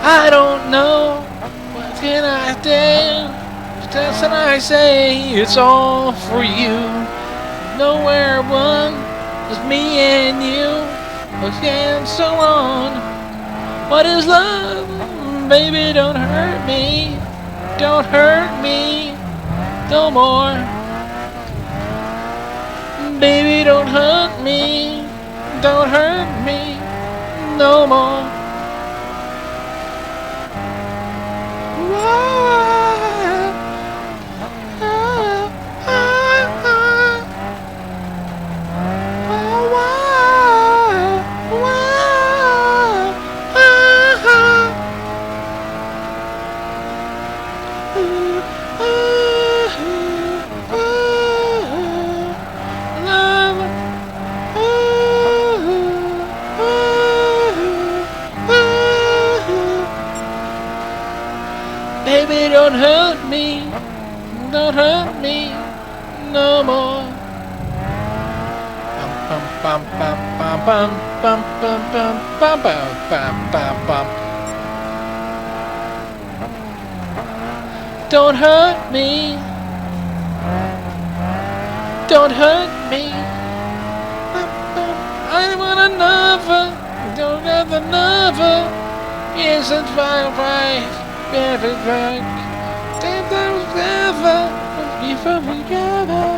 I don't know, what can I do? Just and I say it's all for you. Nowhere one, just me and you, and so on. What is love? Baby, don't hurt me. Don't hurt me no more. Baby, don't hurt me. Don't hurt me no more. Baby, don't hurt me. Don't hurt me no more. Bum bum bum bum bum bum bum bum bum bum bum bum. Don't hurt me. Don't hurt me. I want another. Don't have another. Isn't right. Every drink, damn that was never before we together.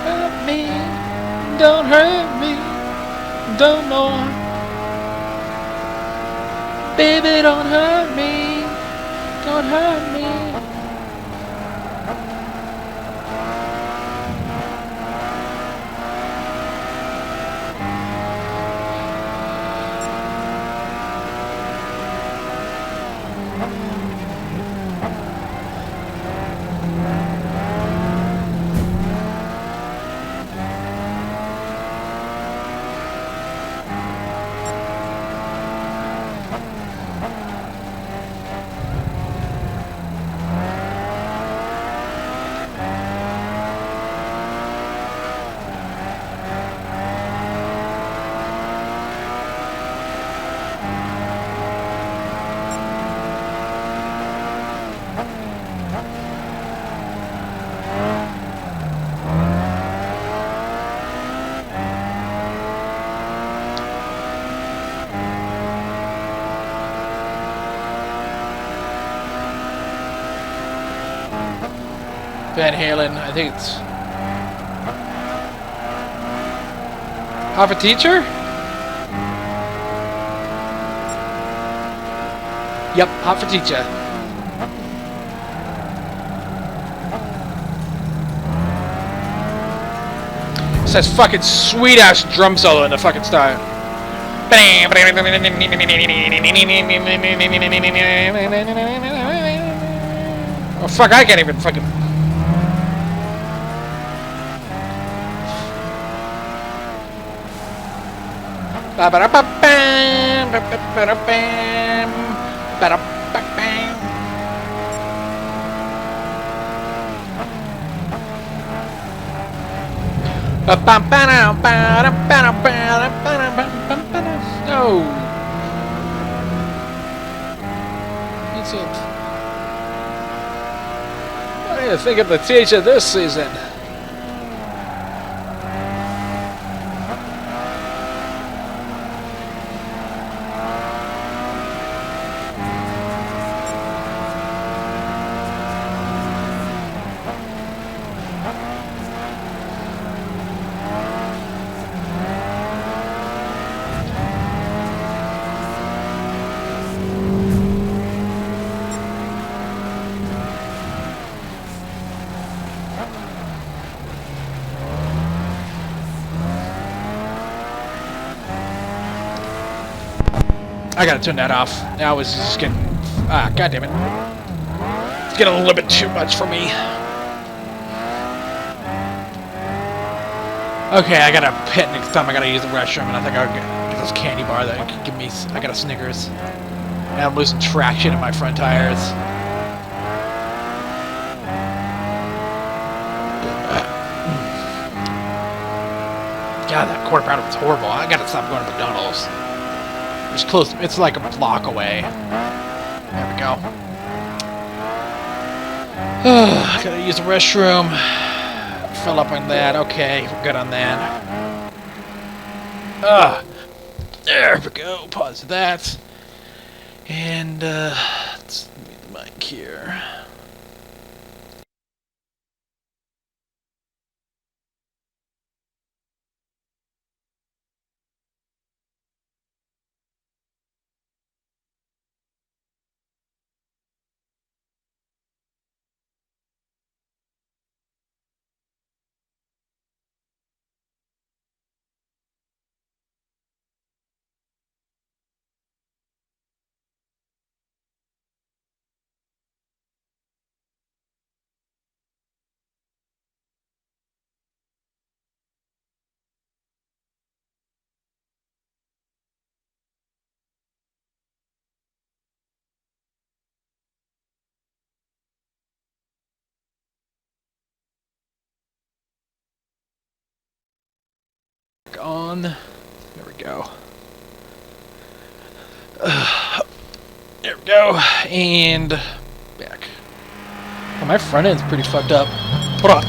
Hurt me, don't hurt me, don't more. Baby, don't hurt me, don't hurt me. Van Halen. I think it's Half a Teacher? Yep, Half a Teacher. It says fucking sweet ass drum solo in the fucking style. Oh fuck, I can't even fucking... No. It's it. What do you think of the teacher this season? I gotta turn that off. Now it's just getting... Ah, god damn it. It's getting a little bit too much for me. Okay, I gotta pit next time. I gotta use the restroom, and I think I'll get this candy bar that can give me... I got a Snickers. And I'm losing traction in my front tires. God, that quarter pounder was horrible. I gotta stop going to McDonald's. It's close. It's like a block away. There we go. Gotta use the restroom. Fill up on that. Okay, we're good on that. There we go. Pause that. And let's mute the mic here. On. There we go. There we go. And back. Oh, my front end's pretty fucked up. Hold on.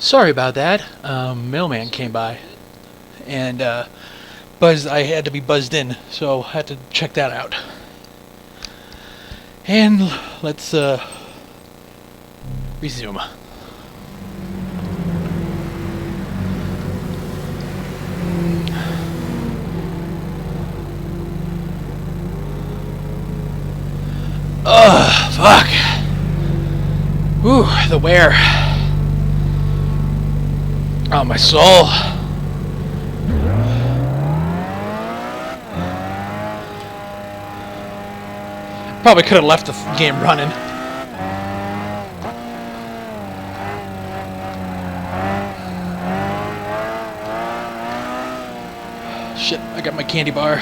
Sorry about that. Mailman came by, and I had to be buzzed in, so I had to check that out. And let's resume. Ugh, fuck. Ooh, the wear. Oh, my soul. Probably could have left the game running. Shit, I got my candy bar.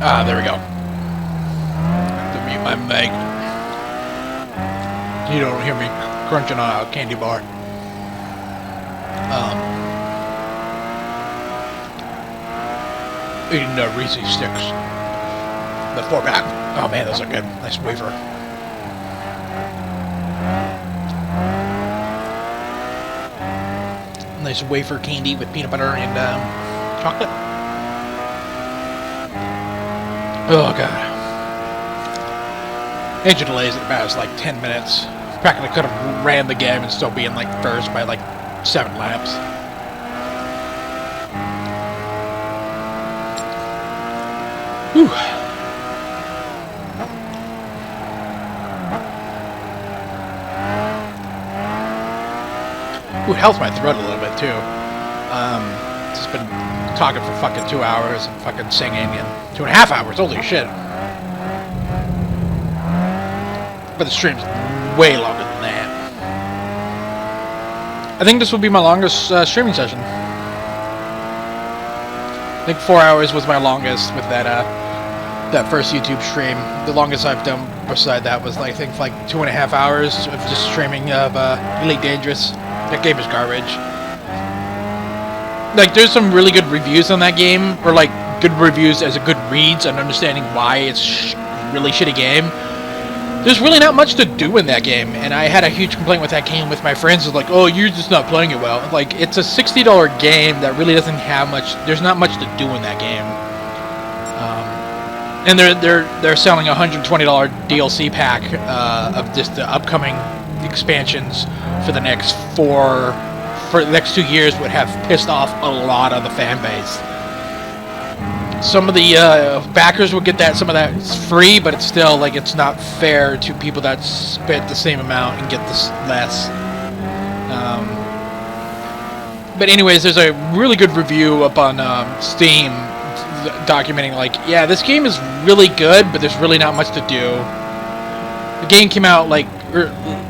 Ah, there we go. Have to mute my mic. You don't hear me crunching on a candy bar. Eating the Reese's sticks. The 4-pack. Oh man, those are good. Nice wafer. Nice wafer candy with peanut butter and chocolate. Oh god. Engine delays at about like 10 minutes. Practically could have ran the game and still be in like first by like 7 laps. Whew. Ooh, it helps my throat a little bit too. Just been talking for fucking 2 hours and fucking singing and 2.5 hours, holy shit. But the stream's way longer than that. I think this will be my longest streaming session. I think 4 hours was my longest with that first YouTube stream. The longest I've done beside that was like, I think like 2.5 hours of just streaming of Elite Dangerous. That game is garbage. Like, there's some really good reviews on that game, or like good reviews as a good reads and understanding why it's really shitty game. There's really not much to do in that game, and I had a huge complaint with that game with my friends. It's like, oh, you're just not playing it well. Like, it's a $60 game that really doesn't have much. There's not much to do in that game. And they're selling a $120 DLC pack of just the upcoming expansions for the next 2 years would have pissed off a lot of the fan base. Some of the backers will get that, some of that is free, but it's still like it's not fair to people that spent the same amount and get this less. But anyways, there's a really good review up on Steam documenting like, yeah, this game is really good, but there's really not much to do. The game came out like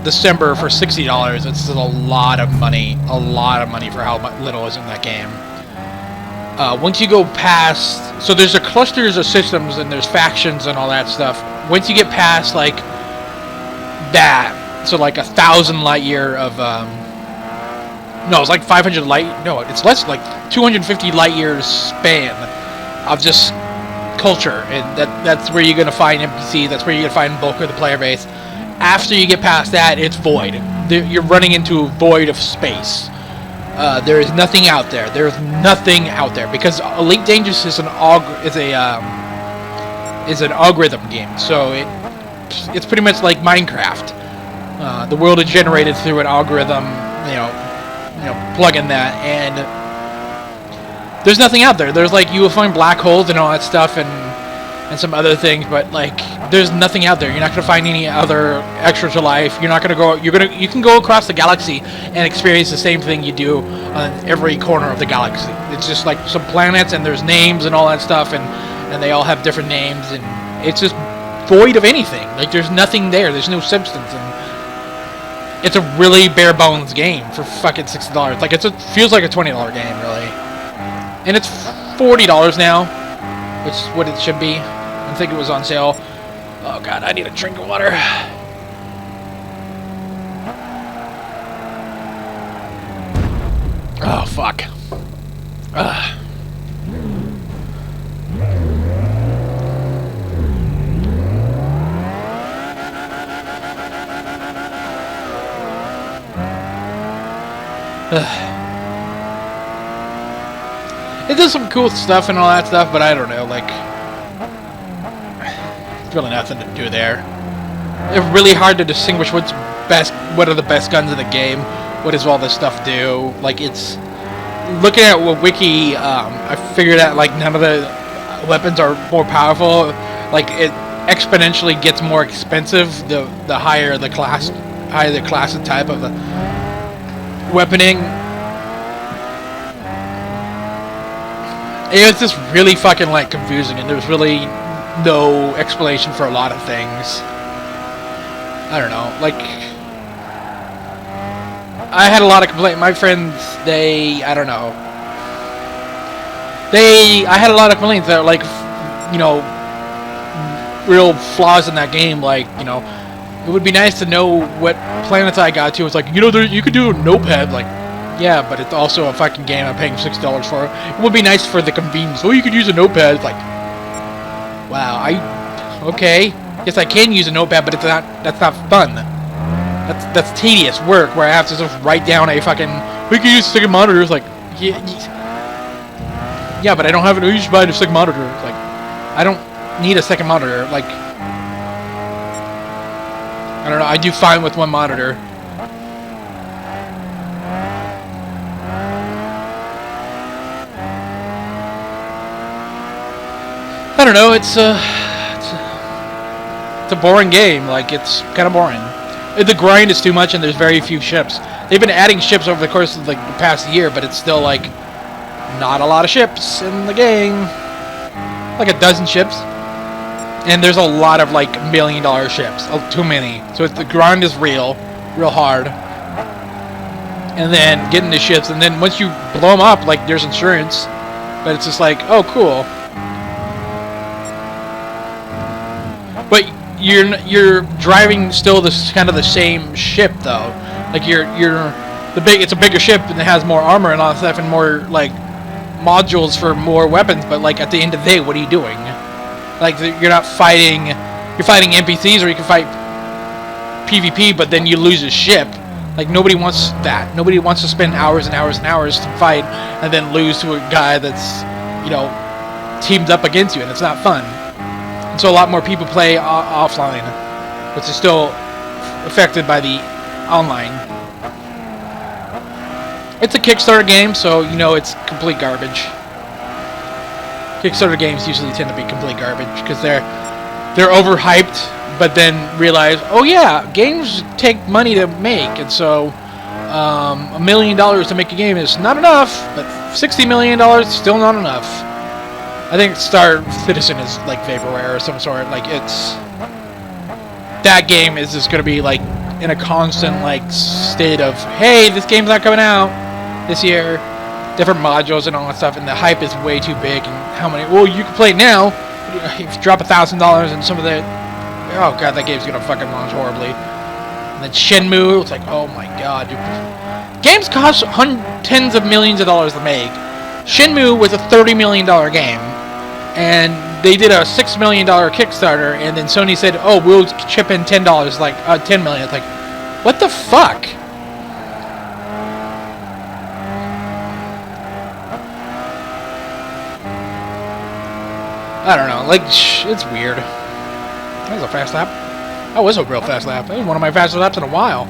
December for $60. It's a lot of money. A lot of money for how little is in that game. Once you go past... So there's clusters of systems and there's factions and all that stuff. Once you get past, like, that... So, like, 1,000 light year of... no, it's like 500 light... No, it's less, like 250 light years span of just culture. And that's where you're going to find NPCs. That's where you're going to find bulk of the player base. After you get past that, it's void. You're running into a void of space. There is nothing out there. There is nothing out there because Elite Dangerous is an algorithm game. So it's pretty much like Minecraft. The world is generated through an algorithm. You know, plug in that, and there's nothing out there. There's like you will find black holes and all that stuff, and some other things, but like there's nothing out there. You're not gonna find any other extra to life. You're not gonna go. You can go across the galaxy and experience the same thing you do on every corner of the galaxy. It's just like some planets, and there's names and all that stuff, and they all have different names, and it's just void of anything. Like there's nothing there. There's no substance, and it's a really bare bones game for fucking $60. Like feels like a $20 game really, and it's $40 now, which is what it should be. I think it was on sale. Oh god, I need a drink of water. Oh fuck. Ugh. It does some cool stuff and all that stuff, but I don't know, like, there's really nothing to do there. It's really hard to distinguish what are the best guns in the game, what does all this stuff do. Like, it's, looking at what Wiki, I figured out, like, none of the weapons are more powerful. Like, it exponentially gets more expensive the higher the class and type of the weaponing. It was just really fucking like confusing, and there's really no explanation for a lot of things. I don't know, like I had a lot of complaints. My friends, I had a lot of complaints that, like, you know, real flaws in that game. Like, you know, it would be nice to know what planets I got to. It's like, you know, you could do a notepad. Like, yeah, but it's also a fucking game I'm paying $6 for. It would be nice for the convenience. Oh, you could use a notepad. It's like, wow, okay. Yes, I can use a notepad, but that's not fun. That's tedious work where I have to just write down a fucking, we can use a second monitor. It's like, yeah, but I don't have it. You should buy a second monitor. It's like, I don't need a second monitor. Like, I don't know, I do fine with one monitor. I don't know, it's a boring game. Like, it's kind of boring. The grind is too much, and there's very few ships. They've been adding ships over the course of, like, the past year, but it's still, like, not a lot of ships in the game. Like a dozen ships. And there's a lot of, like, $1 million ships. Oh, too many. So the grind is real hard. And then getting the ships, and then once you blow them up, like, there's insurance. But it's just like, oh, cool. But you're driving still this kind of the same ship though. Like it's a bigger ship and it has more armor and all that stuff and more like modules for more weapons. But like at the end of the day, what are you doing? Like you're not fighting. You're fighting NPCs, or you can fight PvP, but then you lose a ship. Like nobody wants that. Nobody wants to spend hours and hours and hours to fight and then lose to a guy that's, you know, teamed up against you, and it's not fun. And so a lot more people play offline, which is still affected by the online. It's a Kickstarter game, so you know it's complete garbage. Kickstarter games usually tend to be complete garbage because they're overhyped, but then realize, oh yeah, games take money to make, and so $1 million to make a game is not enough, but $60 million is still not enough. I think Star Citizen is like vaporware or some sort. Like that game is just gonna be like in a constant like state of, hey, this game's not coming out this year, different modules and all that stuff, and the hype is way too big. And how many? Well, you can play it now. If you drop $1,000 and some of the, oh god, that game's gonna fucking launch horribly. And then Shenmue, it's like, oh my god, dude. Games cost tens of millions of dollars to make. Shenmue was a $30 million game, and they did a $6 million Kickstarter, and then Sony said, oh, we'll chip in $10, like, $10 million. It's like, what the fuck? I don't know, like, it's weird. That was a fast lap. That was a real fast lap. That was one of my fastest laps in a while.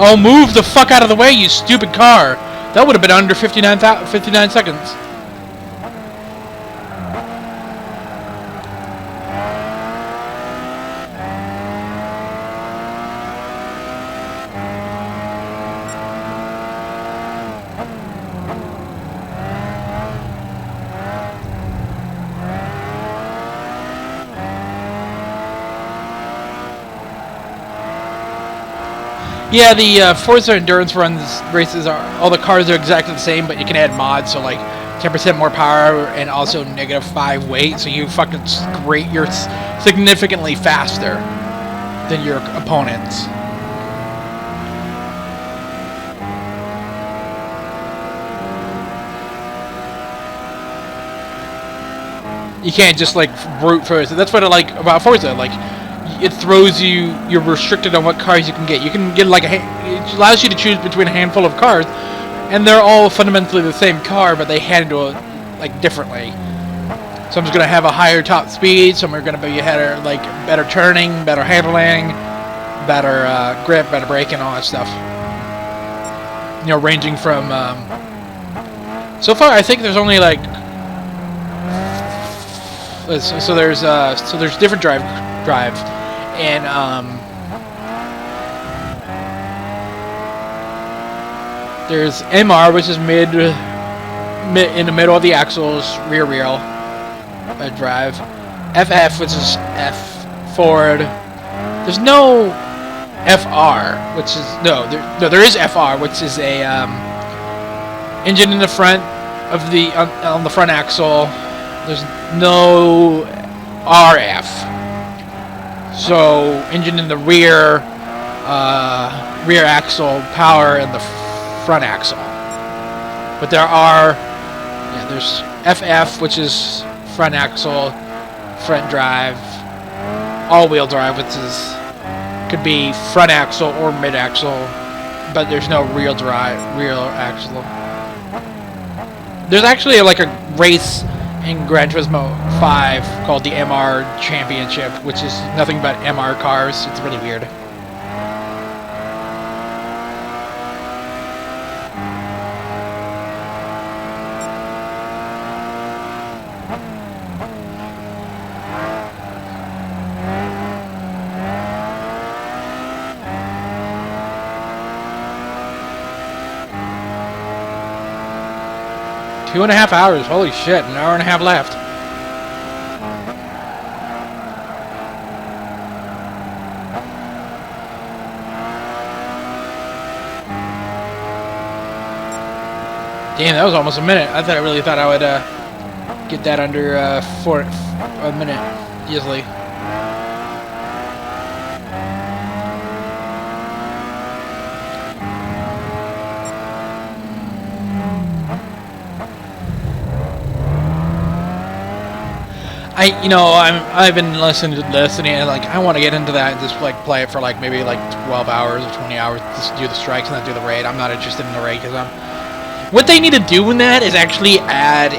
Oh, move the fuck out of the way, you stupid car! That would have been under 59 seconds. Yeah, the Forza Endurance runs races are all the cars are exactly the same, but you can add mods, so like 10% more power and also -5 weight, so you fucking you're significantly faster than your opponents. You can't just like brute force. That's what I like about Forza. Like, it throws you. You're restricted on what cars you can get. You can get like it allows you to choose between a handful of cars, and they're all fundamentally the same car, but they handle it like differently. Some's gonna have a higher top speed. Some are gonna be better turning, better handling, better grip, better braking, all that stuff. You know, ranging from. So far, I think there's only like. So there's different drives, and there's MR, which is mid in the middle of the axles, rear wheel drive. FF, which is F forward. There's no FR, which is there is FR, which is a engine in the front of the on the front axle. There's no RF, so engine in the rear axle, power in the front axle. But there's FF, which is front axle, front drive, all-wheel drive, which could be front axle or mid axle, but there's no rear axle. There's actually like a race in Gran Turismo 5 called the MR Championship, which is nothing but MR cars. It's really weird. Two and a half hours, holy shit, an hour and a half left. Damn, that was almost a minute. I really thought I would get that under a minute easily. I've been listening to this, and like I want to get into that and just like play it for like maybe like 12 hours or 20 hours, just do the strikes and then do the raid. I'm not interested in the raid because what they need to do in that is actually add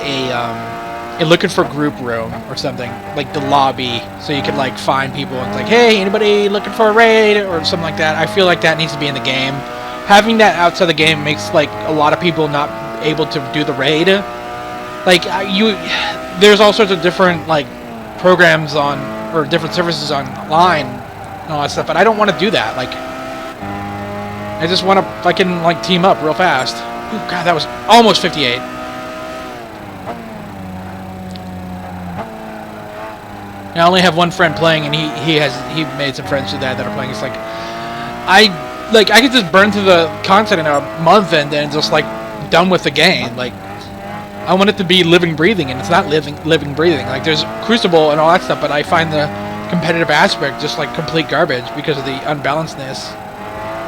a looking for group room or something, like the lobby, so you can like find people and it's like, hey, anybody looking for a raid or something like that. I feel like that needs to be in the game. Having that outside the game makes like a lot of people not able to do the raid. Like there's all sorts of different like programs on or different services online and all that stuff, but I don't want to do that. Like I just want to fucking like team up real fast. Ooh, God, that was almost 58. I only have one friend playing, and he made some friends with that are playing. It's like I could just burn through the content in a month and then just like done with the game. Like I want it to be living, breathing, and it's not living, breathing. Like there's Crucible and all that stuff, but I find the competitive aspect just like complete garbage because of the unbalancedness.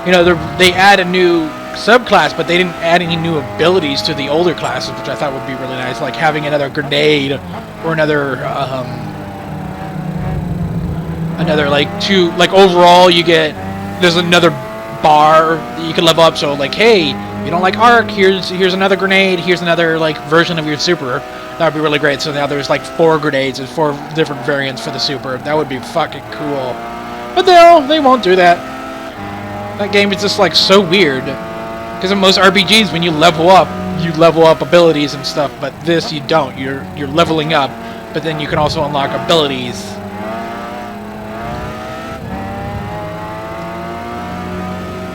You know, they add a new subclass, but they didn't add any new abilities to the older classes, which I thought would be really nice, like having another grenade or another like overall you get there's another bar that you can level up. So like, hey, you don't like arc, here's another grenade, here's another like version of your super. That would be really great. So now there's like 4 grenades and 4 different variants for the super. That would be fucking cool. But they won't do that. That game is just like so weird. Because in most RPGs, when you level up abilities and stuff. But this you don't. You're leveling up, but then you can also unlock abilities.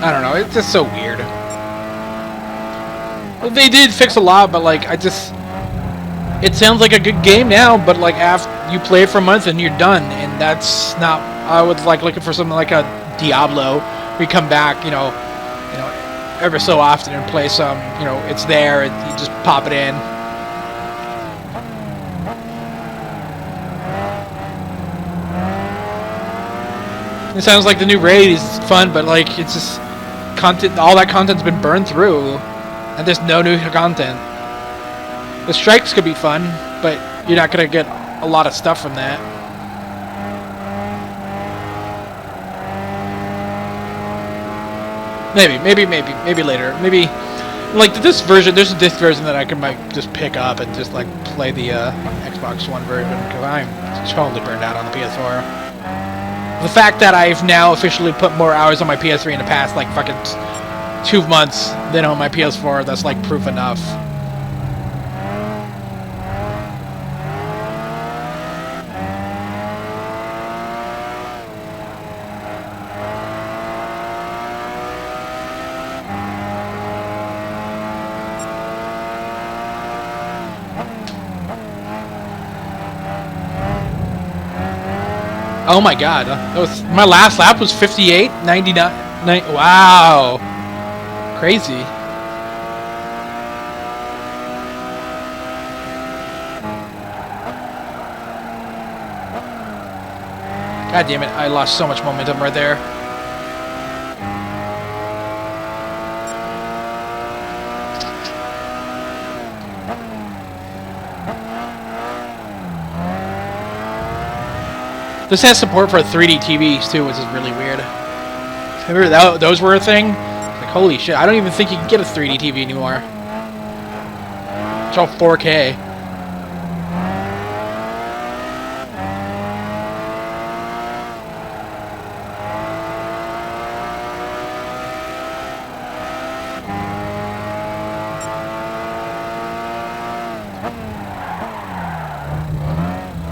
I don't know, it's just so weird. They did fix a lot, but like, it sounds like a good game now, but like after you play it for a month and you're done, and that's not, I would like looking for something like a Diablo, where you come back, you know, every so often and play some, it's there, and you just pop it in. It sounds like the new raid is fun, but like, it's just content, all that content's been burned through, and there's no new content. The strikes could be fun, but you're not gonna get a lot of stuff from that. Maybe later. Maybe like this version. There's a disc version that I might just pick up and just like play the Xbox One version because I'm totally burned out on the PS4. The fact that I've now officially put more hours on my PS3 in the past, like, fucking 2 months than on my PS4, that's, like, proof enough. Oh my god, my last lap was 58.99. Wow, crazy. God damn it, I lost so much momentum right there. This has support for 3D TVs too, which is really weird. Remember those were a thing? Like, holy shit, I don't even think you can get a 3D TV anymore. It's all 4K.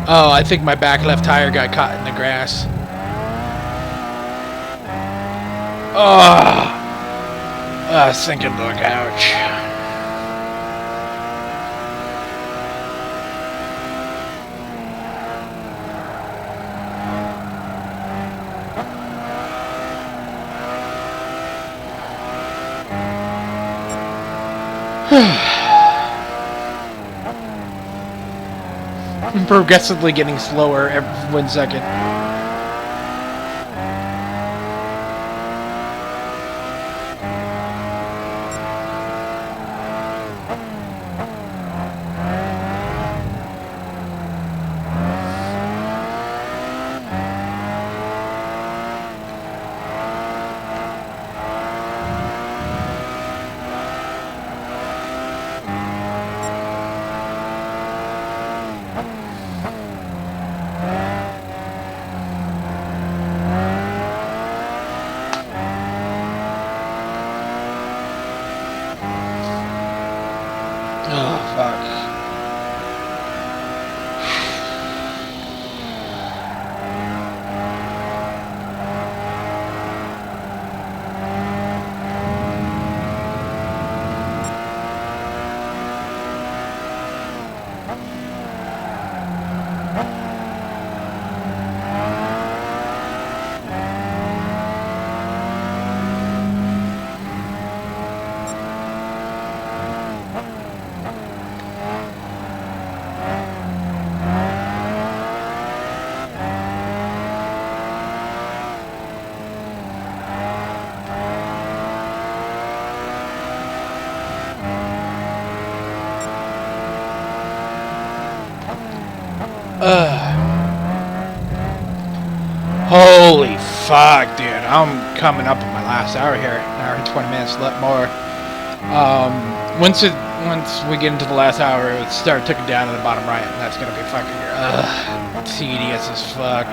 Oh, I think my back left tire got caught in the grass. Oh, sinking to the couch. I'm progressively getting slower every 1 second. Holy fuck, dude. I'm coming up on my last hour here. An hour and 20 minutes, a lot more. Once we get into the last hour, it would start ticking down in the bottom right, and that's gonna be fucking tedious as fuck.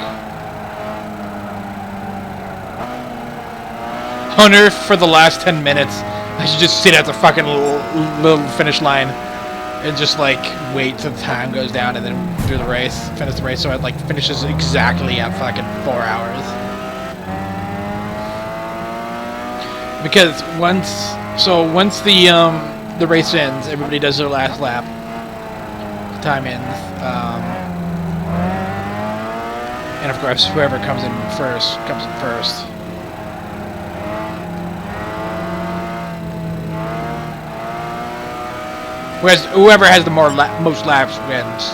Hunter, for the last 10 minutes, I should just sit at the fucking little finish line and just like wait till the time goes down and then do the race, finish the race, so it like finishes exactly at fucking 4 hours. Because once the race ends, everybody does their last lap. The time ends, and of course, whoever comes in first comes in first. Whoever has the most laps wins.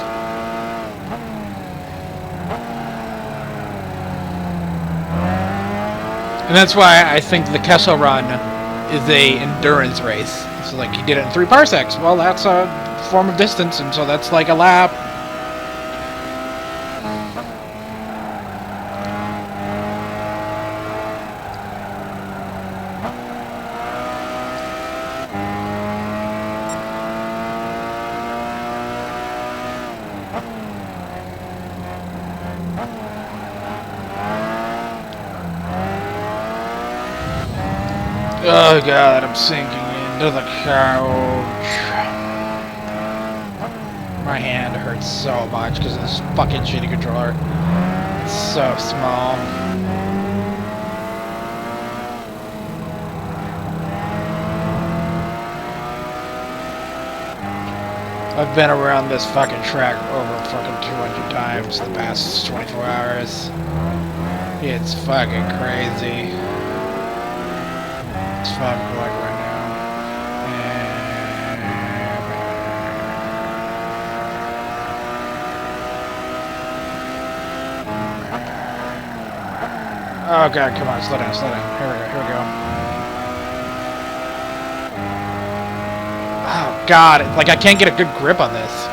And that's why I think the Kessel Run is a endurance race. So like he did it in 3 parsecs. Well, that's a form of distance, and so that's like a lap. Oh god, I'm sinking into the couch. My hand hurts so much because of this fucking shitty controller. It's so small. I've been around this fucking track over fucking 200 times the past 24 hours. It's fucking crazy. It's 5 o'clock right now. Oh god, come on, slow down, slow down. Here we go. Oh god, like I can't get a good grip on this.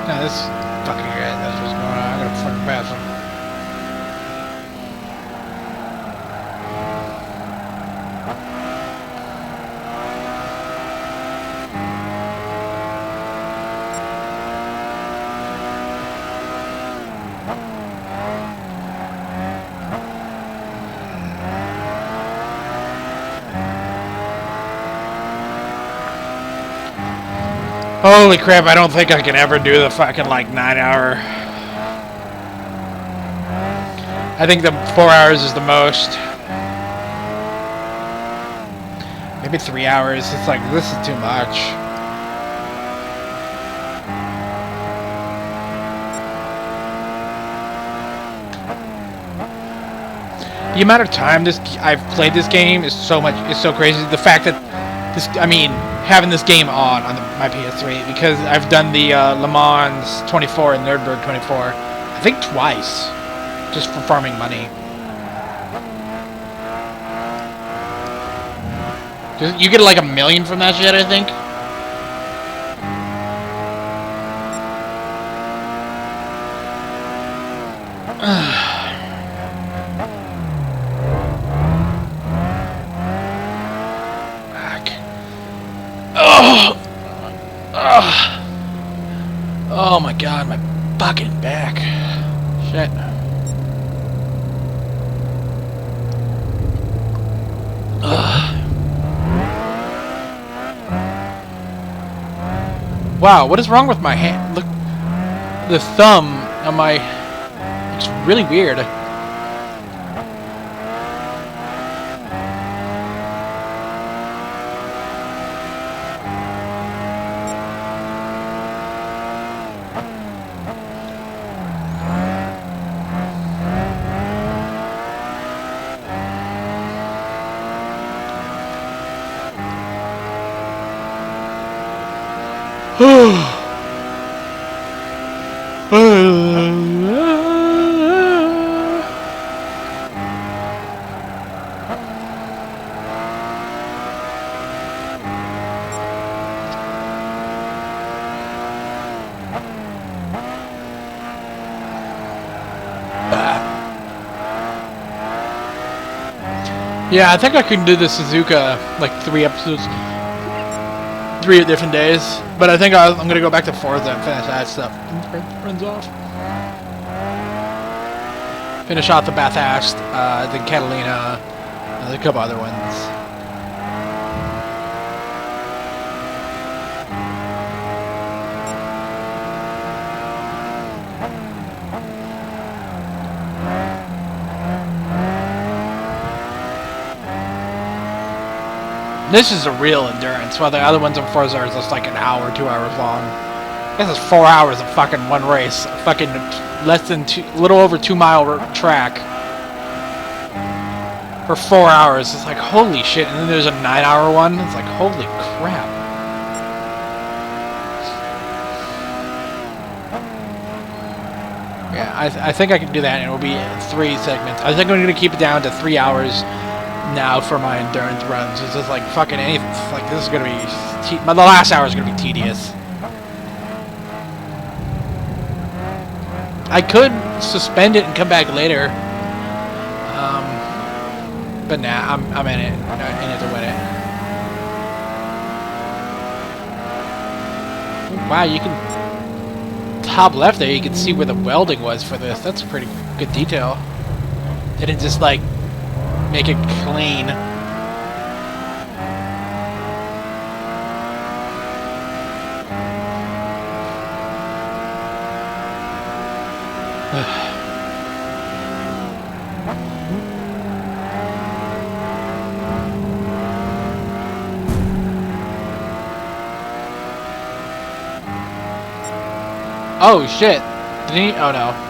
No, this fucking guy knows what's going on. I'm gonna fucking pass him. Holy crap, I don't think I can ever do the fucking like 9 hour. I think the 4 hours is the most. Maybe 3 hours. It's like, this is too much. The amount of time I've played this game is so crazy. The fact that having this game on my PS3, because I've done the Le Mans 24 and Nürburgring 24, I think twice, just for farming money. You get like 1 million from that shit, I think. Oh my god, my fucking back. Shit. Wow, what is wrong with my hand? Look, the thumb on my... It's really weird. Yeah, I think I can do the Suzuka like 3 episodes, 3 different days. But I think I'm gonna go back to Forza and finish that stuff. Runs off. Finish off the Bathurst, the Catalina, and a couple other ones. This is a real endurance, while the other ones in Forza are just like an hour, 2 hours long. This is 4 hours of fucking one race. Fucking less than little over 2 mile track. For 4 hours. It's like, holy shit. And then there's a 9-hour one. It's like, holy crap. Yeah, I think I can do that, and it will be 3 segments. I think I'm going to keep it down to 3 hours now for my endurance runs. It's just like fucking anything. Like, this is going to be... the last hour is going to be tedious. I could suspend it and come back later. But nah, I'm in it. In it to win it. Wow, you can... top left there, you can see where the welding was for this. That's a pretty good detail. They didn't just like make it clean. Oh shit. Did he? Oh no.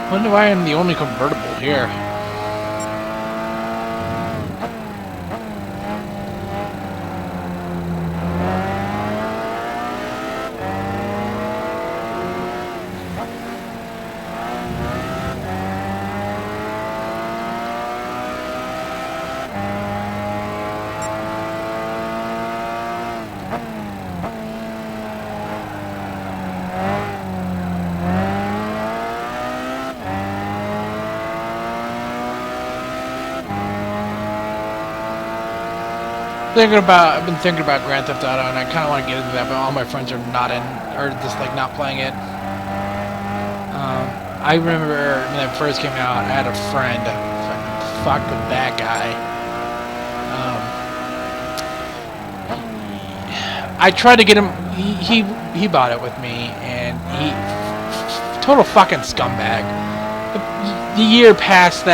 I wonder why I'm the only convertible here. I've been thinking about Grand Theft Auto, and I kind of want to get into that, but all my friends are not in, or just like not playing it. I remember when it first came out, I had a friend, fuck that guy. I tried to get him, he bought it with me, and total fucking scumbag. The year past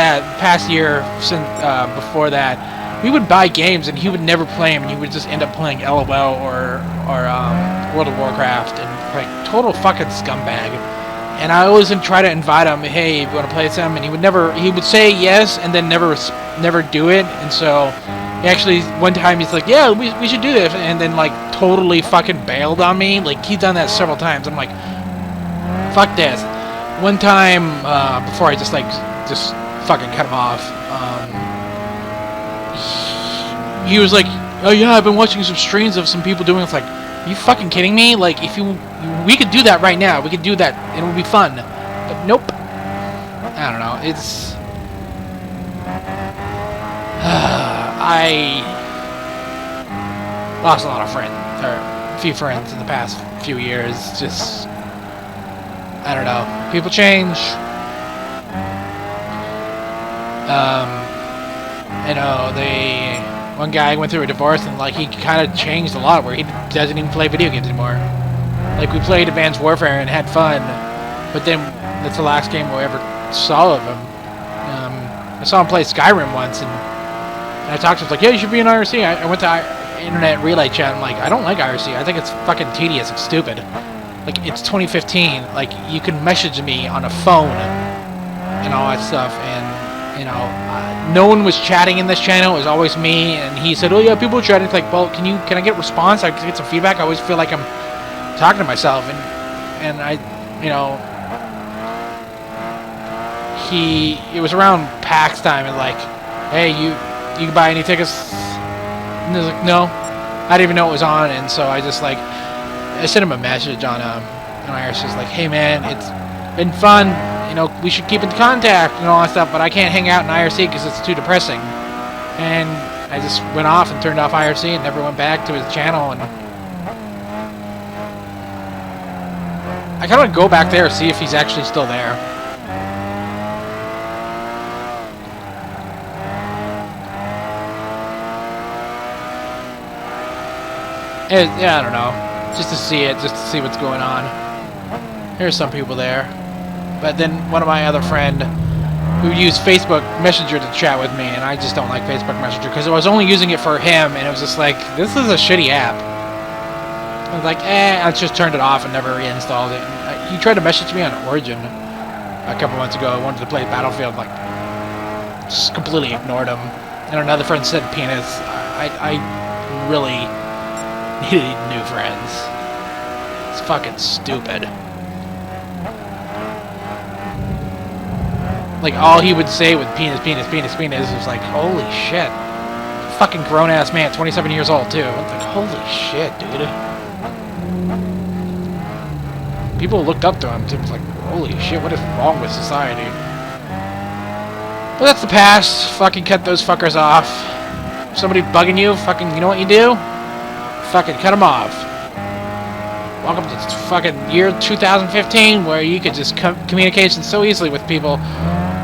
year since, before that, we would buy games and he would never play them, and he would just end up playing LOL or World of Warcraft, and like total fucking scumbag. And I always try to invite him, hey, you want to play some? And he would say yes and then never do it. And so he actually one time he's like, yeah, we should do this, and then like totally fucking bailed on me. Like, he's done that several times. I'm like, fuck this. one time, before I just fucking cut him off, he was like, "Oh yeah, I've been watching some streams of some people doing it." It's like, are you fucking kidding me? Like, we could do that right now. We could do that, and it would be fun. But nope. I don't know. It's I lost a lot of friends, or a few friends in the past few years. Just, I don't know. People change. You know, one guy went through a divorce, and like he kind of changed a lot, where he doesn't even play video games anymore. Like, we played Advanced Warfare and had fun, but then that's the last game we ever saw of him. I saw him play Skyrim once, and I talked to him, like, yeah, you should be in IRC. I went to internet relay chat. I'm like, I don't like IRC. I think it's fucking tedious. It's stupid. Like, it's 2015. Like, you can message me on a phone and all that stuff, and, you know, no one was chatting in this channel. It was always me, and he said, oh yeah, people are chatting. It's like, well, can I get a response? I can get some feedback. I always feel like I'm talking to myself, and I, you know, it was around PAX time, and like, hey, you can buy any tickets? And he was like, no. I didn't even know it was on, and so I just like, I sent him a message on IRC, just like, hey man, it's been fun, you know, we should keep in contact and all that stuff, but I can't hang out in IRC because it's too depressing. And I just went off and turned off IRC and never went back to his channel, and I kind of want to go back there and see if he's actually still there. Yeah, I don't know. Just to see it, just to see what's going on. There's some people there. But then one of my other friend who used Facebook Messenger to chat with me, and I just don't like Facebook Messenger because I was only using it for him, and it was just like, this is a shitty app. I was like, I just turned it off and never reinstalled it. He tried to message me on Origin a couple months ago. I wanted to play Battlefield, like, just completely ignored him. And another friend said penis. I really needed new friends. It's fucking stupid. Like, all he would say with penis was like, holy shit. Fucking grown-ass man, 27 years old, too. I was like, holy shit, dude. People looked up to him, too. It was like, holy shit, what is wrong with society? But that's the past. Fucking cut those fuckers off. If somebody bugging you, fucking, you know what you do? Fucking cut them off. Welcome to fucking year 2015, where you could just communicate so easily with people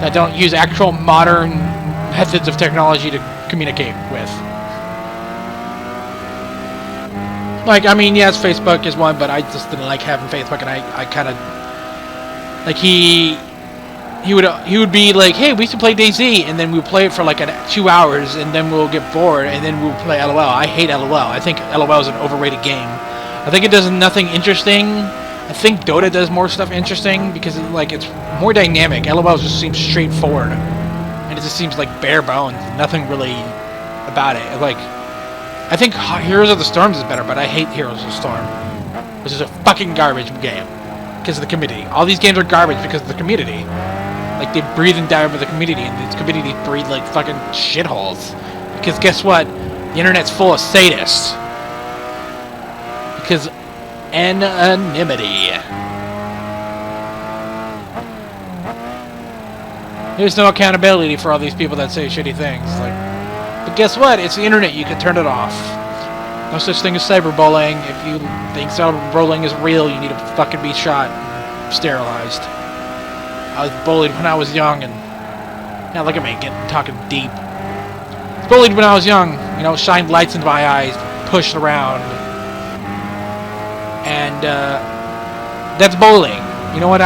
that don't use actual modern methods of technology to communicate with. Like, I mean, yes, Facebook is one, but I just didn't like having Facebook, and I kind of, like, he would be like, hey, we should play DayZ, and then we'll play it for like 2 hours, and then we'll get bored, and then we'll play LOL. I hate LOL. I think LOL is an overrated game. I think it does nothing interesting. I think Dota does more stuff interesting because it's more dynamic. LOL just seems straightforward, and it just seems like bare bones. Nothing really about it. Like, I think Heroes of the Storm is better, but I hate Heroes of the Storm, which is a fucking garbage game because of the community. All these games are garbage because of the community. Like, they breathe and die over the community, and these communities breathe like fucking shitholes. Because guess what? The internet's full of sadists. Because anonymity. There's no accountability for all these people that say shitty things. Like, but guess what? It's the internet. You can turn it off. No such thing as cyberbullying. If you think cyberbullying is real, you need to fucking be shot and sterilized. I was bullied when I was young, and now look at me talking deep. I was bullied when I was young, you know, shined lights into my eyes, pushed around. And that's bullying. You know what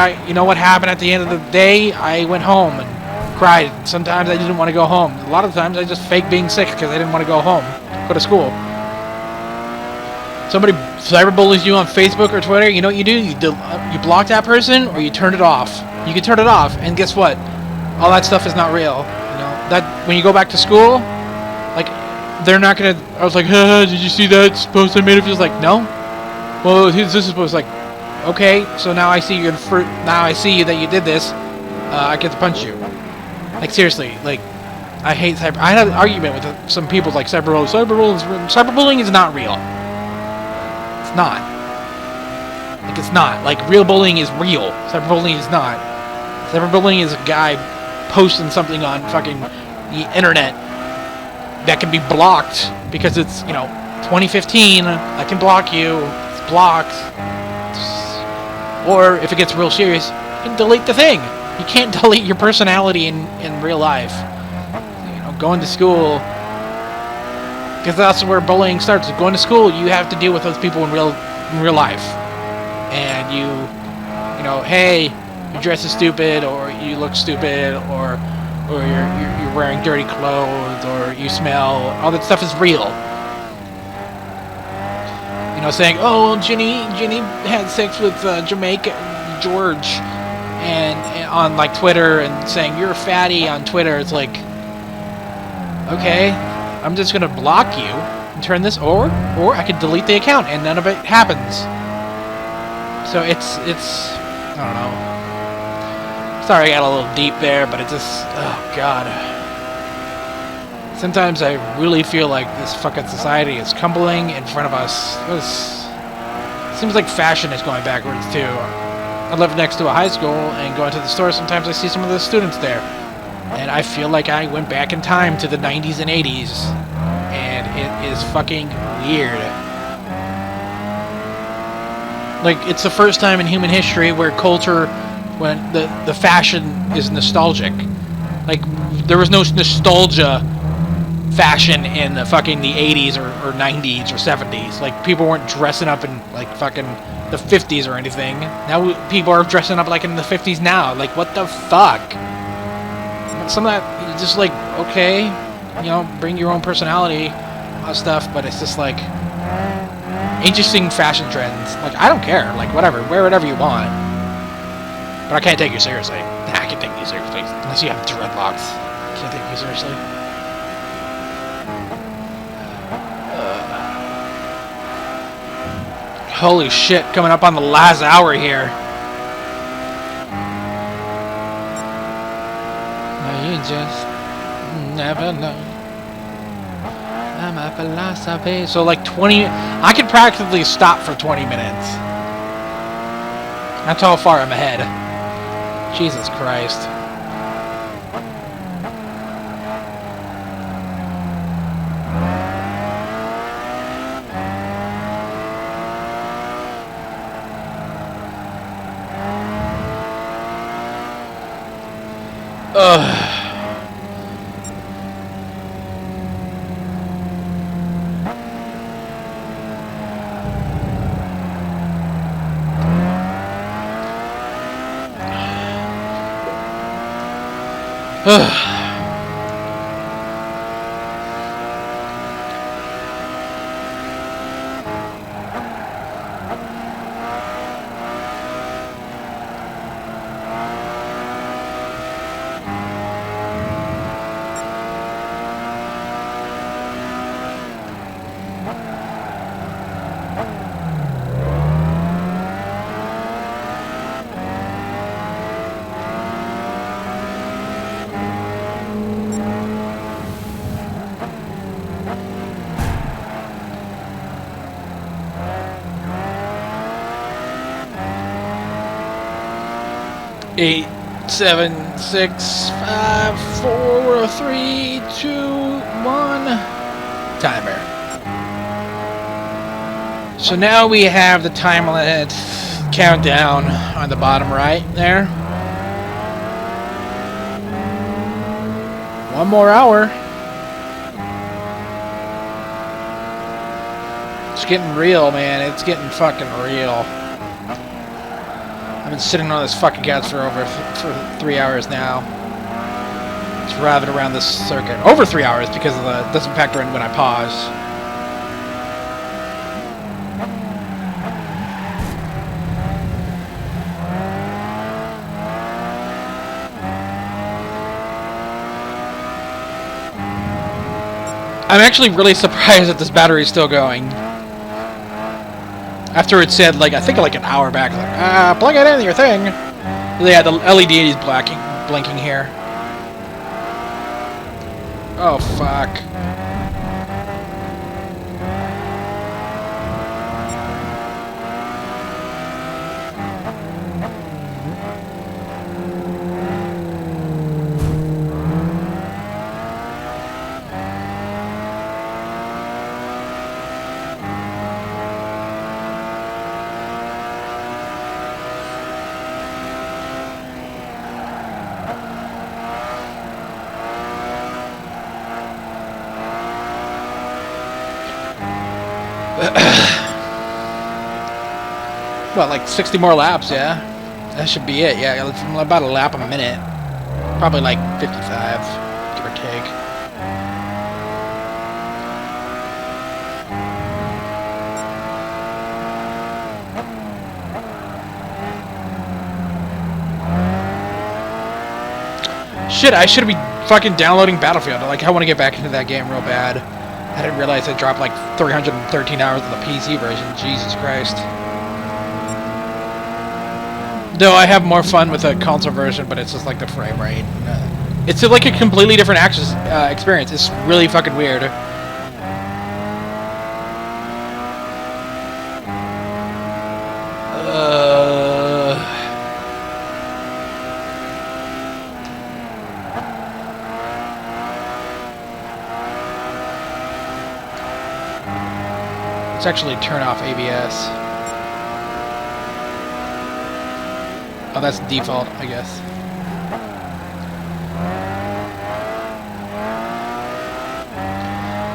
happened at the end of the day? I went home and cried. Sometimes I didn't want to go home. A lot of times I just faked being sick because I didn't want to go home, go to school. Somebody cyberbullies you on Facebook or Twitter, you know what you do? You block that person, or you turn it off. You can turn it off, and guess what? All that stuff is not real. You know that when you go back to school, like, they're not gonna. I was like, did you see that post I made? It was like, no. Well, this is supposed to, like, okay, so now I see you now I see you that you did this. I get to punch you. Like seriously, like I hate cyber. I had an argument with some people like cyberbullying is not real. It's not. Like it's not. Like real bullying is real. Cyberbullying is not. Cyberbullying is a guy posting something on fucking the internet that can be blocked because it's, you know, 2015. I can block you. It's blocked. Or if it gets real serious, you can delete the thing. You can't delete your personality in real life. You know, going to school, because that's where bullying starts. Going to school, you have to deal with those people in real life, and you know, hey, your dress is stupid, or you look stupid, or you're wearing dirty clothes, or you smell. All that stuff is real. You know, saying, oh, Ginny had sex with Jamaica George, and on like Twitter, and saying you're a fatty on Twitter. It's like, okay, I'm just gonna block you and turn this, or I could delete the account and none of it happens. So it's I don't know. Sorry, I got a little deep there, but it just, oh god. Sometimes I really feel like this fucking society is crumbling in front of us. It seems like fashion is going backwards too. I live next to a high school, and going to the store, sometimes I see some of the students there. And I feel like I went back in time to the 90s and 80s. And it is fucking weird. Like, it's the first time in human history where culture, when the fashion is nostalgic. Like, there was no nostalgia fashion in the 80s or 90s or 70s. Like, people weren't dressing up in, like, fucking the 50s or anything. Now people are dressing up like in the 50s now. Like, what the fuck? Some of that, just like, okay, you know, bring your own personality stuff, but it's just like interesting fashion trends. Like, I don't care. Like, whatever, wear whatever you want. But I can't take you seriously. Nah, I can't take you seriously unless you have dreadlocks. I can't take you seriously. Holy shit, coming up on the last hour here. You just never know. I'm a philosophy. So like 20, I could practically stop for 20 minutes. That's how far I'm ahead. Jesus Christ. Eight, 7, 6, 5, 4, 3, 2, 1. Timer. So now we have the time limit countdown on the bottom right there. 1 more hour. It's getting real, man. It's getting fucking real. I've been sitting on this fucking couch for 3 hours now. It's driving around this circuit. Over 3 hours because of the doesn't factor in when I pause. I'm actually really surprised that this battery is still going. After it said, like, I think like an hour back, like, plug it in your thing. Yeah, the LED is blinking here. Oh, fuck. What, like 60 more laps, yeah? That should be it, yeah. It's about a lap a minute. Probably like 55, give or take. Shit, I should be fucking downloading Battlefield. Like, I want to get back into that game real bad. I didn't realize I dropped like 313 hours on the PC version. Jesus Christ. Though I have more fun with the console version, but it's just like the frame rate. It's like a completely different experience. It's really fucking weird. Let's actually turn off ABS. Oh, that's default, I guess.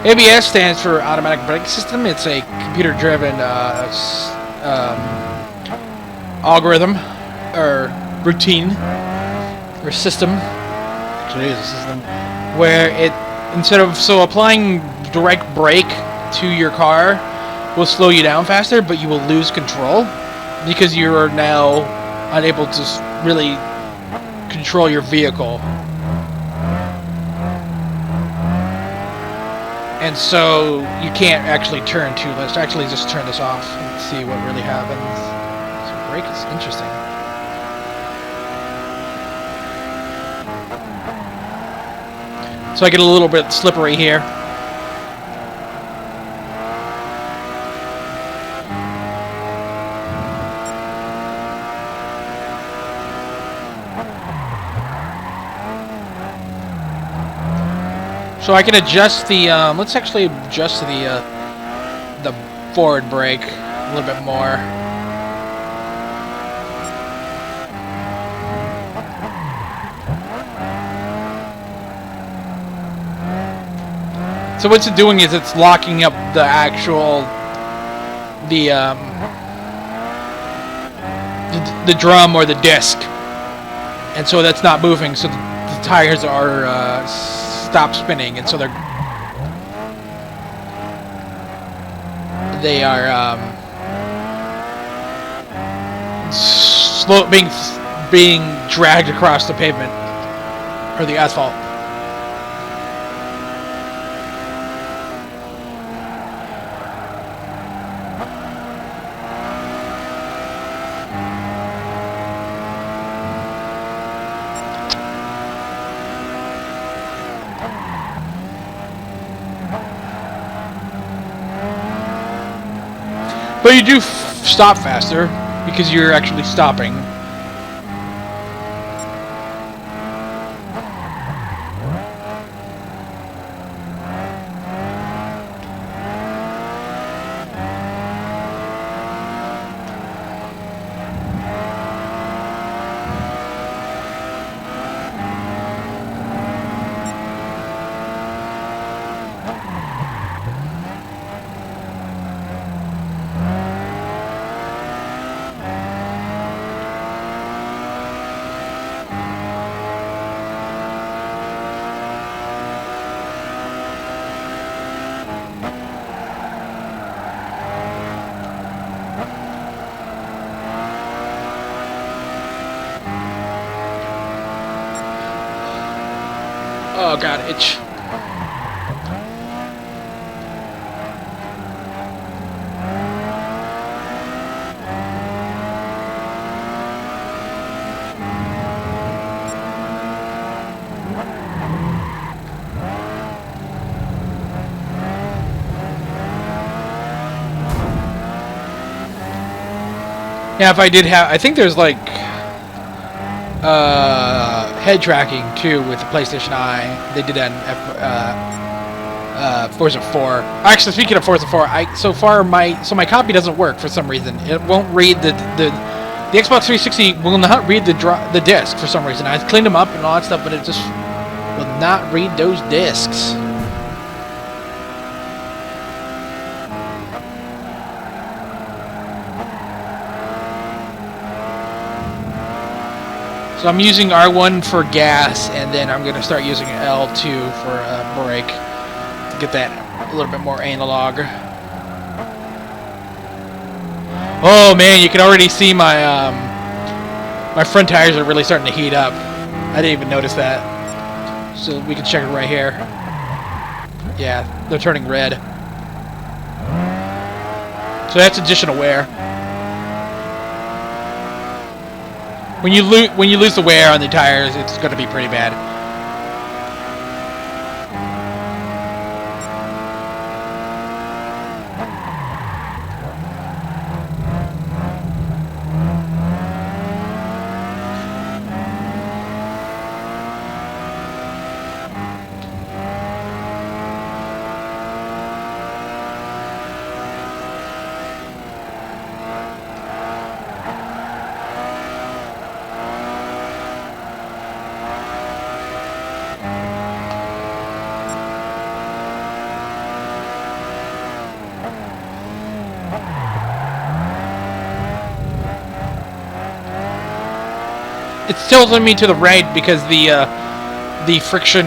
ABS stands for Automatic Braking System. It's a computer-driven algorithm or routine or system. Actually, it is a system where it instead of applying direct brake to your car will slow you down faster, but you will lose control because you are now unable to really control your vehicle. And so you can't actually turn too. Let's actually just turn this off and see what really happens. So brake is interesting. So I get a little bit slippery here. So I can adjust the, let's actually adjust the forward brake a little bit more. So what's it doing is it's locking up the actual, the drum or the disc. And so that's not moving, so the tires are, stop spinning, and so they are being dragged across the pavement or the asphalt. But you do stop faster because you're actually stopping. Oh god, itch. Yeah, if I did have, I think there's like head tracking too with the PlayStation Eye. They did that in Forza 4. Actually, speaking of Forza 4, my copy doesn't work for some reason. It won't read the Xbox 360 will not read the disc for some reason. I cleaned them up and all that stuff, but it just will not read those discs. So I'm using R1 for gas, and then I'm going to start using L2 for brake to get that a little bit more analog. Oh man, you can already see my my front tires are really starting to heat up. I didn't even notice that. So we can check it right here. Yeah, they're turning red. So that's additional wear. When you lose the wear on the tires, it's going to be pretty bad. It's tilting me to the right because the friction.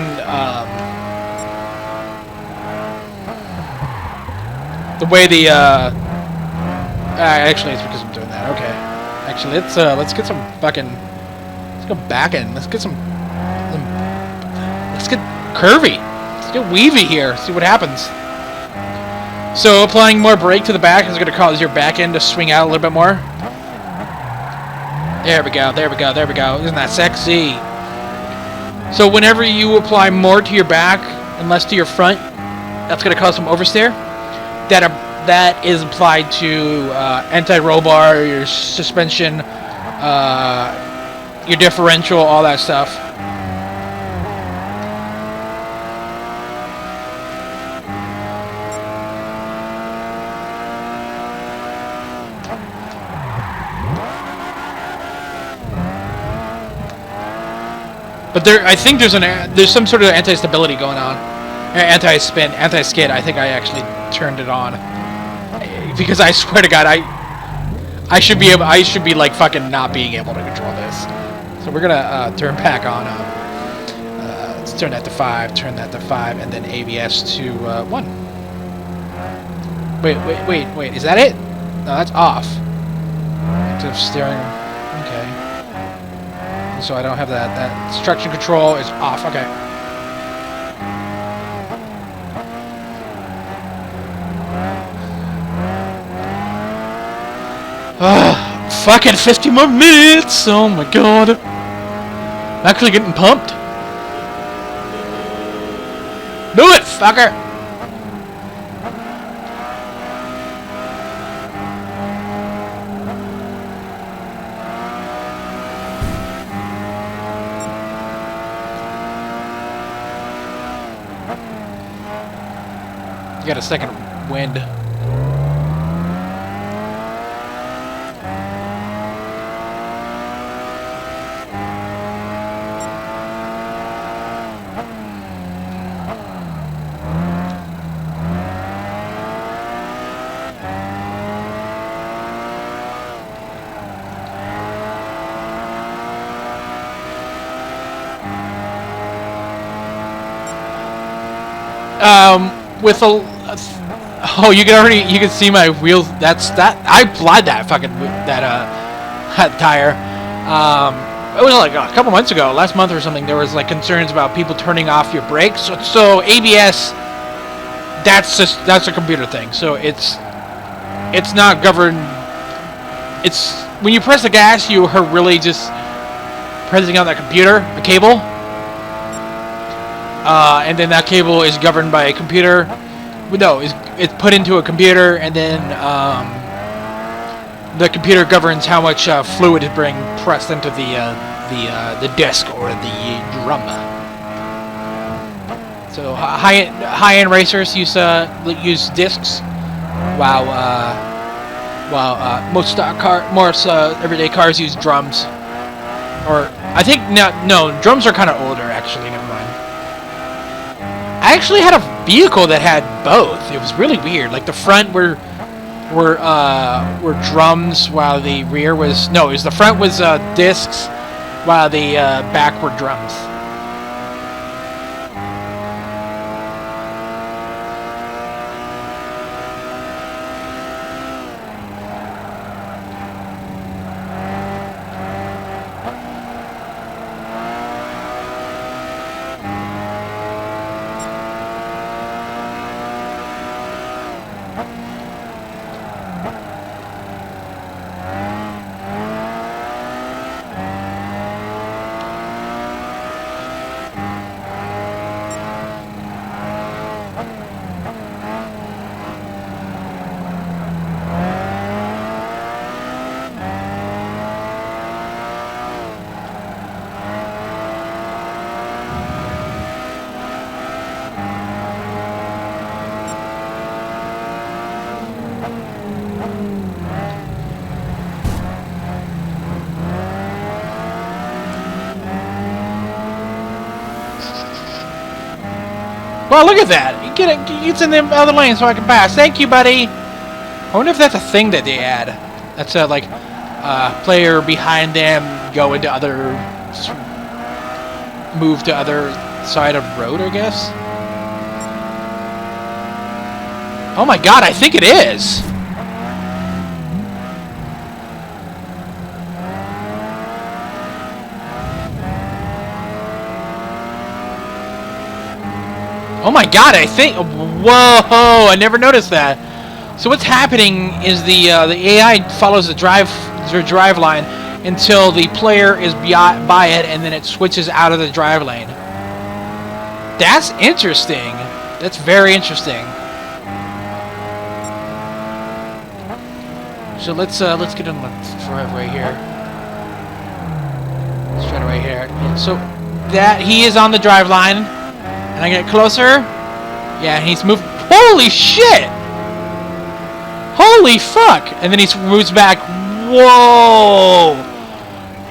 The way the actually it's because I'm doing that. Okay, actually let's get some fucking, let's go back in. Let's get curvy. Let's get weavy here. See what happens. So applying more brake to the back is going to cause your back end to swing out a little bit more. There we go, there we go, there we go. Isn't that sexy? So whenever you apply more to your back and less to your front, that's going to cause some oversteer. That is applied to anti-roll bar, your suspension, your differential, all that stuff. But I think there's some sort of anti-stability going on, anti-spin, anti-skid. I think I actually turned it on because I swear to God, I should be like fucking not being able to control this. So we're gonna turn back on. Let's turn that to 5, turn that to 5, and then ABS to 1. Wait. Is that it? No, that's off. Active steering. Okay. So I don't have that. That traction control is off. Okay. Fucking 50 more minutes. Oh my god. I'm actually getting pumped. Do it, fucker. You got a second wind. With a oh, you can see my wheels. I applied that fucking that tire. It was like a couple months ago, last month or something. There was like concerns about people turning off your brakes. So ABS, that's a computer thing. So it's not governed. It's when you press the gas, you are really just pressing on that computer, a cable. And then that cable is governed by a computer. No, it's put into a computer, and then the computer governs how much fluid is being pressed into the disc or the drum. So high-end racers use discs, while most everyday cars use drums. Or I think no, drums are kind of older actually. Never mind. I actually had a vehicle that had both. It was really weird. Like the front were drums, while the rear was the front was discs, while the back were drums. Well, look at that. He gets in the other lane so I can pass. Thank you, buddy. I wonder if that's a thing that they add. That's like player behind them go into move to other side of road, I guess. Oh my god, I think it is. Oh my god, I think... Whoa! I never noticed that. So what's happening is the AI follows the drive line until the player is by it, and then it switches out of the drive lane. That's interesting. That's very interesting. So let's get in the driveway here. Let's try it right here. So that he is on the drive line. And I get closer. Yeah, he's moved. Holy shit! Holy fuck! And then he moves back. Whoa!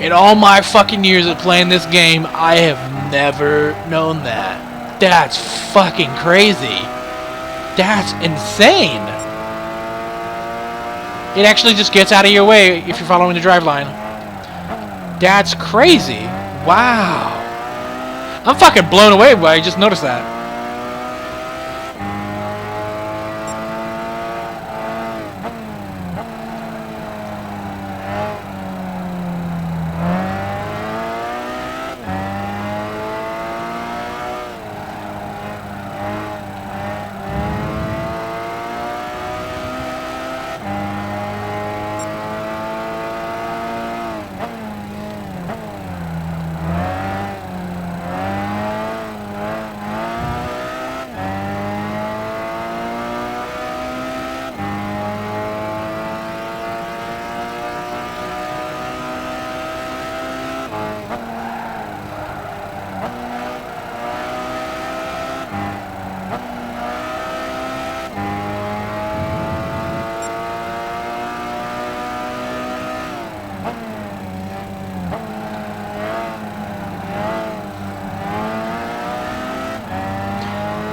In all my fucking years of playing this game, I have never known that. That's fucking crazy. That's insane. It actually just gets out of your way if you're following the drive line. That's crazy. Wow. I'm fucking blown away by I just noticed that.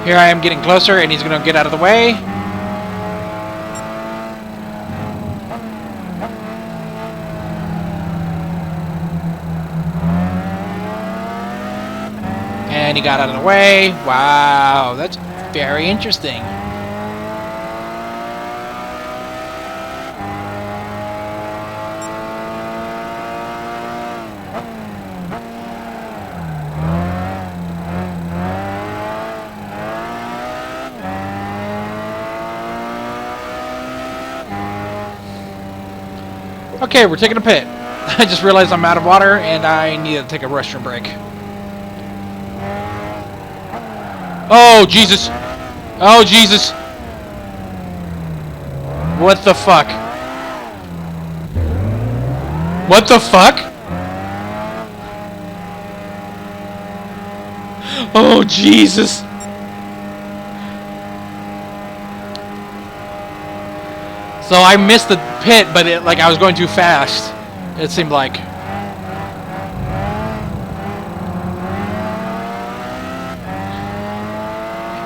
Here I am getting closer, and he's going to get out of the way. And he got out of the way. Wow, that's very interesting. Okay, we're taking a pit. I just realized I'm out of water and I need to take a restroom break. Oh, Jesus. Oh, Jesus. What the fuck? What the fuck? Oh, Jesus. So I missed the pit, but like I was going too fast. It seemed like.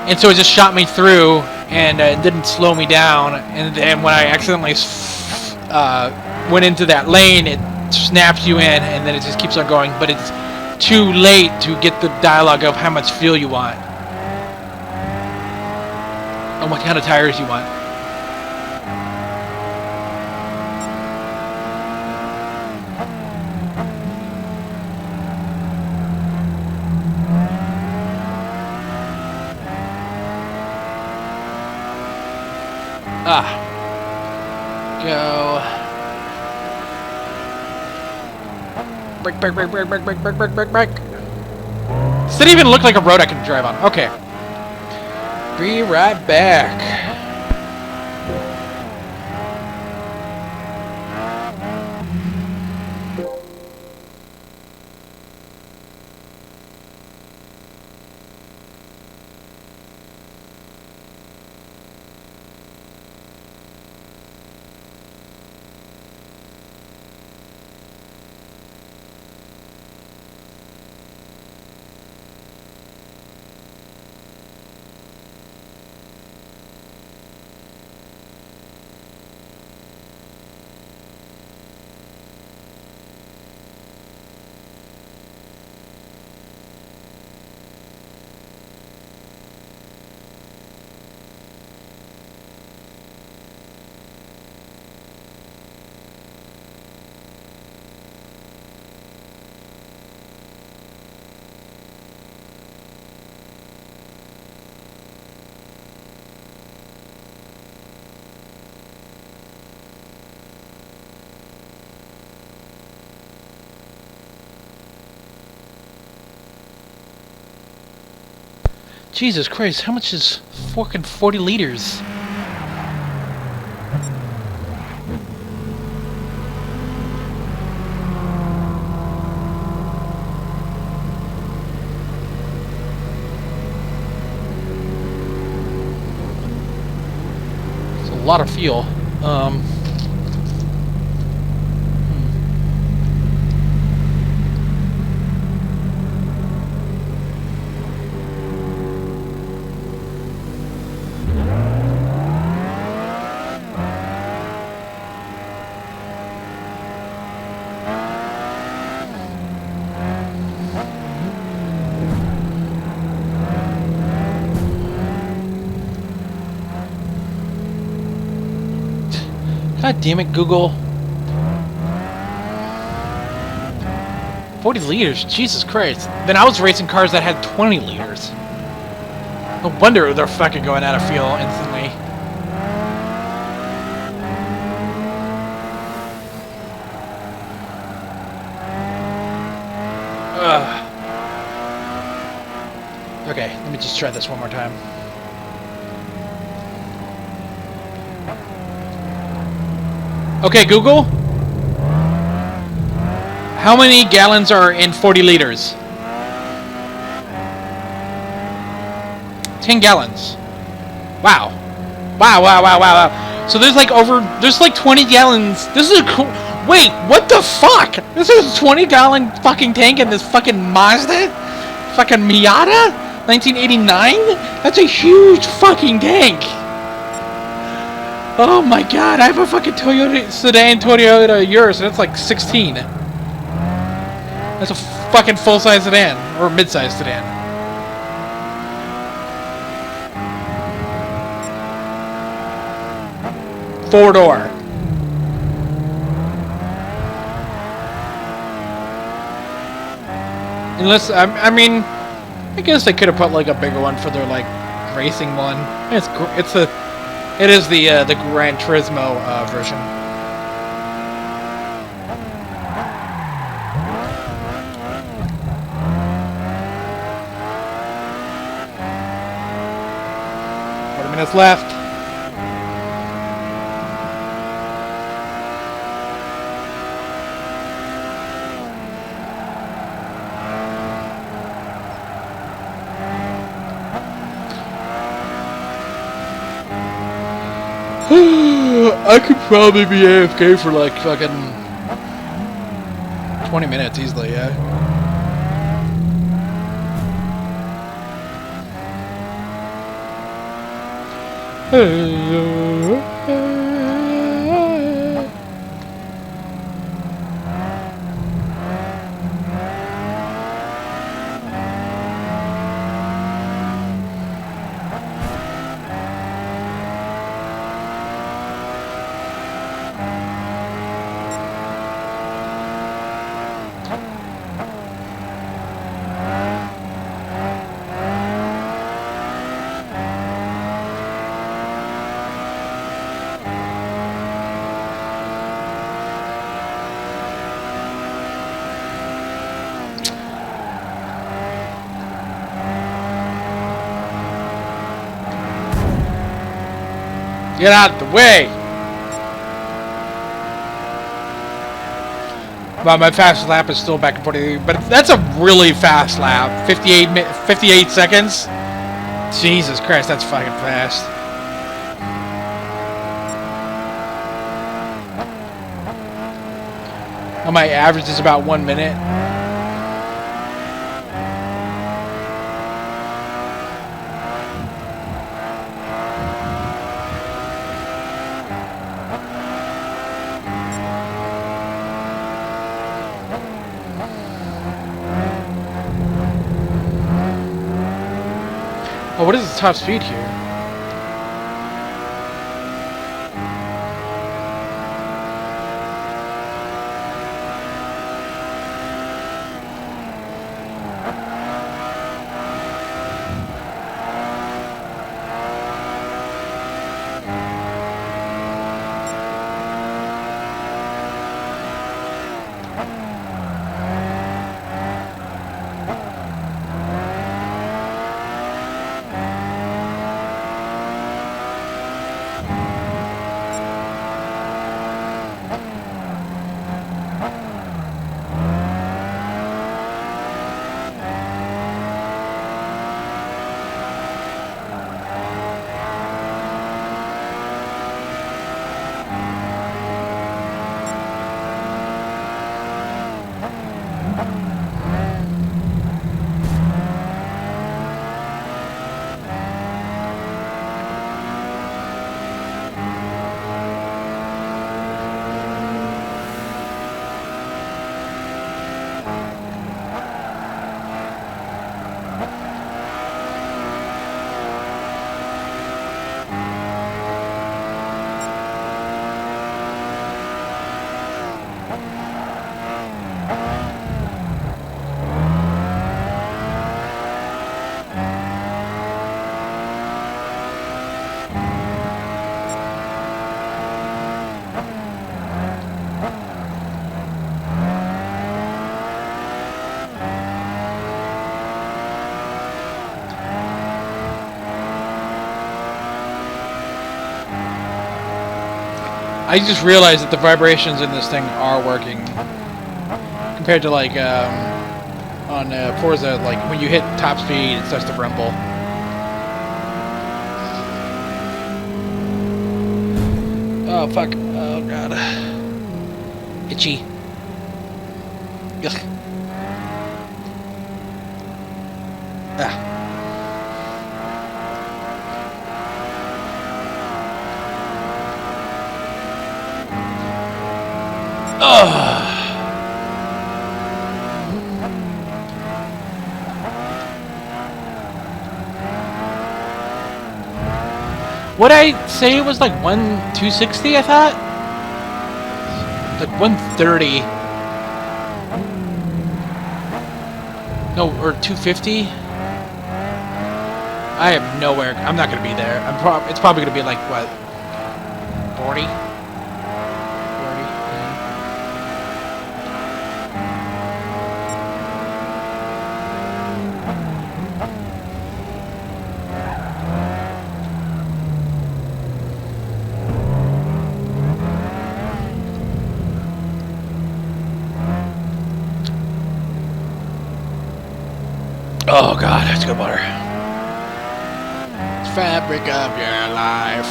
And so it just shot me through, and it didn't slow me down. And then when I accidentally went into that lane, it snaps you in, and then it just keeps on going. But it's too late to get the dialogue of how much fuel you want and what kind of tires you want. Go. Brake, brake, brake, brake, brake, brake, brake, brake, brake, brake. Does it even look like a road I can drive on? Okay. Be right back. Jesus Christ, how much is fucking 40 liters? It's a lot of fuel. God damn it, Google. 40 liters, Jesus Christ. Then I was racing cars that had 20 liters. No wonder they're fucking going out of fuel instantly. Ugh. Okay, let me just try this one more time. Okay, Google. How many gallons are in 40 liters? 10 gallons. Wow. Wow, wow, wow, wow, wow. So there's like 20 gallons. This is a cool... Wait, what the fuck? This is a 20-gallon fucking tank in this fucking Mazda? Fucking Miata? 1989? That's a huge fucking tank. Oh my god, I have a fucking Toyota Yaris, and it's like 16. That's a fucking full-size sedan, or mid-size sedan. Four-door. Unless, I mean, I guess they could have put like a bigger one for their like racing one. It is the Gran Turismo version. Minutes left. I could probably be AFK for like fucking 20 minutes easily, yeah. Get out of the way! Well, my fastest lap is still back in 40, but that's a really fast lap. 58 seconds? Jesus Christ, that's fucking fast. Well, my average is about 1 minute. Oh, what is the top speed here? I just realized that the vibrations in this thing are working compared to like on Forza. Like when you hit top speed, it starts to rumble. Oh fuck! Oh god! Itchy. Ugh. Ah. What'd I say it was like 260, I thought? Like 130. No, or 250? I have nowhere. I'm not gonna be there. It's probably gonna be like, what? 40? Oh god, that's good water. It's fabric of your life.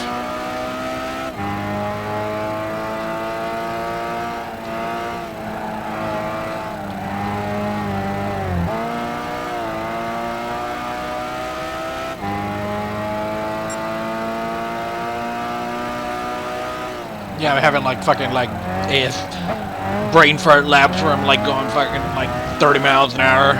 Yeah, I'm having like fucking like AF brain fart laps where I'm like going fucking like 30 miles an hour.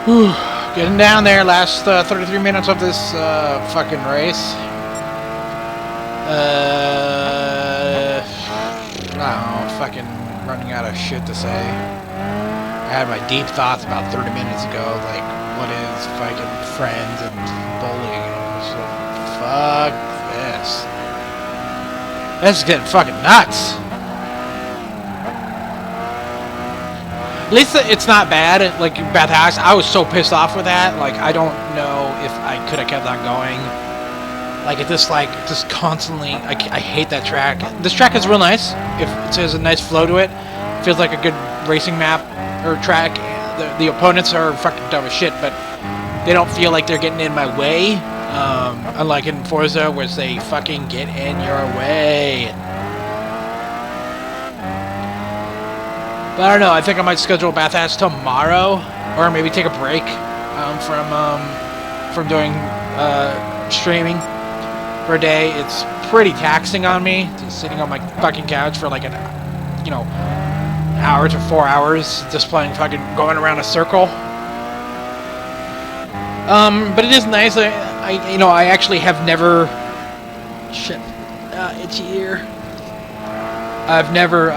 Whew. Getting down there, last 33 minutes of this fucking race. I don't know, fucking running out of shit to say. I had my deep thoughts about 30 minutes ago, like, what is fucking friends and bullying, and I was like, fuck this. This is getting fucking nuts. At least it's not bad, like Beth House. I was so pissed off with that. Like, I don't know if I could have kept on going. Like, it just constantly, I hate that track. This track is real nice. It has a nice flow to it. Feels like a good racing map or track. The opponents are fucking dumb as shit, but they don't feel like they're getting in my way. Unlike in Forza, where they fucking get in your way. But I don't know, I think I might schedule Bathhouse tomorrow, or maybe take a break from doing streaming for a day. It's pretty taxing on me, just sitting on my fucking couch for like an, hour to 4 hours, just playing fucking going around a circle. But it is nice. I actually have never. Shit, itchy ear. I've never.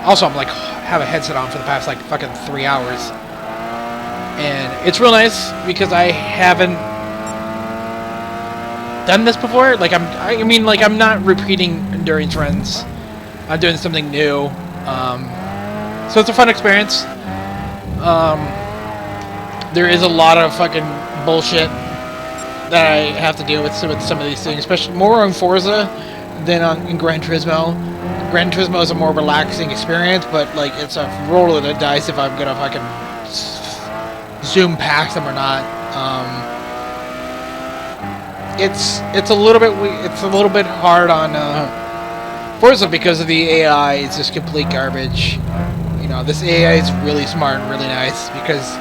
Also, I'm like have a headset on for the past like fucking 3 hours, and it's real nice because I haven't done this before. Like I'm not repeating endurance runs. I'm doing something new. So it's a fun experience. There is a lot of fucking bullshit that I have to deal with some of these things, especially more on Forza than in Gran Turismo. Gran Turismo is a more relaxing experience, but like it's a roll of the dice if I'm gonna fucking zoom past them or not. It's a little bit hard on Forza because of the AI. It's just complete garbage. This AI is really smart and really nice because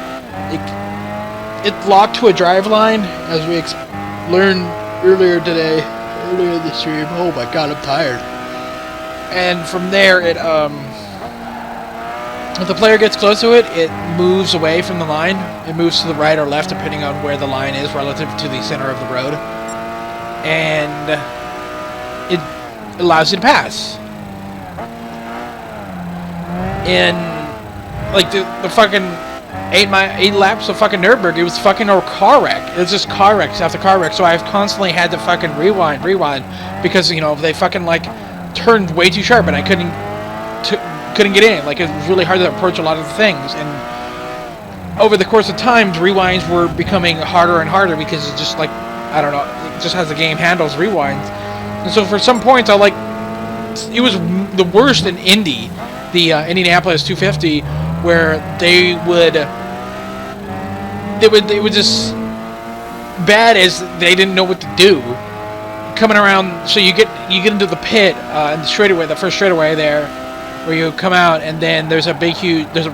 it locked to a driveline, as we learned earlier in the stream. Oh my god, I'm tired. And from there, it if the player gets close to it, it moves away from the line. It moves to the right or left depending on where the line is relative to the center of the road, and it allows you to pass. And like the fucking 8 laps of fucking Nürburgring, it was fucking a car wreck. It was just car wrecks after car wreck. So I've constantly had to fucking rewind because they fucking like turned way too sharp and I couldn't get in. Like it was really hard to approach a lot of the things. And over the course of time, rewinds were becoming harder and harder because it's just like I don't know, it just as the game handles rewinds. And so for some points, it was the worst in Indy. The Indianapolis 250, where they would just bad as they didn't know what to do coming around. So you get into the pit in the first straightaway there, where you come out, and then there's a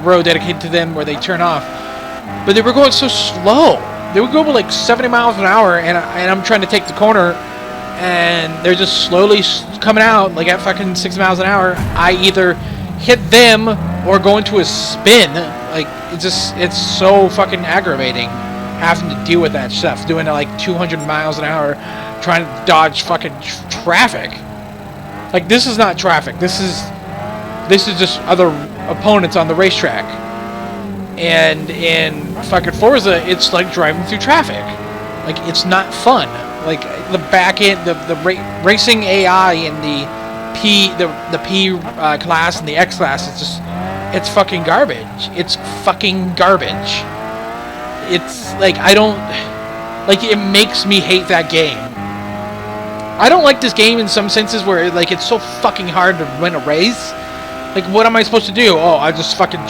road dedicated to them where they turn off. But they were going so slow. They would go like 70 miles an hour, and I'm trying to take the corner, and they're just slowly coming out like at fucking 6 miles an hour. I either hit them or go into a spin. Like, it's so fucking aggravating having to deal with that stuff, doing it like 200 miles an hour, trying to dodge fucking traffic. Like, this is not traffic. This is just other opponents on the racetrack. And in fucking Forza, it's like driving through traffic. Like, it's not fun. Like, the back end, the racing AI in the P class and the X class, it's fucking garbage. It's fucking garbage. It's like, it makes me hate that game. I don't like this game in some senses where like it's so fucking hard to win a race. Like, what am I supposed to do? Oh, I just fucking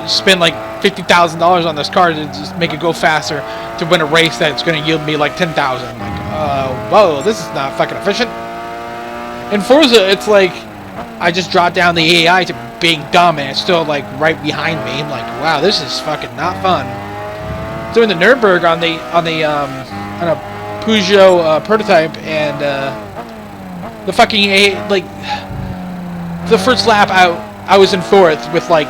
spend like $50,000 on this car to just make it go faster to win a race that's going to yield me like 10,000. Like, whoa, this is not fucking efficient. In Forza, it's like I just dropped down the AI to being dumb, and it's still like right behind me. I'm like, wow, this is fucking not fun. Doing the Nürburgring on a Peugeot prototype, and the fucking like the first lap I was in fourth, with like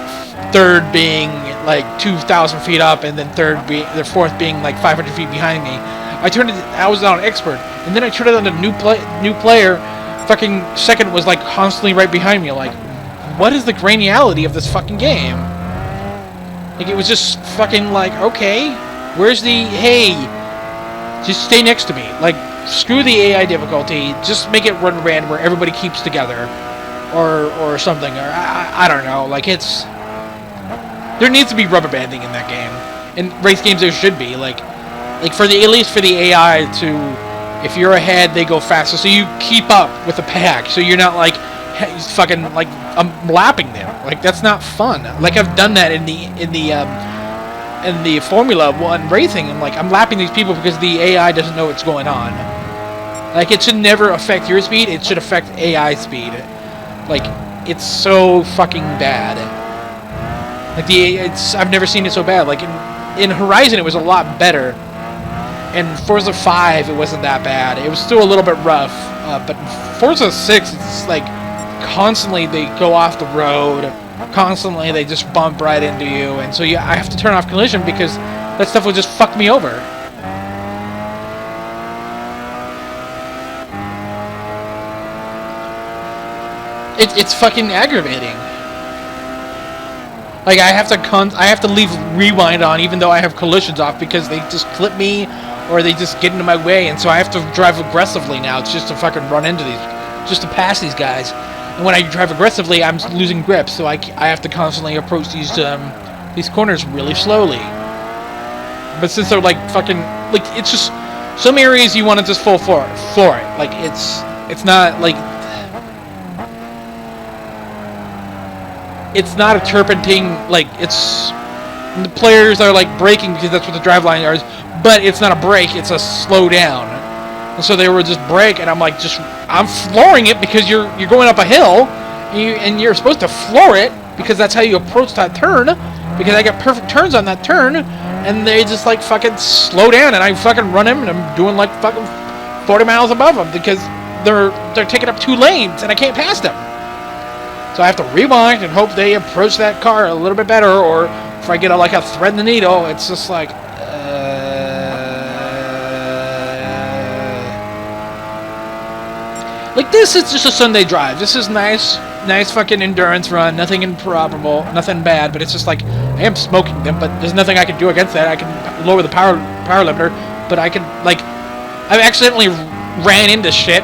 third being like 2,000 feet up, and then the fourth being like 500 feet behind me. I was on expert, and then I turned it on to new player. Fucking second was like constantly right behind me. Like, what is the granularity of this fucking game? Like, it was just fucking like, okay, where's the, hey, just stay next to me. Like, screw the AI difficulty, just make it run random where everybody keeps together, or something, or I don't know. Like, there needs to be rubber banding in that game. In race games, there should be like at least for the AI to, if you're ahead, they go faster, so you keep up with the pack, so you're not like fucking like lapping them. Like, that's not fun. Like, I've done that in the Formula 1 racing. I'm lapping these people because the AI doesn't know what's going on. Like, it should never affect your speed, it should affect AI speed. Like, it's so fucking bad. Like, I've never seen it so bad. Like, in Horizon, it was a lot better. In Forza 5, it wasn't that bad. It was still a little bit rough. But in Forza 6, it's like constantly they go off the road. Constantly they just bump right into you. And so I have to turn off collision because that stuff will just fuck me over. It's fucking aggravating. Like, I have to leave rewind on even though I have collisions off, because they just clip me or they just get into my way, and so I have to drive aggressively now. It's just to fucking run into these, just to pass these guys. And when I drive aggressively, I'm losing grip, so I have to constantly approach these corners really slowly. But since they're like fucking, like, it's just some areas you want to just full floor it. Like, it's not like, it's not a turpentine. Like, it's, the players are like braking because that's what the driveline is, but it's not a brake, it's a slow down. And so they were just brake, and I'm like, I'm flooring it because you're going up a hill, and you're supposed to floor it because that's how you approach that turn, because I got perfect turns on that turn, and they just like fucking slow down, and I fucking run them, and I'm doing like fucking 40 miles above them because they're taking up 2 lanes, and I can't pass them. So I have to rewind and hope they approach that car a little bit better, or if I get like a thread in the needle, it's just like, like, this is just a Sunday drive. This is nice fucking endurance run. Nothing improbable, nothing bad. But it's just like, I am smoking them, but there's nothing I can do against that. I can lower the power limiter, but I can, like, I've accidentally ran into shit,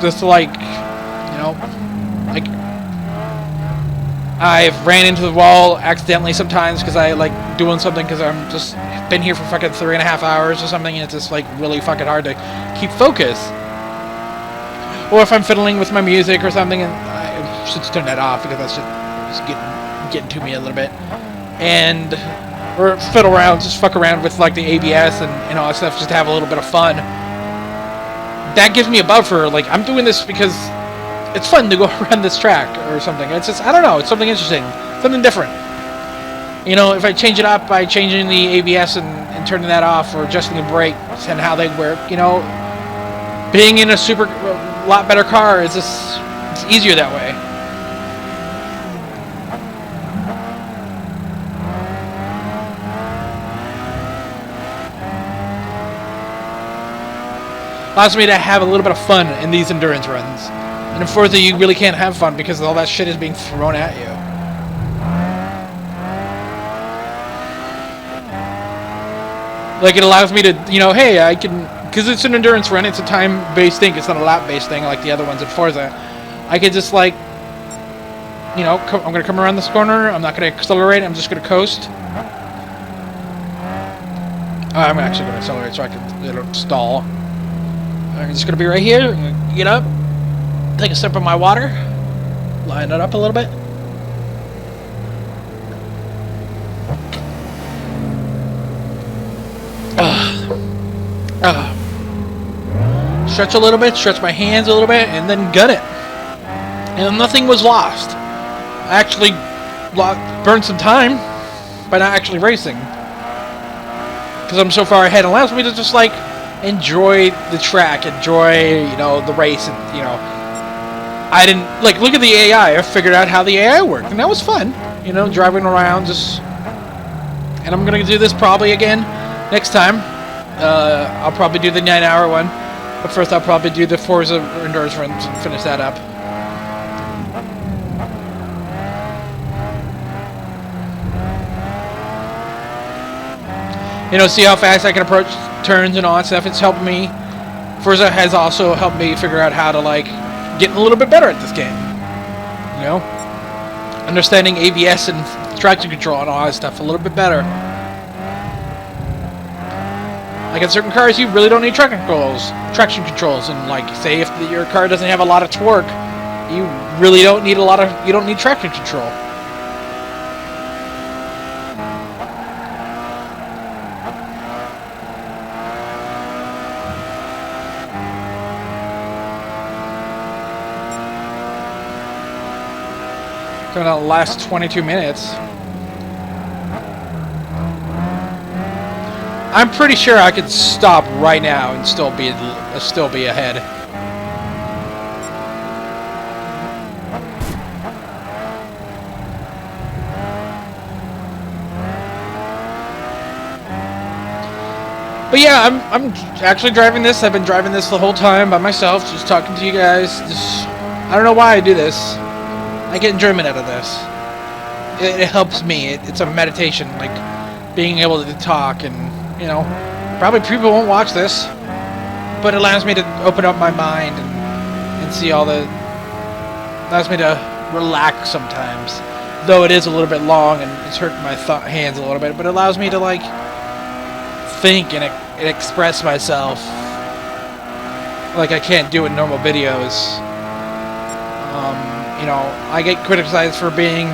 just to, like, you know, like, I've ran into the wall accidentally sometimes because I like doing something, because I'm just been here for fucking 3.5 hours or something, and it's just like really fucking hard to keep focus. Or if I'm fiddling with my music or something, and I should turn that off because that's just getting to me a little bit. And or fiddle around, just fuck around with like the ABS and all that stuff, just to have a little bit of fun. That gives me a buffer. Like, I'm doing this because it's fun to go around this track or something. It's just, I don't know, it's something interesting, something different. You know, if I change it up by changing the ABS and turning that off, or adjusting the brakes and how they work, you know, being in a lot better car is just it's easier that way. Allows me to have a little bit of fun in these endurance runs. And in Forza, you really can't have fun because all that shit is being thrown at you. Like, it allows me to, you know, hey, I can, because it's an endurance run, it's a time-based thing, it's not a lap-based thing like the other ones in Forza. I could just, like, you know, I'm going to come around this corner, I'm not going to accelerate, I'm just going to coast. I'm actually going to accelerate so I can, you know, stall. I'm just going to be right here, I'm going to get up, take a sip of my water, line it up a little bit. Stretch a little bit, stretch my hands a little bit, and then gun it. And nothing was lost. I actually burned some time by not actually racing. Because I'm so far ahead. It allows me to just, like, enjoy the track, enjoy, you know, the race, and, you know, I didn't, like, look at the AI. I figured out how the AI worked, and that was fun. You know, driving around, just, and I'm going to do this probably again next time. I'll probably do the 9-hour one. But first I'll probably do the Forza endurance runs and finish that up. You know, see how fast I can approach turns and all that stuff. It's helped me. Forza has also helped me figure out how to, like, get a little bit better at this game. You know? Understanding ABS and traction control and all that stuff a little bit better. Like in certain cars, you really don't need traction controls, and like, say if your car doesn't have a lot of torque, you really don't need you don't need traction control. Coming out the last 22 minutes. I'm pretty sure I could stop right now and still be ahead. But yeah, I'm actually driving this. I've been driving this the whole time by myself, just talking to you guys. I don't know why I do this. I get enjoyment out of this. It helps me. It's a meditation, like being able to talk and. You know, probably people won't watch this, but it allows me to open up my mind and see all the... allows me to relax sometimes. Though it is a little bit long and it's hurting my hands a little bit, but it allows me to, like, think and express myself like I can't do in normal videos. You know, I get criticized for being,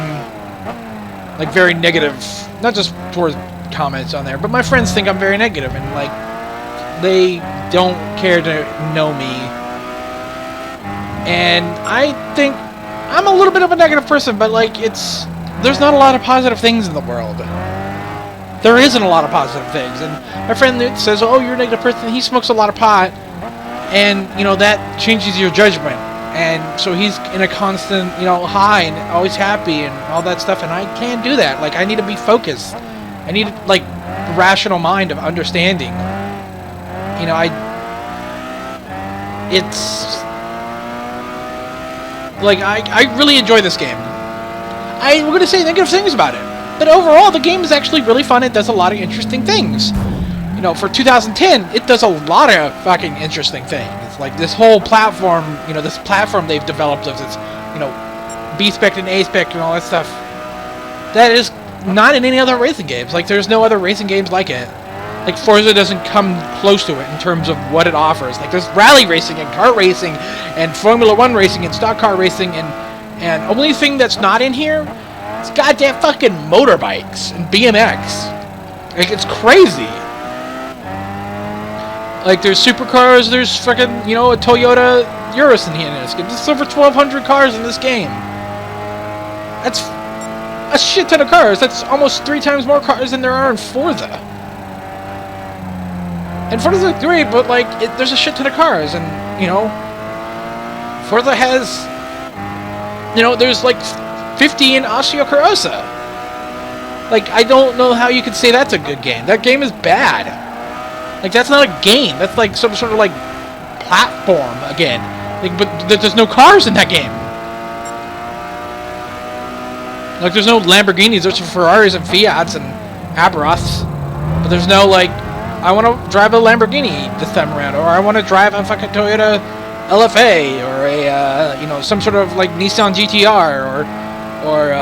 like, very negative, not just towards comments on there, but my friends think I'm very negative, and like they don't care to know me, and I think I'm a little bit of a negative person, but like there's not a lot of positive things in the world. There isn't a lot of positive things, and my friend that says, oh, you're a negative person, he smokes a lot of pot, and you know that changes your judgment, and so he's in a constant, you know, high and always happy and all that stuff, and I can't do that. Like, I need to be focused. I need, like, a rational mind of understanding. You know, it's... Like, I really enjoy this game. I'm going to say negative things about it. But overall, the game is actually really fun. It does a lot of interesting things. You know, for 2010, it does a lot of fucking interesting things. Like, this whole platform, you know, this platform they've developed of this, you know, B-spec and A-spec and all that stuff. That is... not in any other racing games. Like, there's no other racing games like it. Like, Forza doesn't come close to it in terms of what it offers. Like, there's rally racing and kart racing and Formula 1 racing and stock car racing, and only thing that's not in here is goddamn fucking motorbikes and BMX. Like, it's crazy. Like, there's supercars, there's fucking, you know, a Toyota Urus in here in this game. There's over 1,200 cars in this game. That's a shit ton of cars. That's almost 3 times more cars than there are in Forza. And Forza's great, but like, there's a shit ton of cars, and you know, Forza has, you know, there's like 50 in Osteocorosa. Like, I don't know how you could say that's a good game. That game is bad. Like, that's not a game. That's like some sort of like platform again. Like, but there's no cars in that game. Like, there's no Lamborghinis. There's Ferraris and Fiats and Abarths. But there's no, like, I want to drive a Lamborghini this time around. Or I want to drive a fucking Toyota LFA. Or a, you know, some sort of, like, Nissan GTR. Or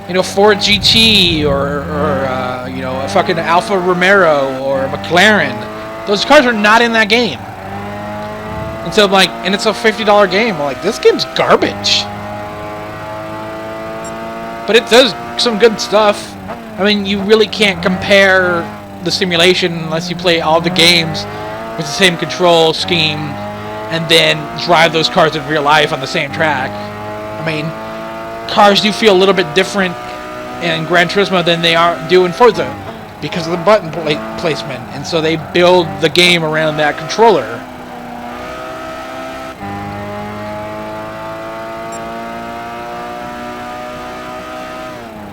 you know, Ford GT. Or you know, a fucking Alfa Romero. Or a McLaren. Those cars are not in that game. And so, like, and it's a $50 game. I'm like, this game's garbage. But it does some good stuff. I mean, you really can't compare the simulation unless you play all the games with the same control scheme and then drive those cars in real life on the same track. I mean, cars do feel a little bit different in Gran Turismo than they do in Forza because of the button placement. And so they build the game around that controller.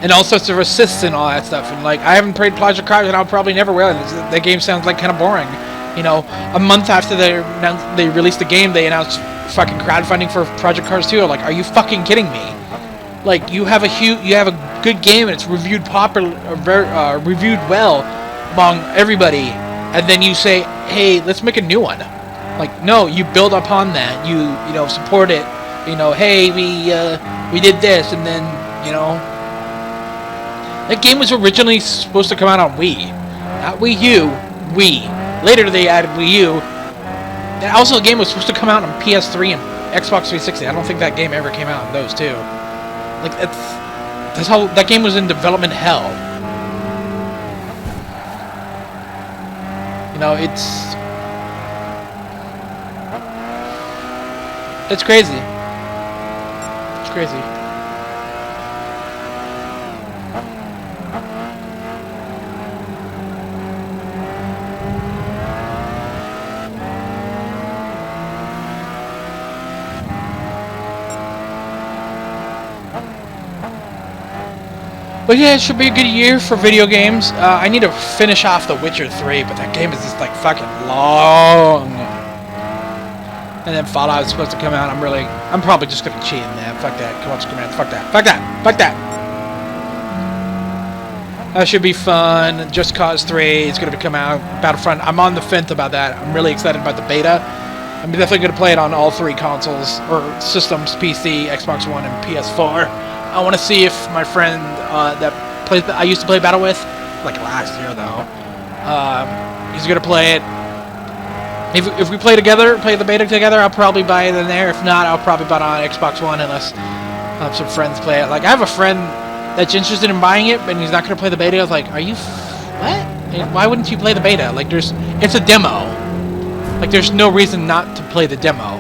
And all sorts of assists and all that stuff. And like, I haven't played Project Cars, and I'll probably never will. That game sounds like kind of boring. You know, a month after they released the game, they announced fucking crowdfunding for Project Cars 2. Like, are you fucking kidding me? Like, you have a good game and it's reviewed reviewed well among everybody, and then you say, hey, let's make a new one. Like, no, you build upon that. You know, support it. You know, hey, we did this, and then, you know. That game was originally supposed to come out on Wii. Not Wii U, Wii. Later they added Wii U. And also the game was supposed to come out on PS3 and Xbox 360. I don't think that game ever came out on those two. Like, that's how that game was in development hell. You know, it's crazy. It's crazy. But yeah, it should be a good year for video games. I need to finish off The Witcher 3, but that game is just like fucking long. And then Fallout is supposed to come out. I'm probably just gonna cheat in that. Fuck that. Come on, commands. Fuck that. Fuck that. Fuck that. That should be fun. Just Cause 3 is gonna come out. Battlefront. I'm on the fence about that. I'm really excited about the beta. I'm definitely gonna play it on all three consoles or systems: PC, Xbox One, and PS4. I want to see if my friend I used to play Battle with, like last year though, he's gonna play it. If we play together, play the beta together, I'll probably buy it in there. If not, I'll probably buy it on Xbox One unless some friends play it. Like, I have a friend that's interested in buying it, but he's not gonna play the beta. I was like, are you what? Why wouldn't you play the beta? Like, it's a demo. Like, there's no reason not to play the demo.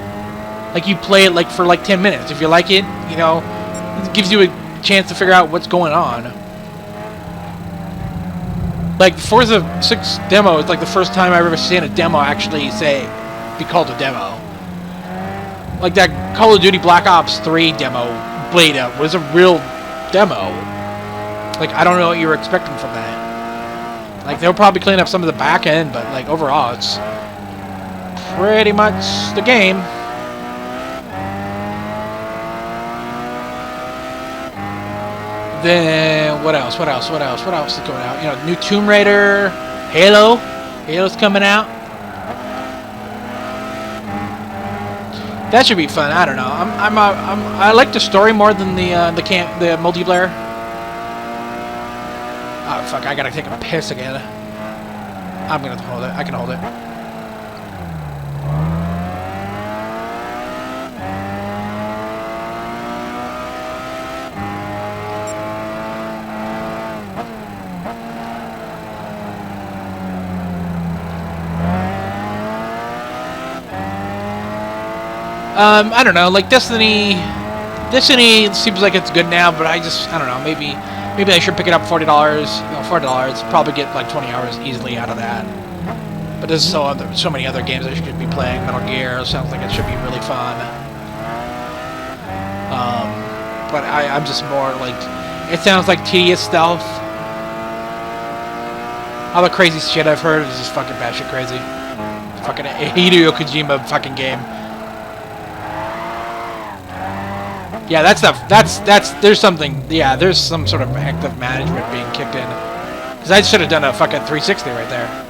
Like, you play it like for like 10 minutes. If you like it, you know. It gives you a chance to figure out what's going on. Like, Forza 6 demo is like the first time I've ever seen a demo actually be called a demo. Like, that Call of Duty Black Ops 3 demo, beta, was a real demo. Like, I don't know what you were expecting from that. Like, they'll probably clean up some of the back end, but like, overall, it's pretty much the game. Then what else is going out? You know, new Tomb Raider, Halo's coming out. That should be fun. I don't know. I like the story more than the multiplayer. Oh fuck! I gotta take a piss again. I'm gonna hold it. I can hold it. I don't know, like Destiny seems like it's good now, but I don't know, maybe I should pick it up $40, $40, probably get like 20 hours easily out of that. But there's so many other games I should be playing. Metal Gear sounds like it should be really fun. But I'm just more like, it sounds like tedious stealth. All the crazy shit I've heard is just fucking batshit crazy. Fucking Hideo Kojima fucking game. Yeah, there's something, yeah, there's some sort of active management being kicked in. Because I should have done a fucking 360 right there.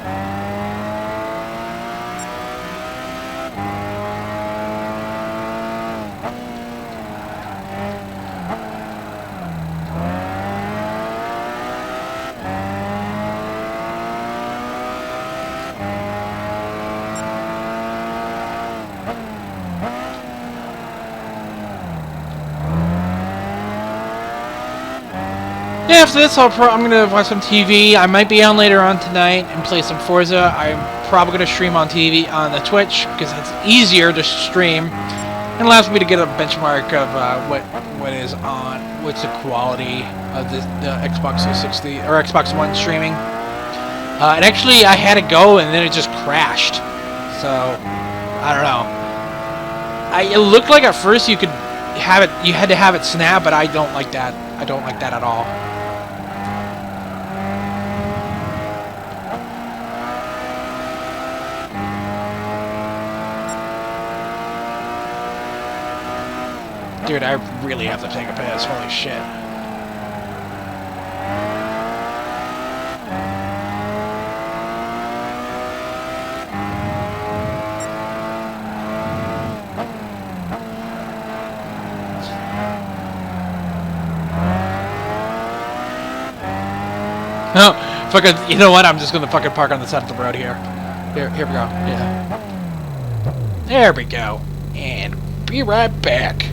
Yeah, after this, I'm gonna watch some TV. I might be on later on tonight and play some Forza. I'm probably gonna stream on TV on the Twitch because it's easier to stream and allows me to get a benchmark of what is on, what's the quality of the Xbox 360 or Xbox One streaming. And actually, I had it go and then it just crashed. So I don't know. It looked like at first you could have it, you had to have it snap, but I don't like that. I don't like that at all. Dude, I really have to take a piss. Holy shit. No, fucking, you know what? I'm just gonna fucking park on the side of the road here. Here we go. Yeah. There we go. And be right back.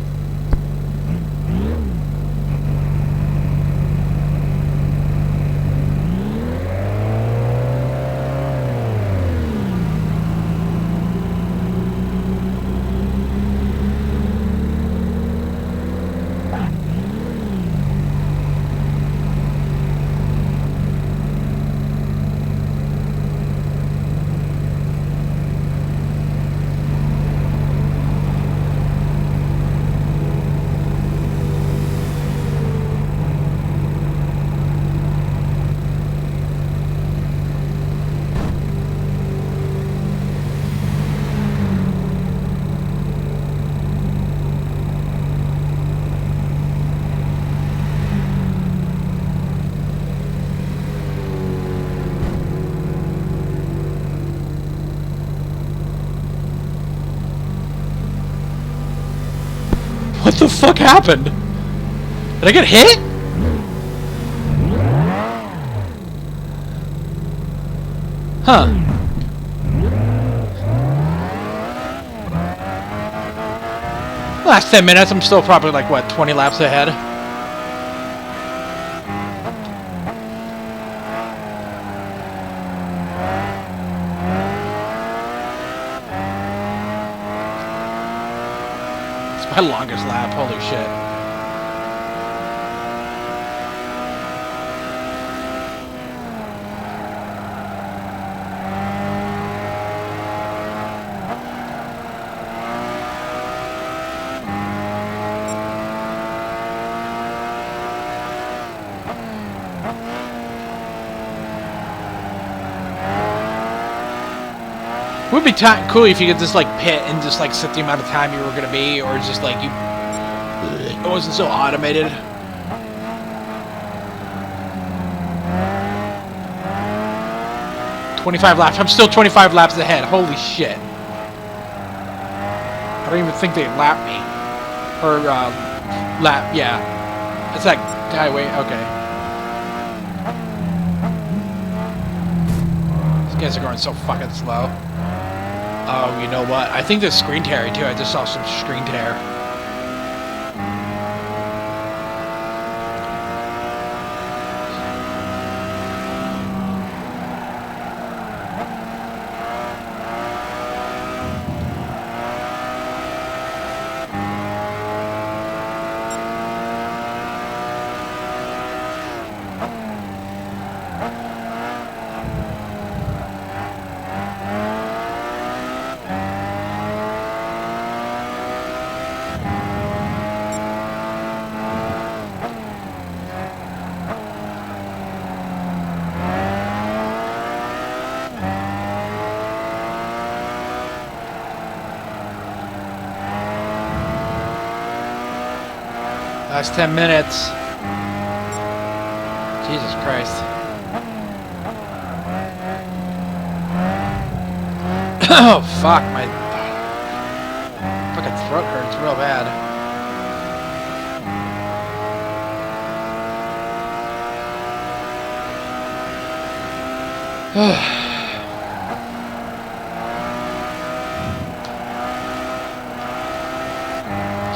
What the fuck happened? Did I get hit? Huh. Last 10 minutes, I'm still probably like, what, 20 laps ahead? My longest lap, holy shit. It would be cool if you could just like pit and just like set the amount of time you were gonna be, or just like you, it wasn't so automated. "25 laps. I'm still 25 laps ahead. Holy shit. I don't even think they lapped me. Or, lap, yeah. It's that guy, wait, okay. These guys are going so fucking slow. Oh, you know what? I think there's screen tearing too. I just saw some screen tear. Last 10 minutes. Jesus Christ. Oh, fuck. My fucking throat hurts real bad.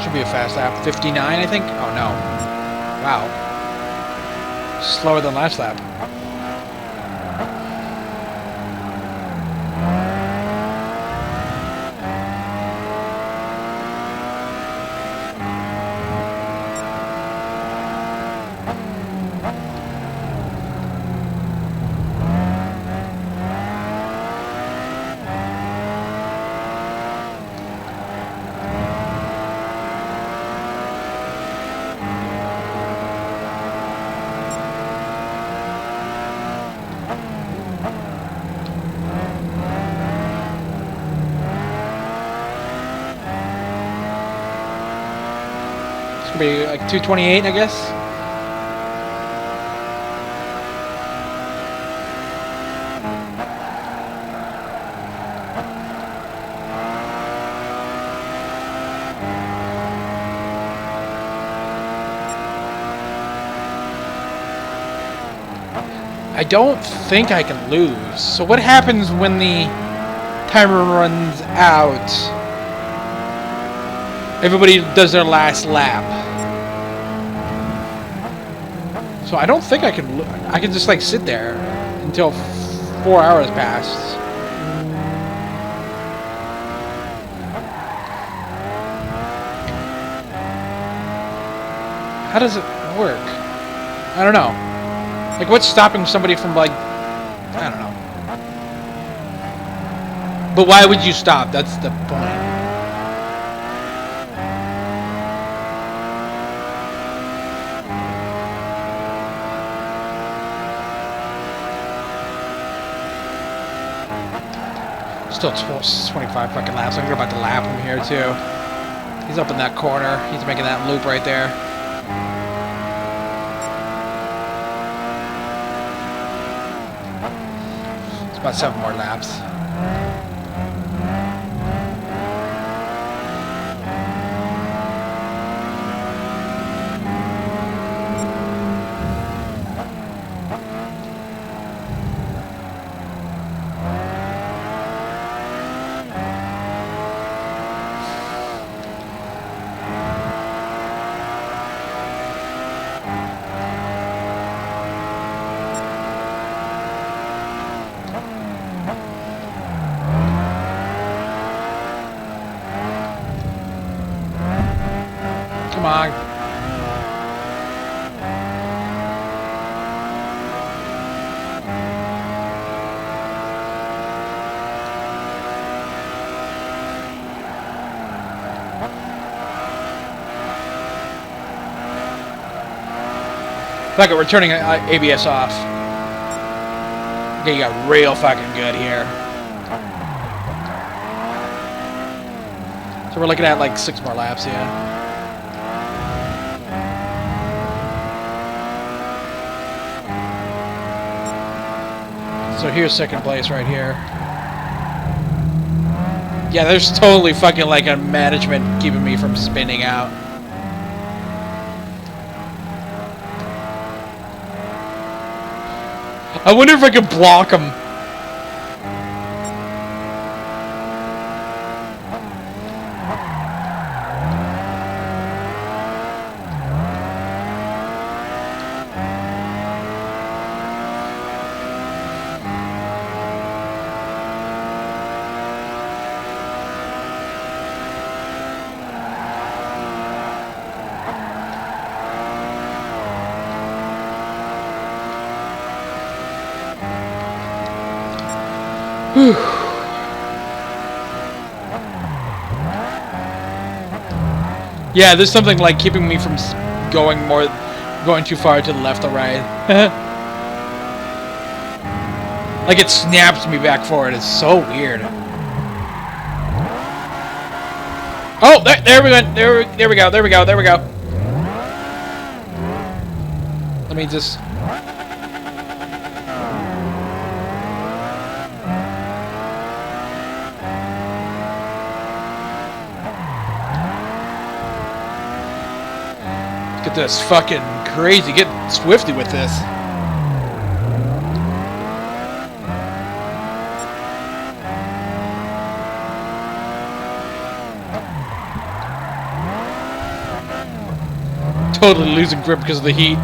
Should be a fast lap. 59, I think? Oh, no. Wow. Slower than last lap. Be like 228, I guess. I don't think I can lose. So what happens when the timer runs out? Everybody does their last lap. So I don't think I can. I can just like sit there until 4 hours pass. How does it work? I don't know. Like, what's stopping somebody from like? I don't know. But why would you stop? That's the point. Still 25 fucking laps. I'm about to lap him here too. He's up in that corner. He's making that loop right there. It's about 7 more laps. Come on. Fuck it, we're turning ABS off. Okay, you got real fucking good here. So we're looking at like 6 more laps, yeah. So here's second place right here. Yeah, there's totally fucking like a management keeping me from spinning out. I wonder if I could block him. Yeah, there's something like keeping me from going too far to the left or right. Like it snaps me back forward. It's so weird. Oh, there we go. There we go. Let me just... Get this fucking crazy. Get swifty with this. Totally losing grip because of the heat.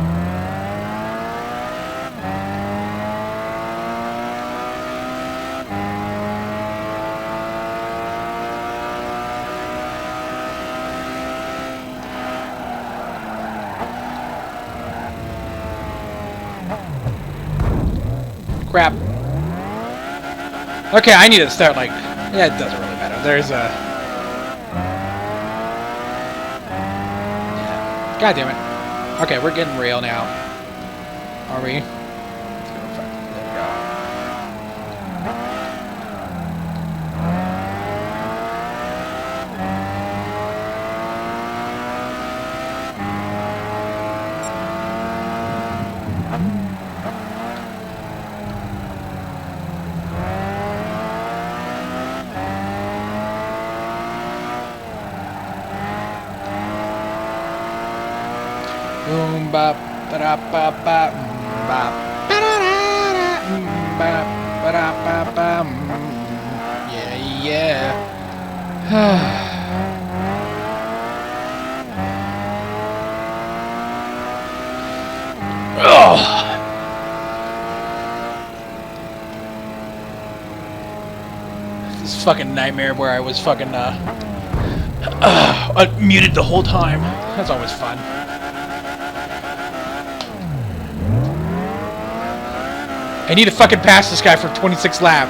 Crap. Okay, I need to start like... Yeah, it doesn't really matter. There's a... God damn it. Okay, we're getting real now. Are we? There we go. Boom bop ba da ba ba bop ba da da da bop ba da ba ba. Yeah, yeah. Oh. This fucking nightmare where I was fucking muted the whole time. That's always fun. I need to fucking pass this guy for 26 lap.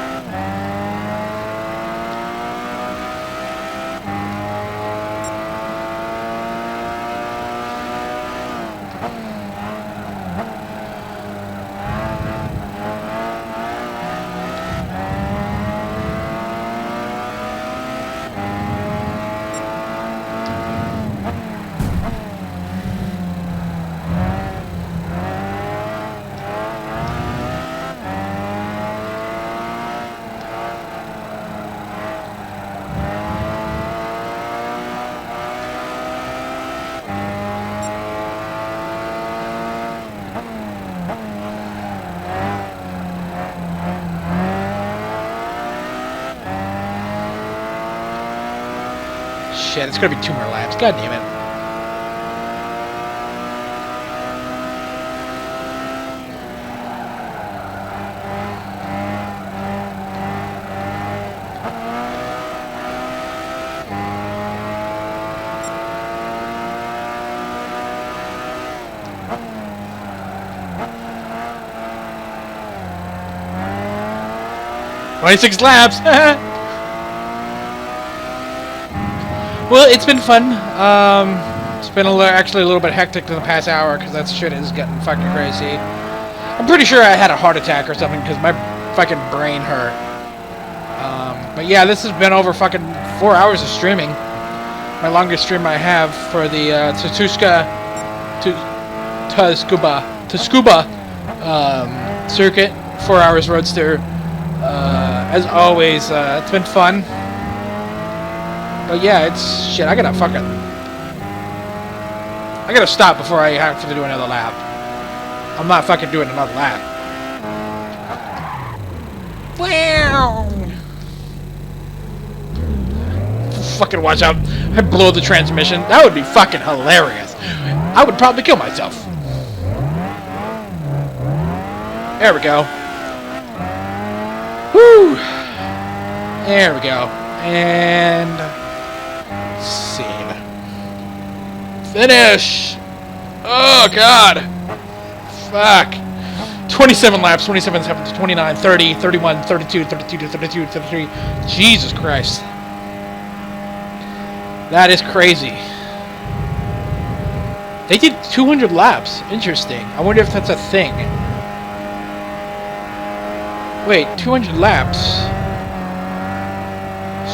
Shit, it's gonna be 2 more laps. God damn it. "26 laps." Well, it's been fun. It's been actually a little bit hectic in the past hour because that shit is getting fucking crazy. I'm pretty sure I had a heart attack or something because my fucking brain hurt. But yeah, this has been over fucking 4 hours of streaming. My longest stream I have for the Tsukuba Circuit, 4 hours Roadster. As always, it's been fun. But yeah, it's shit. I gotta stop before I have to do another lap. I'm not fucking doing another lap. Wow. Fucking watch out. I blow the transmission. That would be fucking hilarious. I would probably kill myself. There we go. Woo. There we go. And... scene. Finish! Oh, God! Fuck. 27 laps, 27 seconds, 29, 30, 31, 32, 32, 32, 33. Jesus Christ. That is crazy. They did 200 laps. Interesting. I wonder if that's a thing. Wait, 200 laps.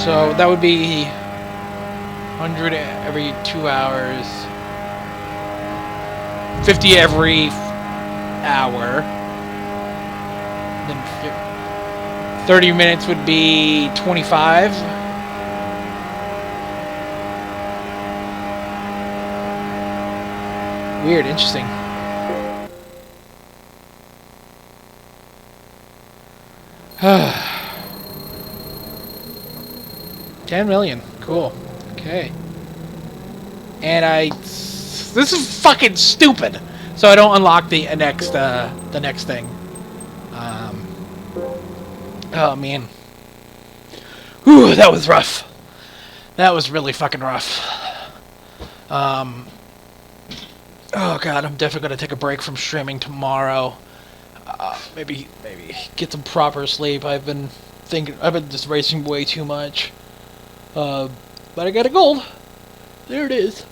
So that would be 100 every 2 hours. 50 every hour. Then 30 minutes would be 25. Weird, interesting. $10 million. Cool. Okay. And this is fucking stupid. So I don't unlock the next thing. Oh man. Whew, that was rough. That was really fucking rough. Oh god, I'm definitely gonna take a break from streaming tomorrow. Maybe get some proper sleep. I've been just racing way too much. But I got a gold. There it is.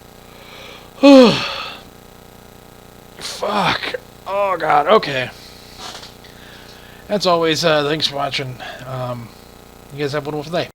Fuck. Oh god. Okay. As always, thanks for watching. You guys have a wonderful day.